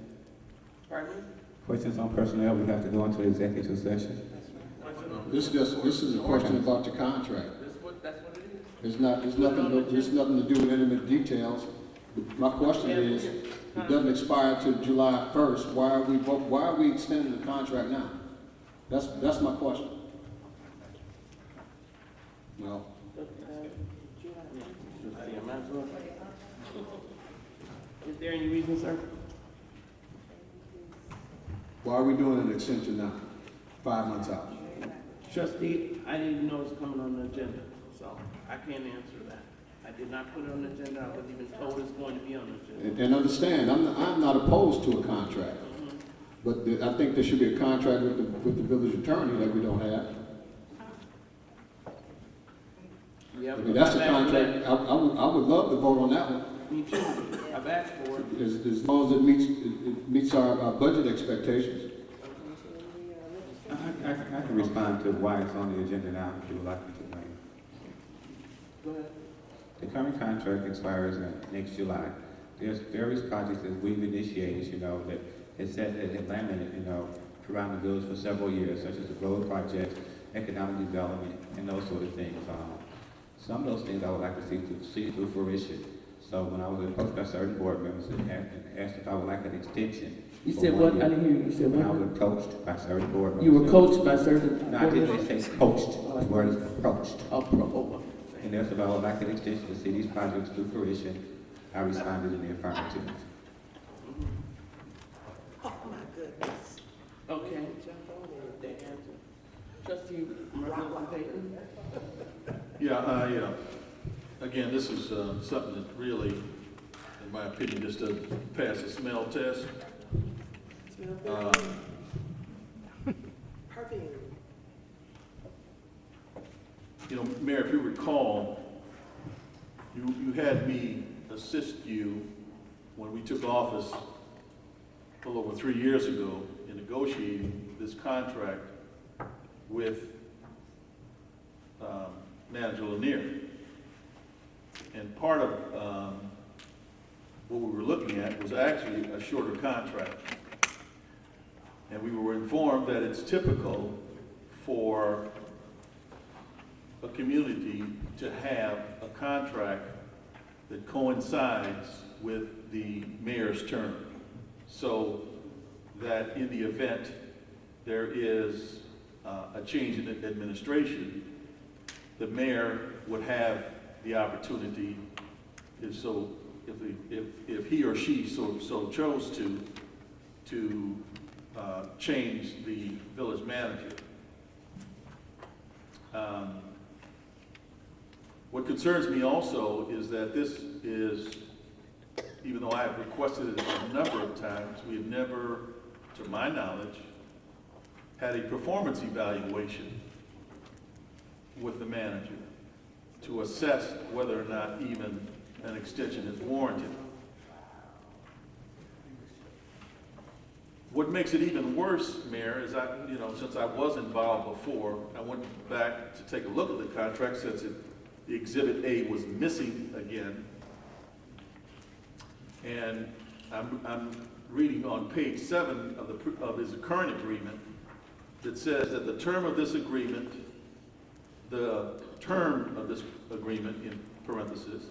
Pardon? Questions on personnel would have to go into executive session. This is a question about the contract. That's what it is. It's nothing to do with intimate details. My question is, it doesn't expire till July 1st. Why are we extending the contract now? That's my question. No. Is there any reason, sir? Why are we doing an extension now? 5 months out. Trustee, I didn't even know it was coming on the agenda, so I can't answer that. I did not put it on the agenda. I wasn't even told it's going to be on the agenda. And understand, I'm not opposed to a contract. But I think there should be a contract with the village attorney that we don't have. Yep. I mean, that's a contract, I would love to vote on that one. Me too. I've asked for it. As long as it meets our budget expectations. I can respond to why it's on the agenda now, if you would like me to, Mayor. Go ahead. The current contract expires next July. There's various projects that we've initiated, that it said that it laminated, around the village for several years, such as the road projects, economic development, and those sort of things. Some of those things I would like to see through fruition. So when I was approached by certain board members and asked if I would like an extension. You said what? I didn't hear you. You said When I what? was approached by certain board members. You were coached by certain. No, I didn't say coached. The word is approached. Oh, And that's if I would like an extension to see these projects through fruition. I responded in the affirmative. Oh, my goodness. okay. Trustee Martin Payton. Yeah, again, this is something that really, in my opinion, just doesn't pass the smell test. Perfect. Mayor, if you recall, you had me assist you when we took office a little over 3 years ago in negotiating this contract with Manager Lanier. And part of what we were looking at was actually a shorter contract. And we were informed that it's typical for a community to have a contract that coincides with the mayor's term. So that in the event there is a change in administration, the mayor would have the opportunity, if he or she so chose to change the village manager. What concerns me also is that this is, even though I have requested it a number of times, we have never, to my knowledge, had a performance evaluation with the manager to assess whether or not even an extension is warranted. What makes it even worse, Mayor, is since I was involved before, I went back to take a look at the contract since the Exhibit A was missing again. And I'm reading on page 7 of his current agreement that says that the term of this agreement, in parentheses,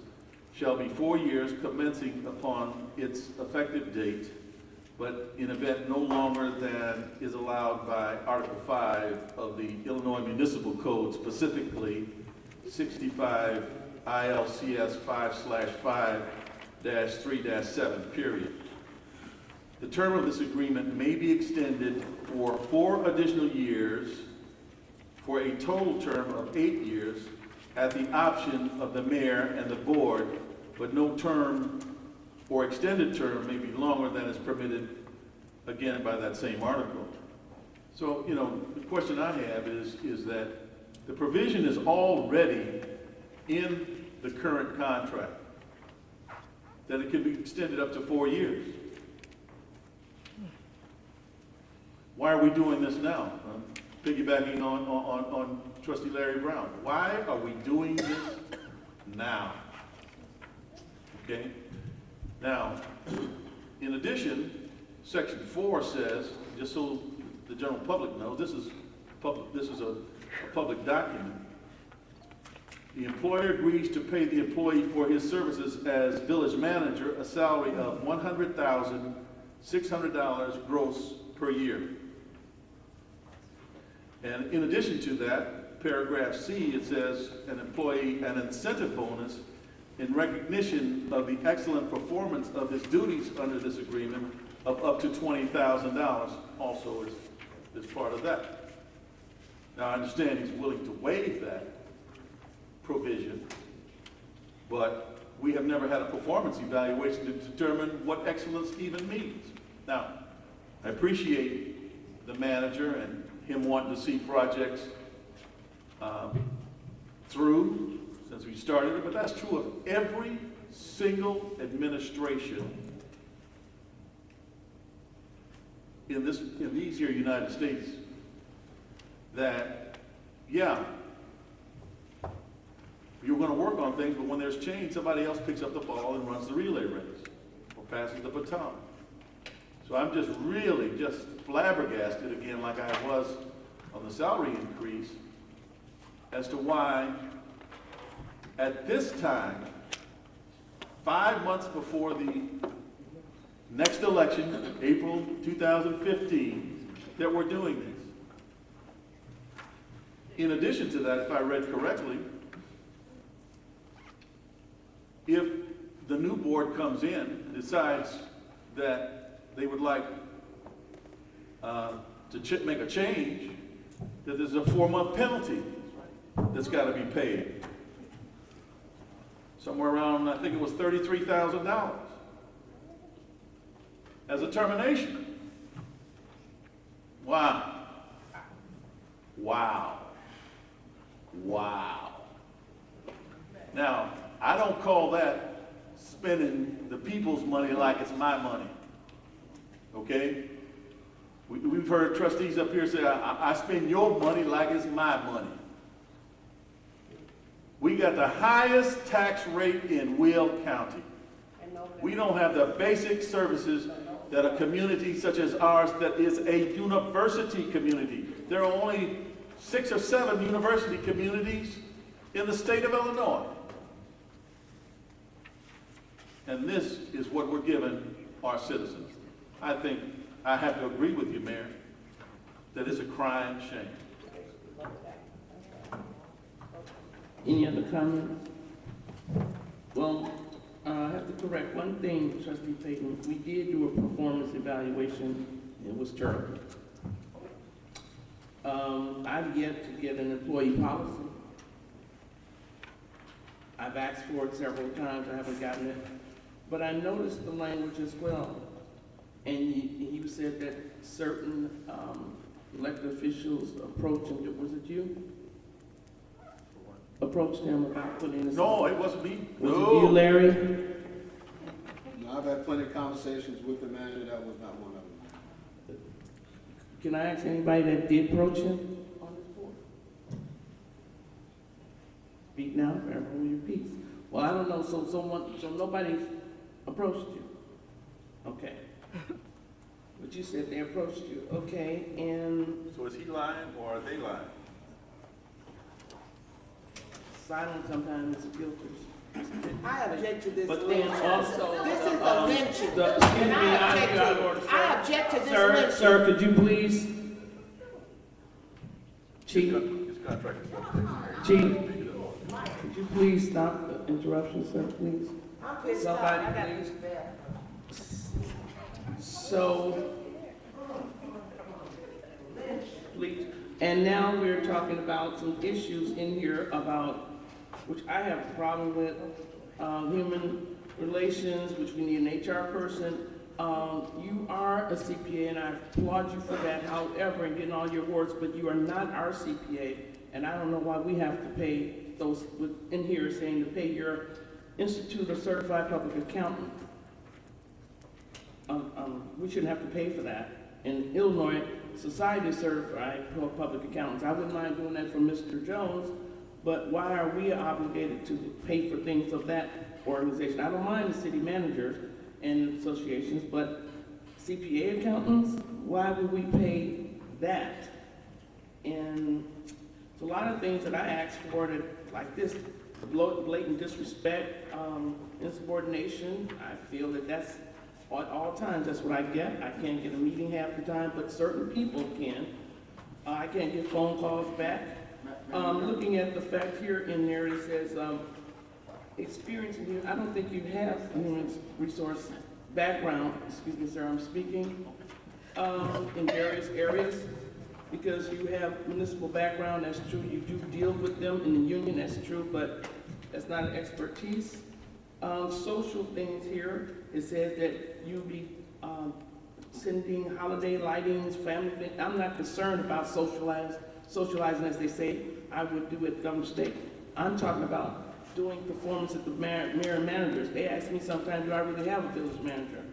shall be 4 years commencing upon its effective date, but in event no longer than is allowed by Article 5 of the Illinois Municipal Code, specifically 65 ILCS 5/5-3-7, period. The term of this agreement may be extended for 4 additional years for a total term of 8 years at the option of the mayor and the board, but no term or extended term may be longer than is permitted, again, by that same article. So, the question I have is that the provision is already in the current contract, that it can be extended up to 4 years. Why are we doing this now? Piggybacking on Trustee Larry Brown. Why are we doing this now? Okay? Now, in addition, Section 4 says, just so the general public knows, this is a public document. The employer agrees to pay the employee for his services as village manager a salary of $100,600 gross per year. And in addition to that, paragraph C, it says an employee an incentive bonus in recognition of the excellent performance of his duties under this agreement of up to $20,000 also is part of that. Now, I understand he's willing to waive that provision, but we have never had a performance evaluation to determine what excellence even means. Now, I appreciate the manager and him wanting to see projects through since we started it, but that's true of every single administration in these here United States. That, yeah, you're going to work on things, but when there's change, somebody else picks up the ball and runs the relay race or passes the baton. So I'm just really flabbergasted again, like I was on the salary increase, as to why at this time, 5 months before the next election, April 2015, that we're doing this. In addition to that, if I read correctly, if the new board comes in and decides that they would like to make a change, that there's a 4-month penalty that's got to be paid. Somewhere around, I think it was $33,000 as a termination. Wow. Wow. Wow. Now, I don't call that spending the people's money like it's my money. Okay? We've heard trustees up here say, I spend your money like it's my money. We got the highest tax rate in Will County. We don't have the basic services that a community such as ours that is a university community. There are only 6 or 7 university communities in the state of Illinois. And this is what we're giving our citizens. I think I have to agree with you, Mayor, that it's a crying shame. Any other comments? Well, I have to correct one thing, Trustee Payton. We did do a performance evaluation. It was terrible. I've yet to get an employee policy. I've asked for it several times. I haven't gotten it. But I noticed the language as well. And he said that certain elected officials approached him. Was it you? Approached him about putting in a... No, it wasn't me. Was No. it you, Larry? No, I've had plenty of conversations with the manager. That was not one of them. Can I ask anybody that did approach him on this board? Speak now, forever hold your peace. Well, I don't know, so nobody approached you? Okay. But you said they approached you, okay, and So is he lying or are they lying? silence sometimes is a filter. I object to this But then lynching. also, This is a lynching. excuse And me, I object to it. Sir, lynching. Sir, could you please? Chief, His contract is Chief, could you please stop the interruption, sir, please? I'm pissed off. Somebody, I gotta please. use that. So, please, and now we're talking about some issues in here about, which I have a problem with, human relations, which we need an HR person. You are a CPA, and I applaud you for that, however, and getting all your awards, but you are not our CPA, and I don't know why we have to pay those, in here saying to pay your Institute of Certified Public Accountant. We shouldn't have to pay for that. In Illinois, Society of Certified Public Accountants, I wouldn't mind doing that for Mr. Jones, but why are we obligated to pay for things of that organization? I don't mind the city managers and associations, but CPA accountants, why would we pay that? And it's a lot of things that I asked for that, like this, blatant disrespect, insubordination. I feel that that's at all times, that's what I get. I can't get a meeting half the time, but certain people can. I can't get phone calls back. Looking at the fact here in there, it says, experience, I don't think you have a human resource background, excuse me, sir, I'm speaking, in various areas, because you have municipal background, that's true. You do deal with them in the union, that's true, but that's not an expertise. Social things here, it says that you be sending holiday lightings, family things. I'm not concerned about socializing, as they say I would do at Governor State. I'm talking about doing performance at the mayor and managers. They ask me sometimes, do I really have a village manager?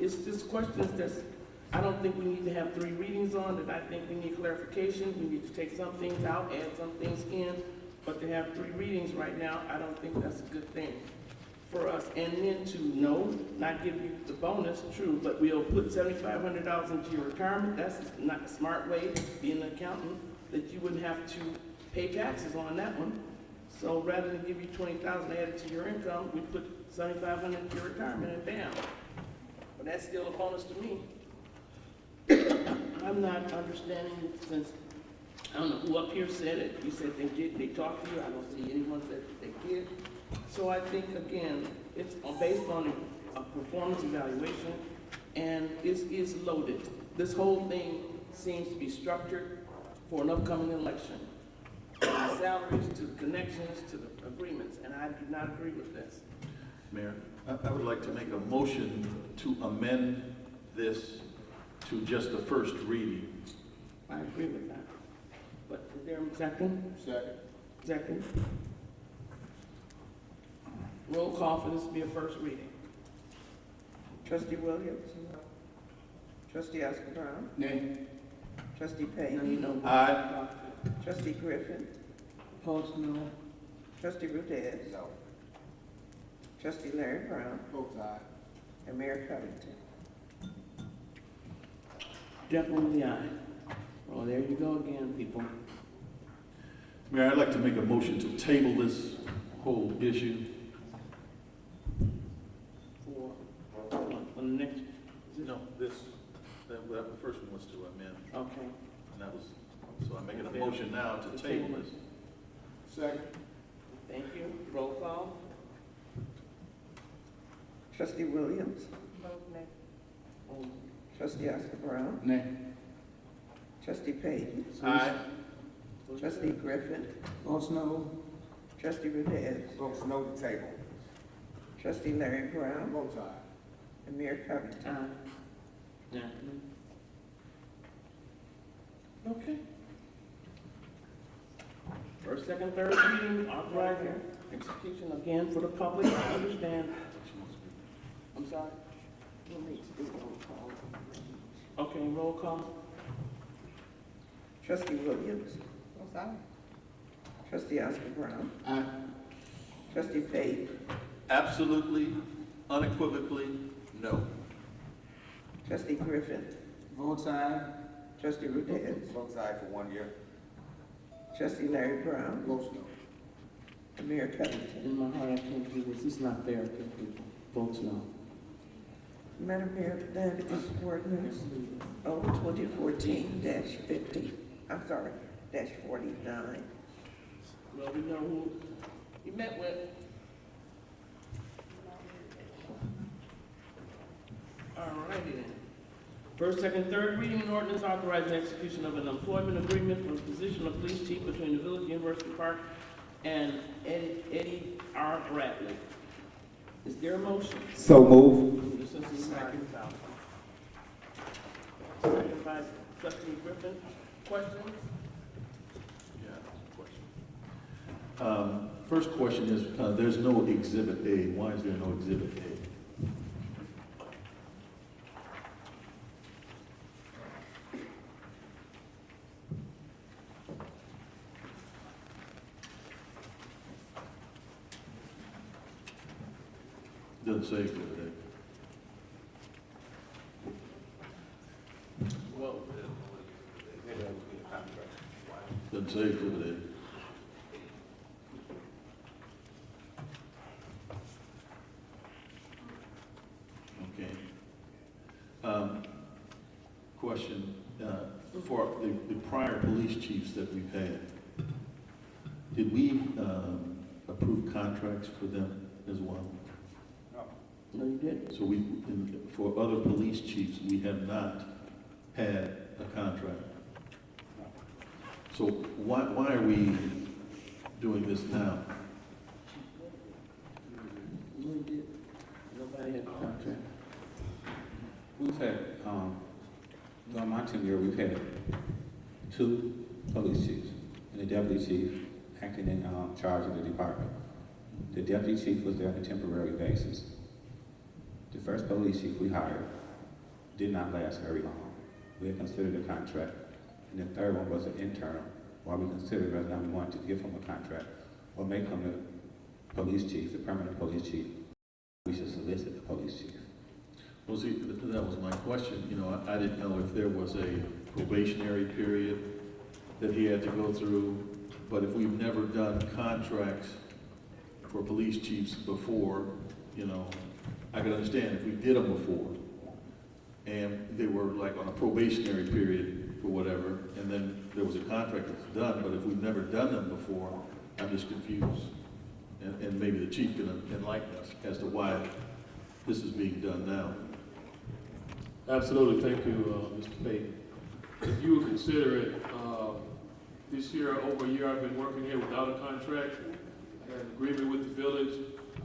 It's just questions that I don't think we need to have 3 readings on, that I think we need clarification. We need to take some things out, add some things in, but to have 3 readings right now, I don't think that's a good thing for us. And then to not give you the bonus, true, but we'll put $7,500 into your retirement. That's not a smart way to be an accountant, that you wouldn't have to pay taxes on that one. So rather than give you $20,000 added to your income, we put $7,500 into your retirement and bam. But that's still a bonus to me. I'm not understanding, since I don't know who up here said it. You said they talked to you. I don't see anyone that they did. So I think, again, it's based on a performance evaluation, and this is loaded. This whole thing seems to be structured for an upcoming election. From the salaries to the connections to the agreements, and I do not agree with this. Mayor, I would like to make a motion to amend this to just the first reading. I agree with that. But is there a second? Second. Roll call for this to be a first reading. Trustee Williams? Trustee Oscar Brown? Nay. Trustee Payne? Now you know. Aye. Trustee Griffin? Opposed, no. Trustee Rudez? No. Trustee Larry Brown? Votes aye. And Mayor Covington? Definitely aye. Well, there you go again, people. Mayor, I'd like to make a motion to table this whole issue. For the next. No, this, the first one was to amend, Okay. and that was, so I'm making a motion now to table this. Second. Thank you. Roll call. Trustee Williams, Vote nay. trustee Oscar Brown, Nay. trustee Payton, Aye. trustee Griffin, Votes no. trustee Rudez, Votes no to table. trustee Larry Brown, Votes aye. and Mayor Covington. Yeah. Okay. First, second, third reading, authorizing execution again for the public to understand. I'm sorry? We'll need to do roll call. Okay, roll call. Trustee Williams, Votes aye. trustee Oscar Brown, Aye. trustee Payton, Absolutely, unequivocally, no. trustee Griffin, Votes aye. trustee Rudez, Votes aye for 1 year. trustee Larry Brown, Votes no. and Mayor Covington. In my heart, I can't do this. It's not fair to people. Votes no. Madam Mayor, that is ordinance O 2014-50, I'm sorry, -49. Well, we know who you met with. All righty then. First, second, third reading an ordinance authorizing execution of an employment agreement for the position of police chief between the Village of University Park and Eddie R. Bradley. Is there a motion? So move. Second by trustee Griffin. Questions? Yeah, question. First question is, there's no Exhibit A. Why is there no Exhibit A? Doesn't say Exhibit A. Well, Doesn't say Exhibit A. Okay. Question, for the prior police chiefs that we've had, did we approve contracts for them as well? no, you didn't. So for other police chiefs, we have not had a contract. So why are we doing this now? No, you did. Nobody had a contract. We've had, during my tenure, we've had 2 police chiefs and the deputy chief acting in charge of the department. The deputy chief was there on a temporary basis. The first police chief we hired did not last very long. We had considered a contract, and the third one was an internal, while we considered whether or not we wanted to give him a contract or make him the police chief, the permanent police chief. We should solicit the police chief. Well, see, that was my question. You know, I didn't know if there was a probationary period that he had to go through, but if we've never done contracts for police chiefs before, you know, I could understand if we did them before and they were like on a probationary period or whatever, and then there was a contract that's done, but if we've never done them before, I'm just confused. And maybe the chief can enlighten us as to why this is being done now. Absolutely, thank you, Mr. Payton. If you would consider it, this year, over a year, I've been working here without a contract. I had an agreement with the village.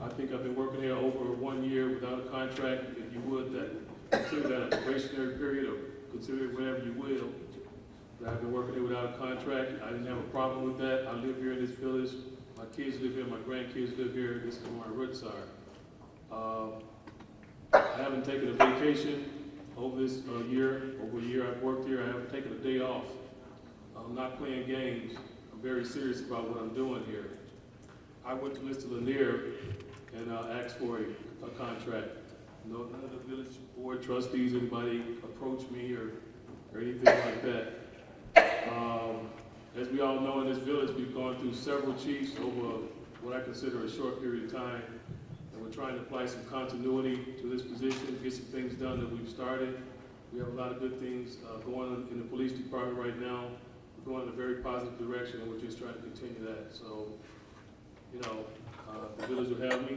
I think I've been working here over 1 year without a contract. If you would, consider that a probationary period, or consider it whatever you will. But I've been working here without a contract. I didn't have a problem with that. I live here in this village. My kids live here, my grandkids live here. This is where my roots are. I haven't taken a vacation over this year. Over a year I've worked here. I haven't taken a day off. I'm not playing games. I'm very serious about what I'm doing here. I went to Mr. Lanier and asked for a contract. No, none of the village board trustees, anybody approached me or anything like that. As we all know, in this village, we've gone through several chiefs over what I consider a short period of time. And we're trying to apply some continuity to this position, get some things done that we've started. We have a lot of good things going on in the police department right now. We're going in a very positive direction, and we're just trying to continue that. So, you know, the village will have me.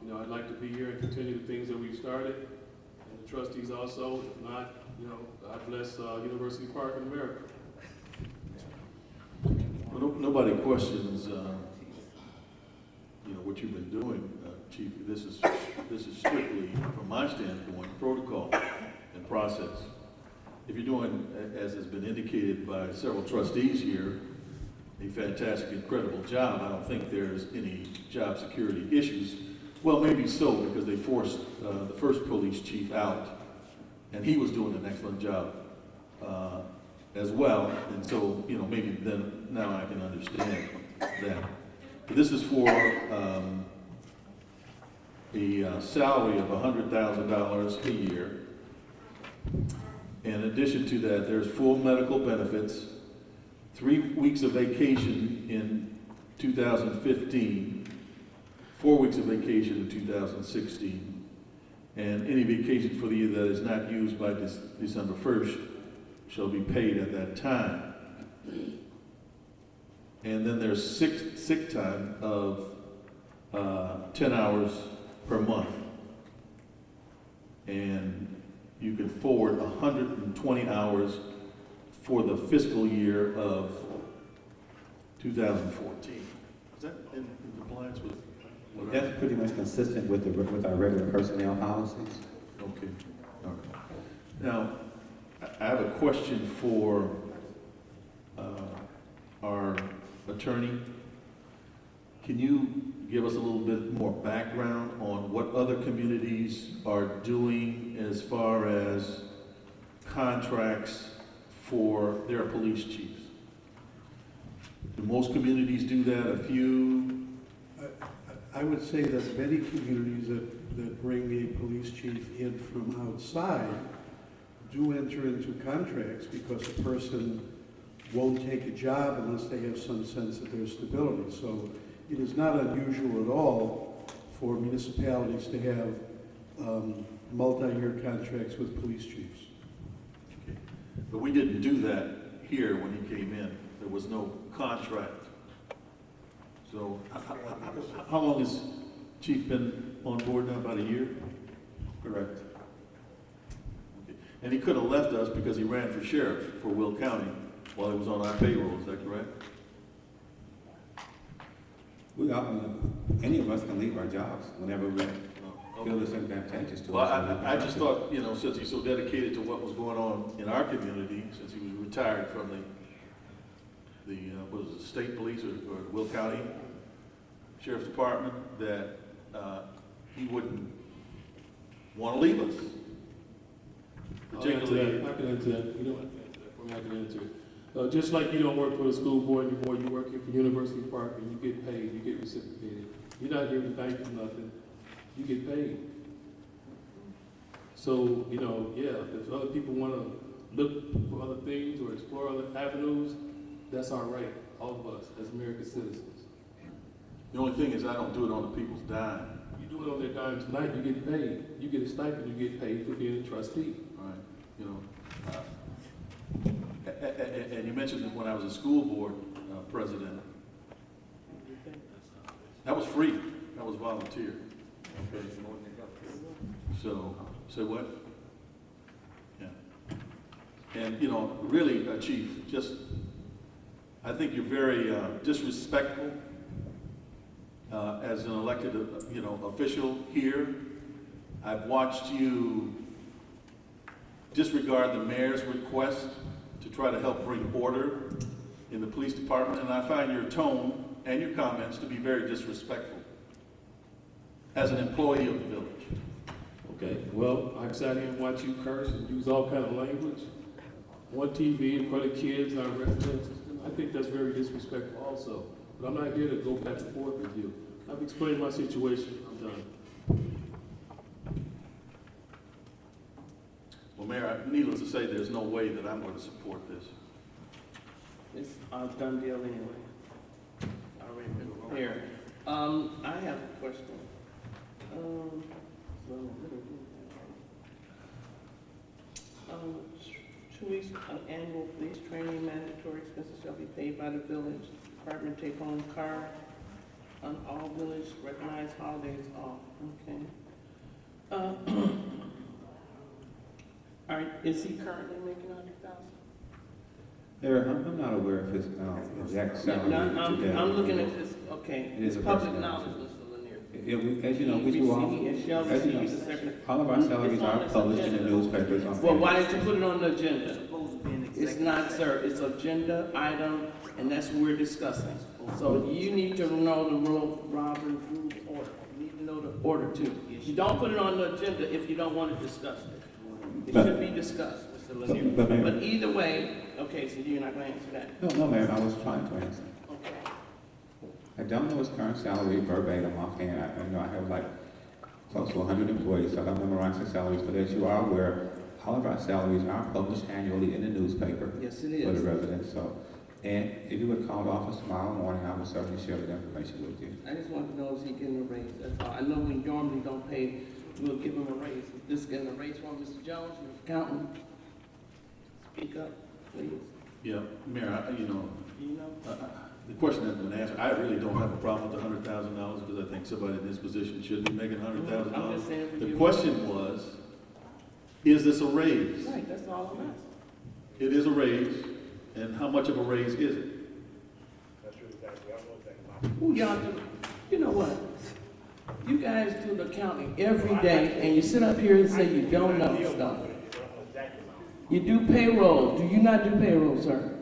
You know, I'd like to be here and continue the things that we've started, and the trustees also. If not, you know, God bless University Park in America. Well, nobody questions, what you've been doing, Chief. This is strictly, from my standpoint, protocol and process. If you're doing, as has been indicated by several trustees here, a fantastic, incredible job, I don't think there's any job security issues. Well, maybe so, because they forced the first police chief out, and he was doing an excellent job as well. And so, maybe then now I can understand that. But this is for a salary of $100,000 a year. In addition to that, there's full medical benefits, 3 weeks of vacation in 2015, 4 weeks of vacation in 2016, and any vacation for the year that is not used by December 1st shall be paid at that time. And then there's sick time of 10 hours per month. And you can forward 120 hours for the fiscal year of 2014. Is that in compliance with? That's pretty much consistent with our regular personnel policies. Okay. All right. Now, I have a question for our attorney. Can you give us a little bit more background on what other communities are doing as far as contracts for their police chiefs? Do most communities do that? A few? I would say that many communities that bring a police chief in from outside do enter into contracts because a person won't take a job unless they have some sense of their stability. So it is not unusual at all for municipalities to have multi-year contracts with police chiefs. Okay. But we didn't do that here when he came in. There was no contract. So how long has Chief been on board now? About a year? Correct. Okay. And he could have left us because he ran for sheriff for Will County while he was on our payroll. Is that correct? Any of us can leave our jobs whenever we feel it's advantageous to us. Well, I just thought, since he's so dedicated to what was going on in our community, since he was retired from the what was it, state police or Will County Sheriff's Department, that he wouldn't want to leave us. Particularly, I can answer that. You know, I can answer it. Just like you don't work for the school board anymore, you work here for University Park and you get paid, you get reciprocated. You're not here to thank for nothing. You get paid. So, if other people want to look for other things or explore other avenues, that's our right, all of us, as American citizens. The only thing is I don't do it on the people's dime. You do it on their dime tonight, you get paid. You get a stipend, you get paid for being a trustee. Right. And you mentioned that when I was a school board president, that was free. That was volunteer. Okay. So, say what? Yeah. And, really, Chief, I think you're very disrespectful as an elected, official here. I've watched you disregard the mayor's request to try to help bring order in the police department, and I find your tone and your comments to be very disrespectful as an employee of the village. Okay, well, I sat here and watched you curse and use all kind of language on TV in front of kids and our residents. I think that's very disrespectful also. But I'm not here to go back and forth with you. I've explained my situation. I'm done. Well, Mayor, needless to say, there's no way that I'm going to support this. It's a done deal anyway. Already been prepared. I have a question. 2 weeks of annual police training, mandatory expenses shall be paid by the village department, take home card on all village recognized holidays off, okay. All right, is he currently making $100,000? There, I'm not aware of his exact salary today. I'm looking at this, okay, It is a public personnel. knowledge, Mr. Lanier. As you know, we do all, He shall as you receive the know, second. all of our salaries It's on are this published in the agenda. newspapers on. Well, why didn't you put it on the agenda? It's not, sir, it's agenda item, and that's what we're discussing. So you need to know the Robert's Rules order. You need to know the order too. You don't put it on the agenda if you don't want to discuss it. It should be discussed, Mr. Lanier. But either way, okay, so you're not going to answer that? No, ma'am, I was trying to answer. Okay. I don't know his current salary verbatim offhand. I know I have like close to 100 employees, so I don't memorize their salaries, but as you are aware, all of our salaries are published annually in the newspaper. Yes, it For is. the residents, so, and if you would call the office tomorrow morning, I would certainly share that information with you. I just want to know, is he getting a raise? That's all. I know we normally don't pay, we'll give him a raise. Is this getting a raise from Mr. Jones, Mr. Accountant? Speak up, please. Yeah, Mayor, You know? the question hasn't been answered. I really don't have a problem with the $100,000 because I think somebody in this position should be making I'm just $100,000. saying for The you. question was, is this a raise? Right, that's all I'm asking. It is a raise, and how much of a raise is it? Who y'all do? You know what? You guys do the accounting every day, and you sit up here and say you don't know stuff. You do payroll. Do you not do payroll, sir?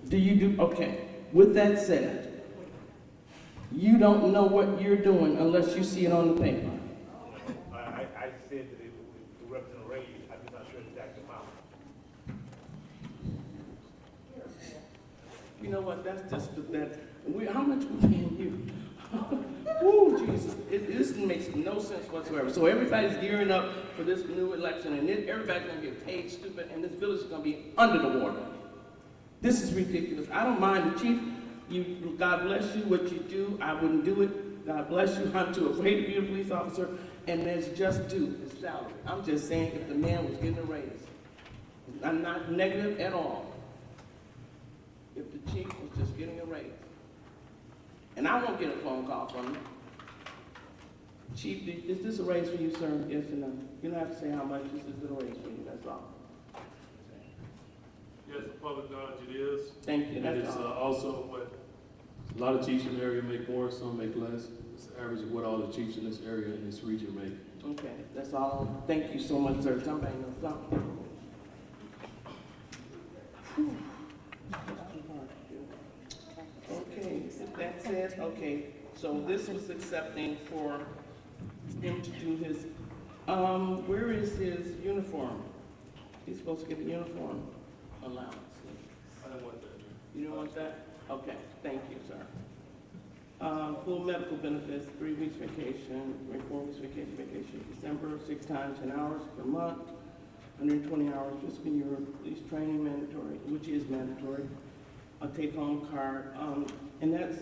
Do you do? Okay. With that said, you don't know what you're doing unless you see it on the paper. I said that it represents a raise. I'm not sure the exact amount. You know what? That's just that. How much we paying you? Woo, Jesus! This makes no sense whatsoever. So everybody's gearing up for this new election, and everybody's gonna get paid stupid, and this village is gonna be under the water. This is ridiculous. I don't mind the chief. God bless you. What you do, I wouldn't do it. God bless you. I'm too afraid to be a police officer, and that's just due his salary. I'm just saying, if the man was getting a raise, I'm not negative at all. If the chief was just getting a raise. And I won't get a phone call from him. Chief, is this a raise for you, sir? Yes or no? You don't have to say how much. This is a raise for you, that's all. Yes, for public knowledge it is. Thank you, And that's it's all. also what, a lot of chiefs in the area make more, some make less. It's the average of what all the chiefs in this area, in this region make. Okay, that's all. Thank you so much, sir. Somebody knows something. Okay, if that says, okay, so this was accepting for him to do his, where is his uniform? He's supposed to get a uniform allowance. I don't want that. You don't want that? Okay, thank you, sir. Full medical benefits, 3 weeks vacation, 4 weeks vacation, December, 6 times 10 hours per month, 120 hours fiscal year, police training mandatory, which is mandatory, a take-home card, and that's,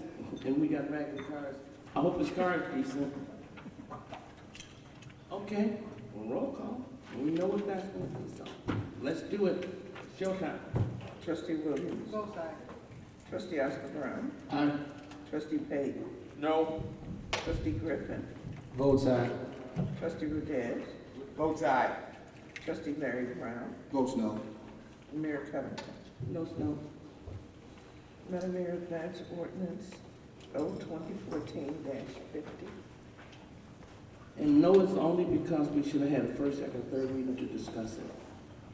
and we got raggedy cars. I hope his car is decent. Okay, well, roll call. We know what that's going to be, so let's do it. Showtime. Trustee Williams. Both sides. Trustee Oscar Brown. Aye. Trustee Payton. No. Trustee Griffin. Votes aye. Trustee Rudez. Votes aye. Trustee Larry Brown. Votes no. Mayor Covington. No snow. Madam Mayor, advance ordinance 2014-50. And no, it's only because we should have had a first, second, third reading to discuss it.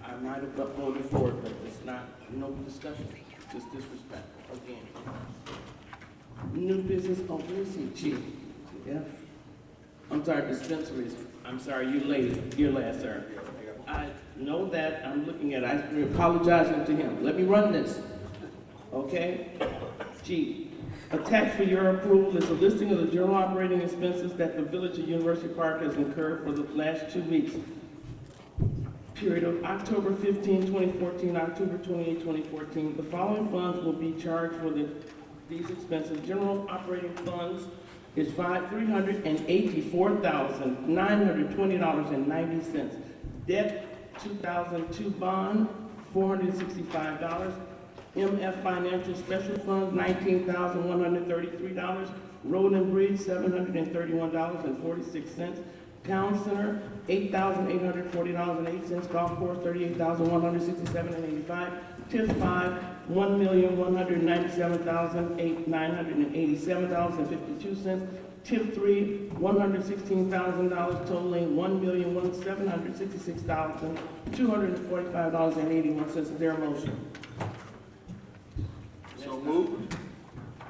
I might have voted for it, but it's not, no discussion, just disrespectful, again. New business, oh, where's he, chief? F. I'm sorry, dispensaries, I'm sorry, you're last, sir. I know that, I'm looking at, I'm apologizing to him. Let me run this, okay? Chief. Attached for your approval is a listing of the general operating expenses that the Village of University Park has incurred for the last 2 weeks. Period of October 15, 2014, October 28, 2014. The following funds will be charged for these expenses. General operating funds is $384,920.90. Debt 2002 bond, $465. MF Financial Special Funds, $19,133. Road and Bridge, $731.46. Town Center, $8,840.08. Golf Course, $38,167.85. TIF 5, $1,197,987.52. TIF 3, $116,000, totaling $1,166,245.81. Is there a motion? So moved.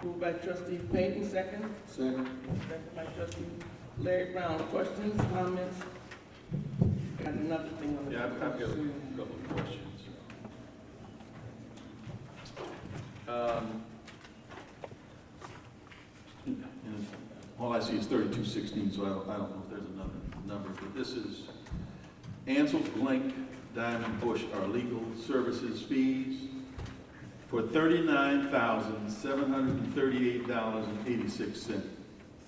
Moved by trustee Payton, second. Second. Second by trustee Larry Brown. Questions, comments? Got another thing on the. Yeah, I've got a couple of questions. And all I see is 3216, so I don't know if there's another number, but this is Ansel, Blank, Diamond Bush, our legal services fees for $39,738.86.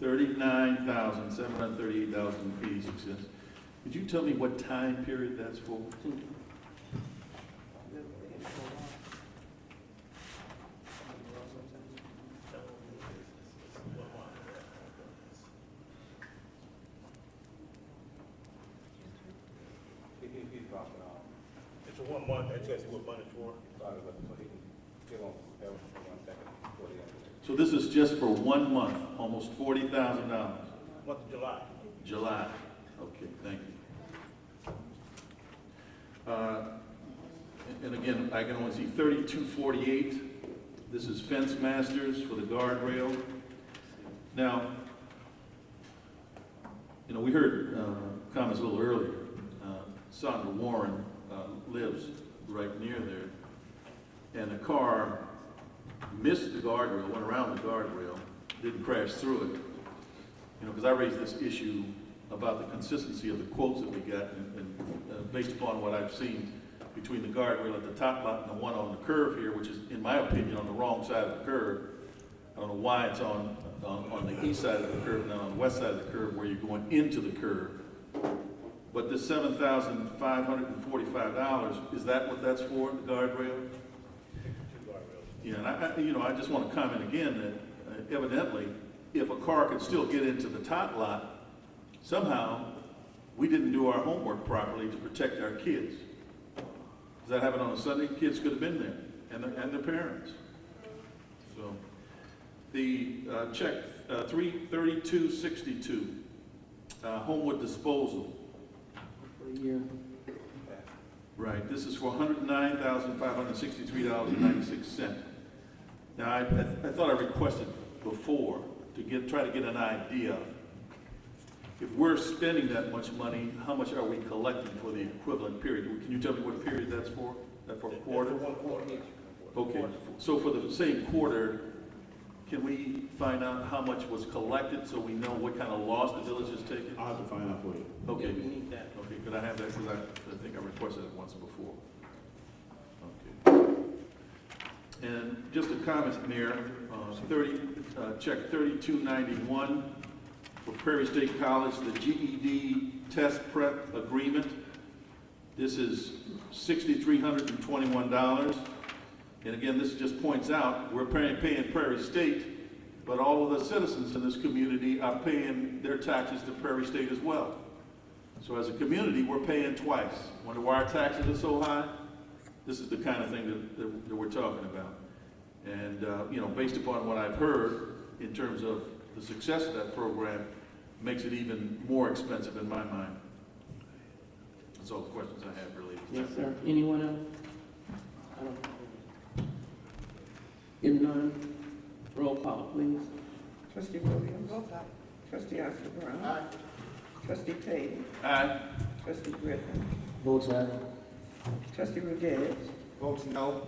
$39,738.86. Could you tell me what time period that's for? It's a 1 month, that's just what money it's for. So this is just for 1 month, almost $40,000. Month of July. July. Okay, thank you. And again, I can only see 3248. This is Fence Masters for the guardrail. Now, you know, we heard comments a little earlier. Sandra Warren lives right near there, and a car missed the guardrail, went around the guardrail, didn't crash through it. You know, because I raised this issue about the consistency of the quotes that we got, and based upon what I've seen between the guardrail at the top lot and the one on the curve here, which is, in my opinion, on the wrong side of the curve. I don't know why it's on the east side of the curve, not on the west side of the curve, where you're going into the curve. But this $7,545, is that what that's for, the guardrail? Yeah, and I just want to comment again that evidently, if a car could still get into the top lot, somehow we didn't do our homework properly to protect our kids. Does that happen on a Sunday? Kids could have been there, and their parents. So, the check 33262, Homewood Disposal. For a year. Right, this is for $109,563.96. Now, I thought I requested before to try to get an idea. If we're spending that much money, how much are we collecting for the equivalent period? Can you tell me what period that's for? That for a quarter? For 1 quarter. Okay, so for the same quarter, can we find out how much was collected so we know what kind of loss the village has taken? I'll have to find out for you. Okay. Yeah, we need that. Okay, could I have that, because I think I requested it once before. Okay. And just a comment, Mayor, check 3291 for Prairie State College, the GED test prep agreement. This is $6,321. And again, this just points out, we're paying Prairie State, but all of the citizens in this community are paying their taxes to Prairie State as well. So as a community, we're paying twice. Wonder why our taxes are so high? This is the kind of thing that we're talking about. And, you know, based upon what I've heard in terms of the success of that program, makes it even more expensive in my mind. That's all the questions I have related to that. Yes, sir. Anyone else? I don't know. If none, roll call, please. Trustee Williams. Trustee Oscar Brown. Aye. Trustee Payton. Aye. Trustee Griffin. Votes aye. Trustee Rodriguez. Votes no.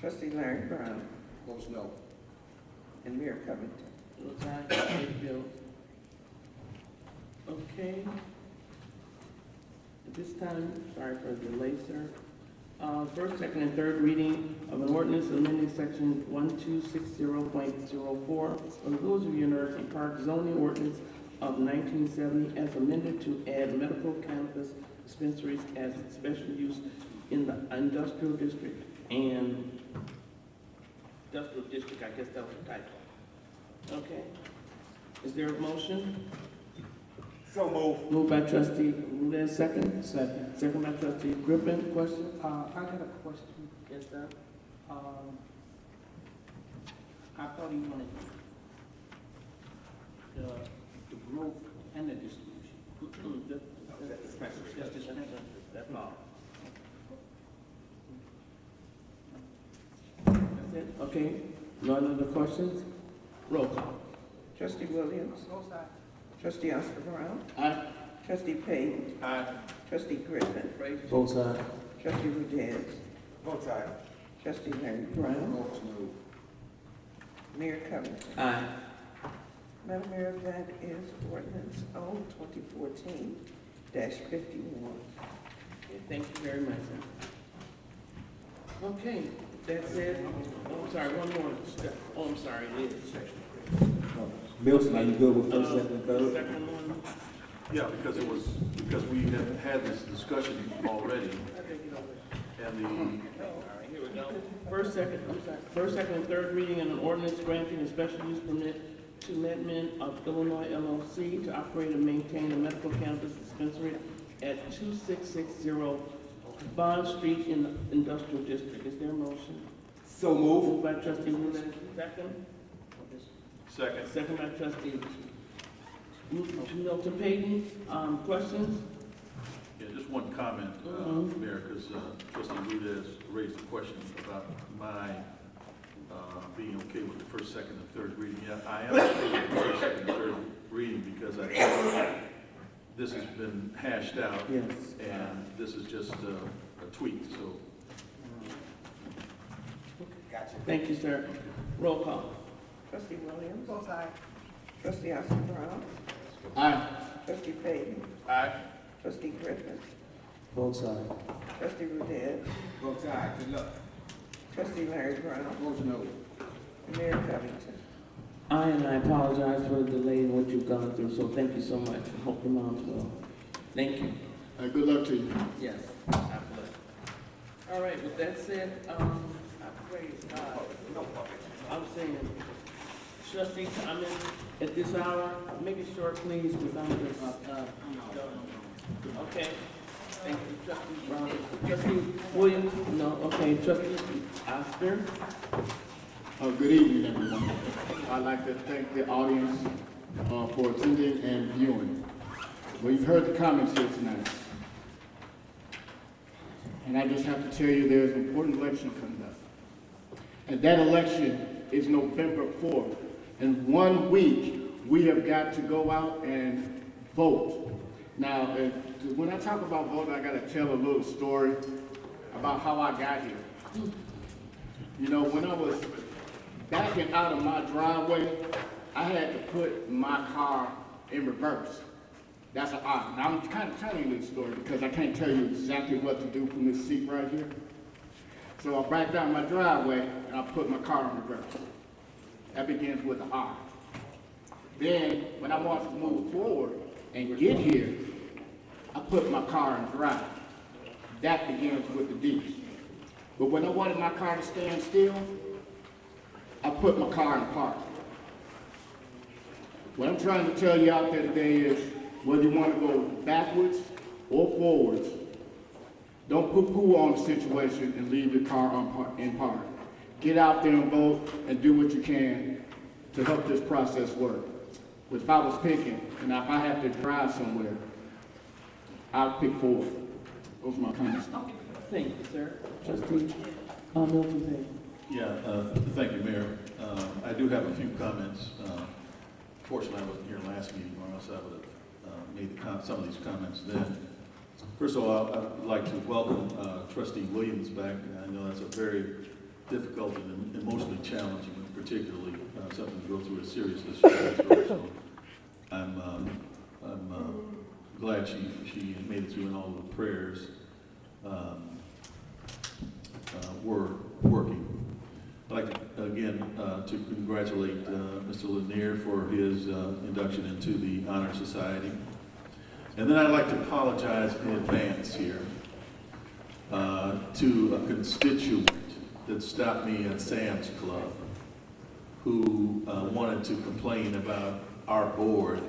Trustee Larry Brown. Votes no. And Mayor Covington. Votes aye, pay the bills. Okay. At this time, sorry for the delay, sir. First, second, and third reading of an ordinance amending section 1260.04 of the Village of University Park zoning ordinance of 1970 as amended to add medical cannabis dispensaries as special use in the industrial district and industrial district, I guess that was the typo. Okay. Is there a motion? So moved. Moved by trustee Rulez, second? Second by trustee Griffin, question? I got a question. Yes, sir. I thought he wanted the growth and the distribution. That's dispensary. That's all. That's it? Okay. No other questions? Roll call. Trustee Williams. Both sides. Trustee Oscar Brown. Aye. Trustee Payton. Aye. Trustee Griffin. Both sides. Trustee Rudez. Vote aye. Trustee Larry Brown. Votes no. Mayor Covington. Aye. Madam Mayor, that is ordinance O 2014-51. Thank you very much, sir. Okay, that's it. Oh, I'm sorry, one more. Oh, I'm sorry, Liz. Milton, are you good with first, second, and third? Second one. Yeah, because we have had this discussion already, and Here we go. First, second, and third reading and an ordinance granting a special use permit to MedMen of Illinois LLC to operate and maintain a medical cannabis dispensary at 2660 Bond Street in the Industrial District. Is there a motion? So moved. Moved by trustee Rulez, second. second. Second by trustee Milton Payton. Questions? Yeah, just one comment, Mayor, because trustee Rudez raised a question about my being okay with the first, second, and third reading. Yeah, I am okay with the first, second, and third reading because I think this has been hashed out. Yes. And this is just a tweak, so. Gotcha. Thank you, sir. Roll call. Trustee Williams. Both sides. Trustee Oscar Brown. Aye. Trustee Payton. Aye. Trustee Griffin. Both sides. Trustee Rudez. Vote aye. Good luck. Trustee Larry Brown. Votes no. Mayor Covington. I apologize for the delay in what you've gone through, so thank you so much. Hope your mom's well. Thank you. Good luck to you. Yes. God bless. All right, with that said, I praise God. I'm saying, trustee comments at this hour, make it short, please, without this. Okay. Thank you, trustee Brown. Trustee Williams? No, okay, trustee Oscar? Good evening, everyone. I'd like to thank the audience for attending and viewing. Well, you've heard the comments here tonight. And I just have to tell you there's an important election coming up. And that election is November 4th. In 1 week, we have got to go out and vote. Now, when I talk about voting, I got to tell a little story about how I got here. You know, when I was backing out of my driveway, I had to put my car in reverse. That's an odd. Now I'm kind of telling you this story because I can't tell you exactly what to do from this seat right here. So I backed out my driveway and I put my car in reverse. That begins with an R. Then when I want to move forward and get here, I put my car in drive. That begins with the D. But when I wanted my car to stand still, I put my car in park. What I'm trying to tell you out there today is whether you want to go backwards or forwards, don't poo-poo on the situation and leave your car in park. Get out there and vote and do what you can to help this process work. But if I was picking, and if I have to drive somewhere, I'd pick forward. Those are my comments. Thank you, sir. Trustee Milton Payton. Yeah, thank you, Mayor. I do have a few comments. Fortunately, I wasn't here last meeting, or else I would have made some of these comments then. First of all, I'd like to welcome Trustee Williams back. I know that's a very difficult and emotionally challenging, and particularly something to go through as serious as she. So I'm glad she made it through, and all the prayers were working. I'd like to, again, to congratulate Mr. Lanier for his induction into the Honor Society. And then I'd like to apologize in advance here to a constituent that stopped me at Sam's Club who wanted to complain about our board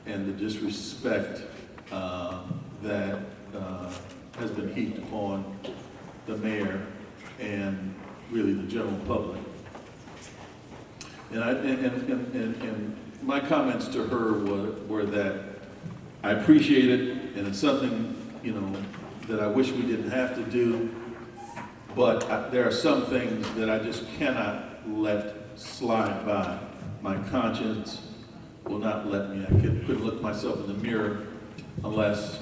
and the disrespect that has been heaped upon the mayor and really the general public. And my comments to her were that I appreciate it, and it's something, you know, that I wish we didn't have to do, but there are some things that I just cannot let slide by. My conscience will not let me. I couldn't look myself in the mirror unless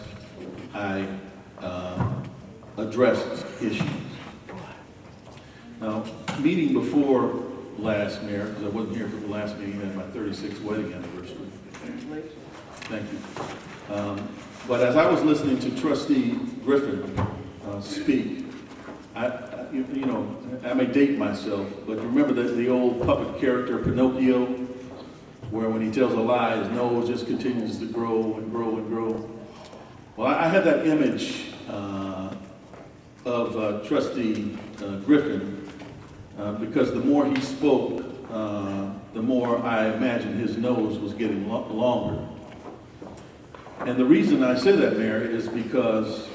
I addressed issues. Now, meeting before last, Mayor, because I wasn't here for the last meeting, at my 36th wedding anniversary. Thank you. But as I was listening to Trustee Griffin speak, you know, I may date myself, but remember the old puppet character Pinocchio, where when he tells a lie, his nose just continues to grow and grow and grow. Well, I had that image of Trustee Griffin because the more he spoke, the more I imagined his nose was getting longer. And the reason I say that, Mayor, is because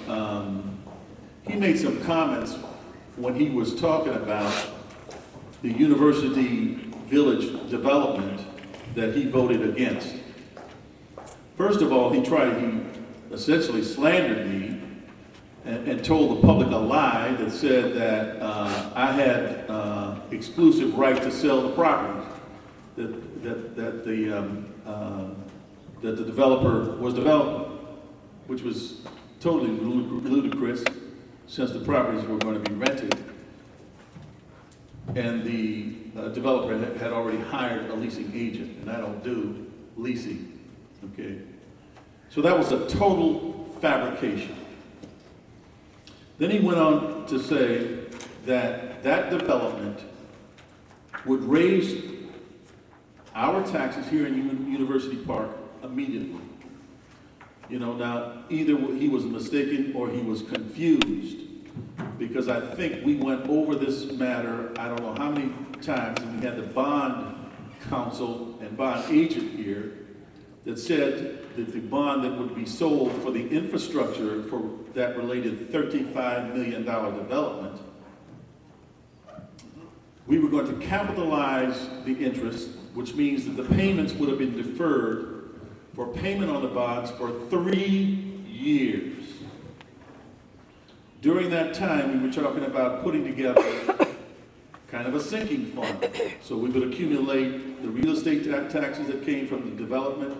he made some comments when he was talking about the University Village development that he voted against. First of all, he essentially slandered me and told the public a lie that said that I had exclusive right to sell the property that the developer was developing, which was totally ludicrous since the properties were going to be rented. And the developer had already hired a leasing agent, and I don't do leasing, okay? So that was a total fabrication. Then he went on to say that that development would raise our taxes here in University Park immediately. You know, now either he was mistaken or he was confused, because I think we went over this matter, I don't know how many times, and we had the bond counsel and bond agent here that said that the bond that would be sold for the infrastructure for that related $35 million development, we were going to capitalize the interest, which means that the payments would have been deferred for payment on the bonds for 3 years. During that time, we were talking about putting together kind of a sinking fund. So we would accumulate the real estate taxes that came from the development,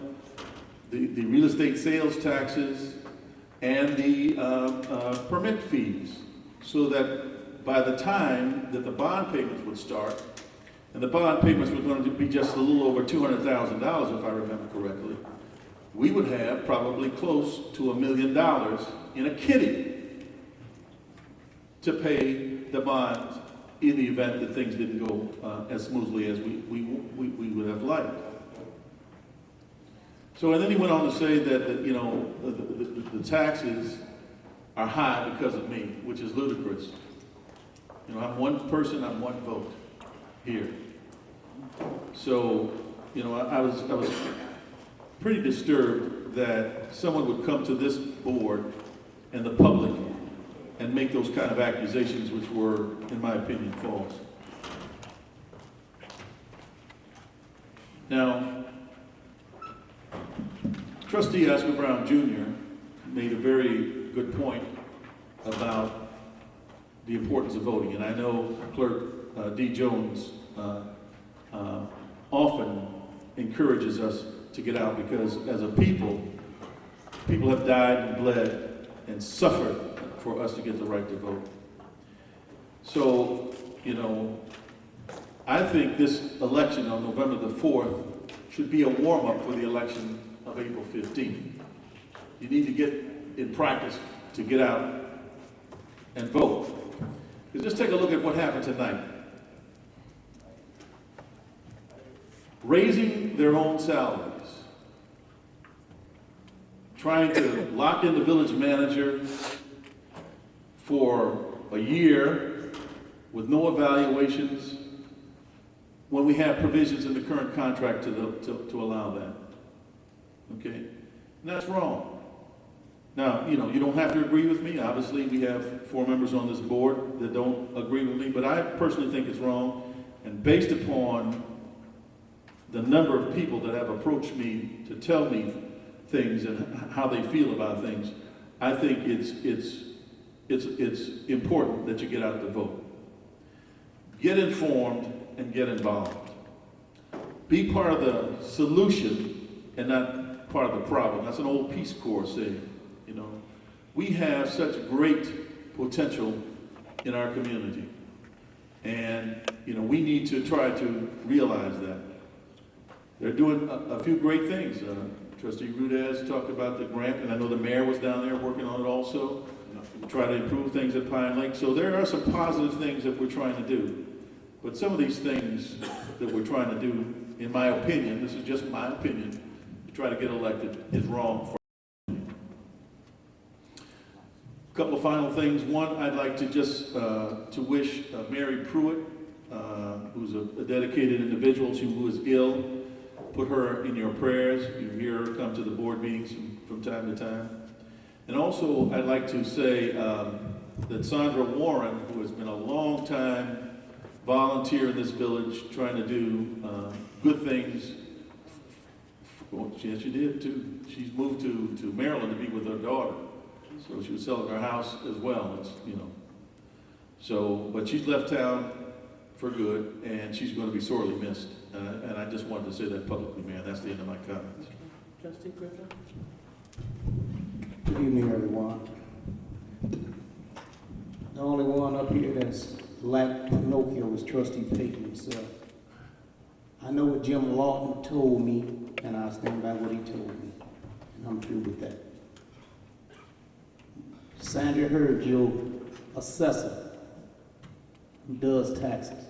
the real estate sales taxes, and the permit fees, so that by the time that the bond payments would start, and the bond payments were going to be just a little over $200,000, if I remember correctly, we would have probably close to $1 million in a kitty to pay the bonds in the event that things didn't go as smoothly as we would have liked. So, and then he went on to say that you know, the taxes are high because of me, which is ludicrous. You know, I'm one person, I'm one vote here. So, you know, I was pretty disturbed that someone would come to this board and the public and make those kind of accusations, which were, in my opinion, false. Now, Trustee Oscar Brown Jr. made a very good point about the importance of voting, and I know Clerk D. Jones often encourages us to get out, because as a people have died and bled and suffered for us to get the right to vote. So, you know, I think this election on November the 4th should be a warm-up for the election of April 15th. You need to get in practice to get out and vote. Because just take a look at what happened tonight. Raising their own salaries, trying to lock in the village manager for a year with no evaluations when we have provisions in the current contract to allow that. Okay? And that's wrong. Now, you know, you don't have to agree with me. Obviously, we have 4 members on this board that don't agree with me, but I personally think it's wrong. And based upon the number of people that have approached me to tell me things and how they feel about things, I think it's important that you get out the vote. Get informed and get involved. Be part of the solution and not part of the problem. That's an old Peace Corps saying, you know. We have such great potential in our community. And, you know, we need to try to realize that. They're doing a few great things. Trustee Rudez talked about the grant, and I know the mayor was down there working on it also, to try to improve things at Pine Lake. So there are some positive things that we're trying to do. But some of these things that we're trying to do, in my opinion, this is just my opinion, to try to get elected is wrong for a couple of final things. One, I'd like to just to wish Mary Pruitt, who's a dedicated individual, who was ill. Put her in your prayers. You hear her come to the board meetings from time to time. And also, I'd like to say that Sandra Warren, who has been a long time volunteer in this village, trying to do good things. Well, yes, she did too. She's moved to Maryland to be with her daughter. So she was selling her house as well, you know. So, but she's left town for good, and she's going to be sorely missed. And I just wanted to say that publicly, man. That's the end of my comments. Trustee Griffin? Good evening, everyone. The only one up here that's like Pinocchio is Trustee Payton himself. I know what Jim Lawton told me, and I stand by what he told me, and I'm through with that. Sandra Hurd, your assessor, who does taxes.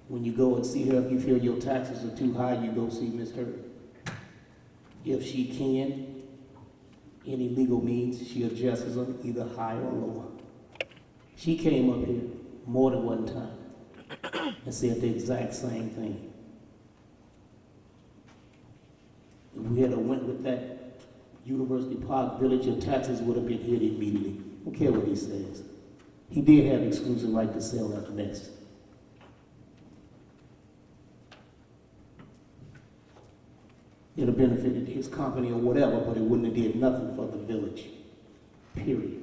When you go and see her, if you feel your taxes are too high, you go see Ms. Hurd. If she can, any legal means, she adjusts them either higher or lower. She came up here more than one time and said the exact same thing. If we had went with that University Park Village, your taxes would have been hit immediately. I don't care what he says. He did have exclusive right to sell that next. It would have benefited his company or whatever, but it wouldn't have did nothing for the village, period.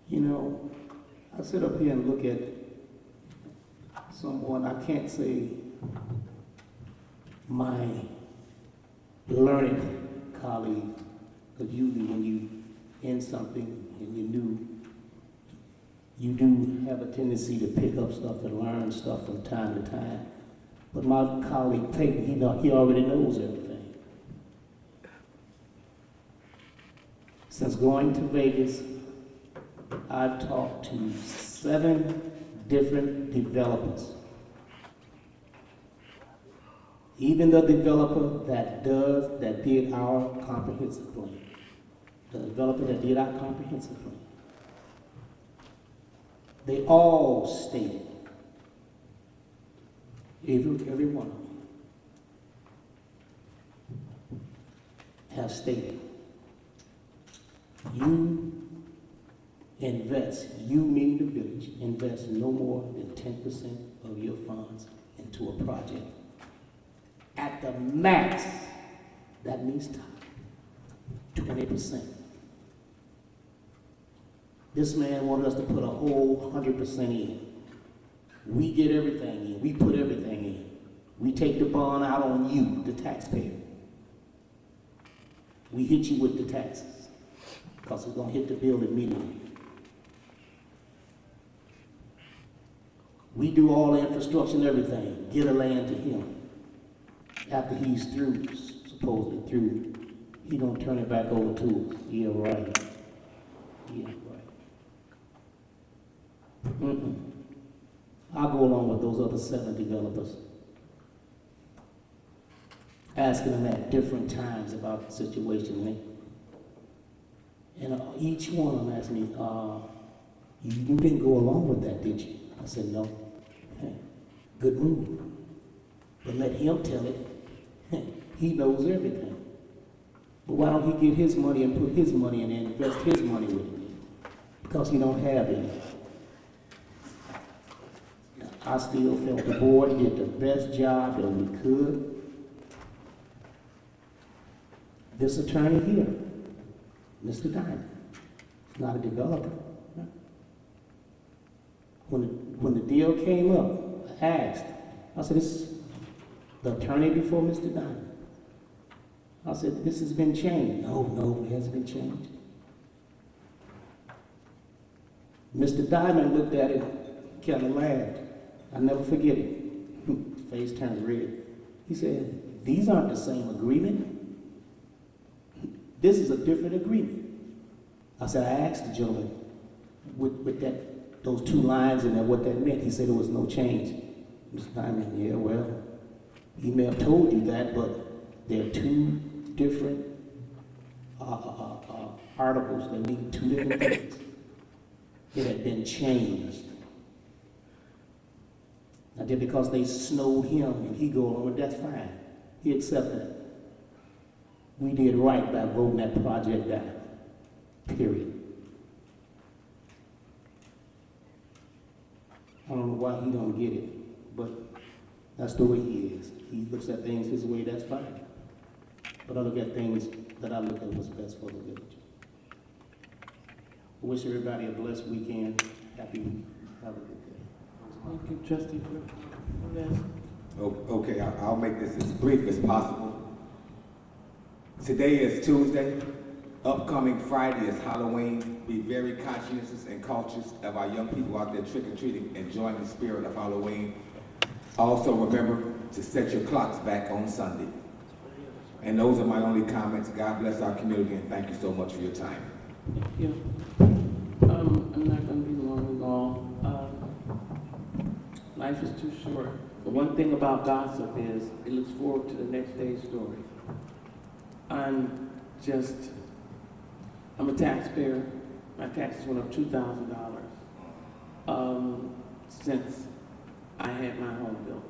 You know, I sit up here and look at someone, I can't say my learned colleague, because usually when you in something and you're new, you do have a tendency to pick up stuff and learn stuff from time to time. But my colleague Peyton, he already knows everything. Since going to Vegas, I've talked to 7 different developers. Even the developer that did our comprehensive plan. The developer that did our comprehensive plan. They all stated, every one of them have stated, you invest, you meaning the village, invest no more than 10% of your funds into a project. At the max, that means 20%. This man wanted us to put a whole 100% in. We get everything in. We put everything in. We take the bond out on you, the taxpayer. We hit you with the taxes because we're going to hit the bill immediately. We do all the infrastructure and everything, get a land to him. After he's through, supposedly through, he don't turn it back over to us. Yeah, right. Yeah, right. I'll go along with those other 7 developers. asking them at different times about the situation. And each one of them asked me, you didn't go along with that, did you? I said, no. Hey, good move. But let him tell it. He knows everything. But why don't he get his money and put his money in and invest his money with it? Because he don't have any. I still felt the board did the best job that we could. This attorney here, Mr. Diamond, is not a developer. When the deal came up, I asked, I said, this is the attorney before Mr. Diamond. I said, this has been changed. No, it hasn't been changed. Mr. Diamond looked at it, kind of laughed. I never forget it. His face turned red. He said, these aren't the same agreement. This is a different agreement. I said, I asked the gentleman with those two lines in there what that meant. He said there was no change. Mr. Diamond, yeah, well, he may have told you that, but there are two different articles that mean two different things. It had been changed. Now, just because they snowed him and he go along with that's fine. He accepted it. We did right by voting that project down. Period. I don't know why he don't get it, but that's the way he is. He looks at things his way, that's fine. But I look at things that I look at what's best for the village. I wish everybody a blessed weekend. Happy week. Have a good day. Thank you, Trustee Griffin. Okay, I'll make this as brief as possible. Today is Tuesday. Upcoming Friday is Halloween. Be very conscientious and cautious of our young people out there trick-or-treating, enjoying the spirit of Halloween. Also remember to set your clocks back on Sunday. And those are my only comments. God bless our community and thank you so much for your time. Thank you. I'm not going to be long at all. Life is too short. The one thing about gossip is it looks forward to the next day's story. I'm a taxpayer. My taxes went up $2,000 since I had my home built.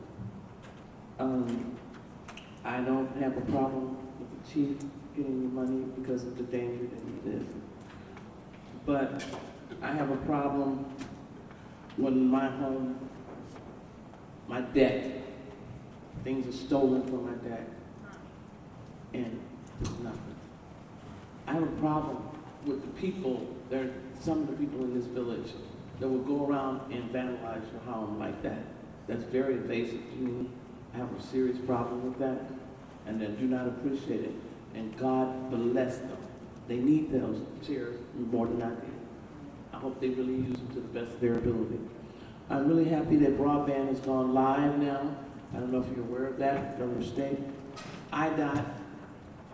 I don't have a problem with the chief getting the money because of the danger that he lives in. But I have a problem when my home, my deck, things are stolen from my deck and there's nothing. I have a problem with the people, some of the people in this village that will go around and vandalize your home like that. That's very invasive to me. I have a serious problem with that, and I do not appreciate it. And God bless them. They need those chairs more than I do. I hope they really use them to the best of their ability. I'm really happy that broadband has gone live now. I don't know if you're aware of that from your state. IDOT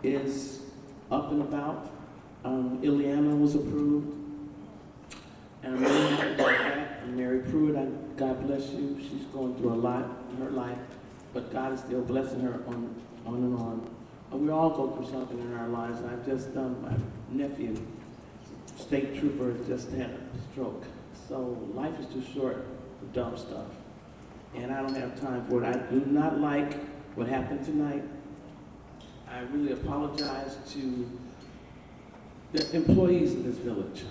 is up and about. Ileana was approved. And I'm really happy about that. And Mary Pruitt, God bless you. She's going through a lot in her life, but God is still blessing her on and on. And we all go through something in our lives. And I've just done my nephew, state trooper, just had a stroke. So life is too short for dumb stuff. And I don't have time for it. I do not like what happened tonight. I really apologize to the employees of this village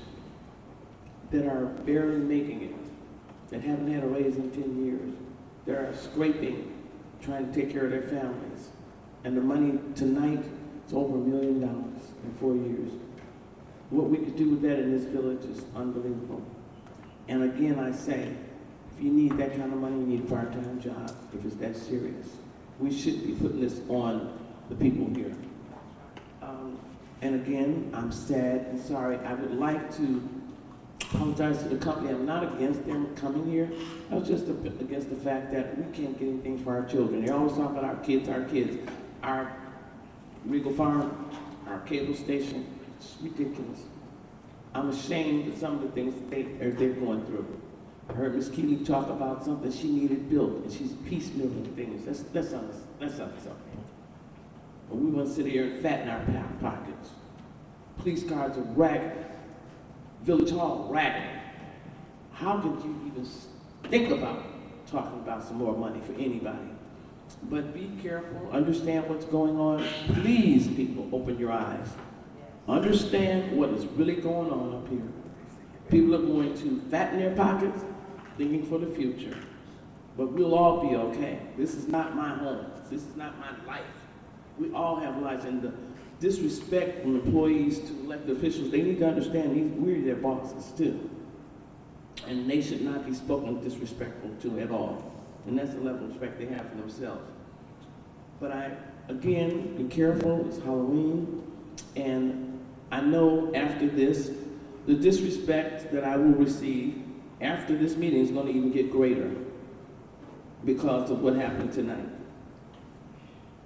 that are barely making it, that haven't had a raise in 10 years. That are scraping, trying to take care of their families. And the money tonight is over $1 million in 4 years. What we could do with that in this village is unbelievable. And again, I say, if you need that kind of money, you need a part-time job, if it's that serious. We should be putting this on the people here. And again, I'm sad and sorry. I would like to apologize to the company. I'm not against them coming here. I was just against the fact that we can't get anything for our children. They always talk about our kids, our Regal Farm, our cable station. It's ridiculous. I'm ashamed of some of the things that they're going through. I heard Ms. Keeley talk about something she needed built, and she's piecemealing things. That's unacceptable. and we want to sit here and fatten our pockets. Police cars are ragged. Village Hall, ragged. How could you even think about talking about some more money for anybody? But be careful, understand what's going on. Please, people, open your eyes. Understand what is really going on up here. People are going to fatten their pockets, thinking for the future. But we'll all be okay. This is not my home. This is not my life. We all have lives, and the disrespect from employees to elected officials, they need to understand we're their bosses too. And they should not be spoken disrespectful to at all. And that's the level of respect they have for themselves. But again, be careful, it's Halloween, and I know after this, the disrespect that I will receive after this meeting is going to even get greater because of what happened tonight.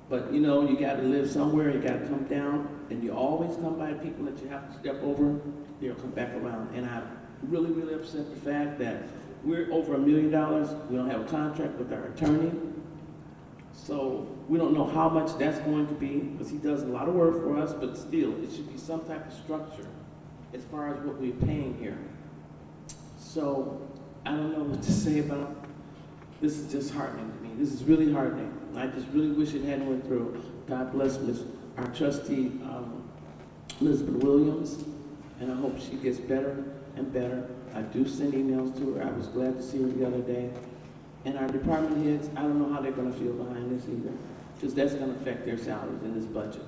But you know, you got to live somewhere, you got to come down, and you always come by people that you have to step over, they'll come back around. And I'm really, really upset the fact that we're over $1 million, we don't have a contract with our attorney, so we don't know how much that's going to be, because he does a lot of work for us, but still, it should be some type of structure as far as what we're paying here. So, I don't know what to say about it. This is just heartening to me. This is really heartening. I just really wish it hadn't went through. God bless our trustee, Elizabeth Williams, and I hope she gets better and better. I do send emails to her. I was glad to see her the other day. And our department heads, I don't know how they're going to feel behind this either, because that's going to affect their salaries in this budget.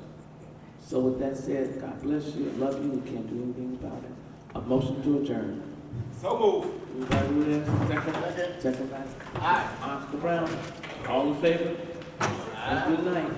So with that said, God bless you. I love you. We can't do anything about it. A motion to adjourn. So moved. Everybody do that? Second? Second by? Aye. Oscar Brown. All in favor? Aye. Good night.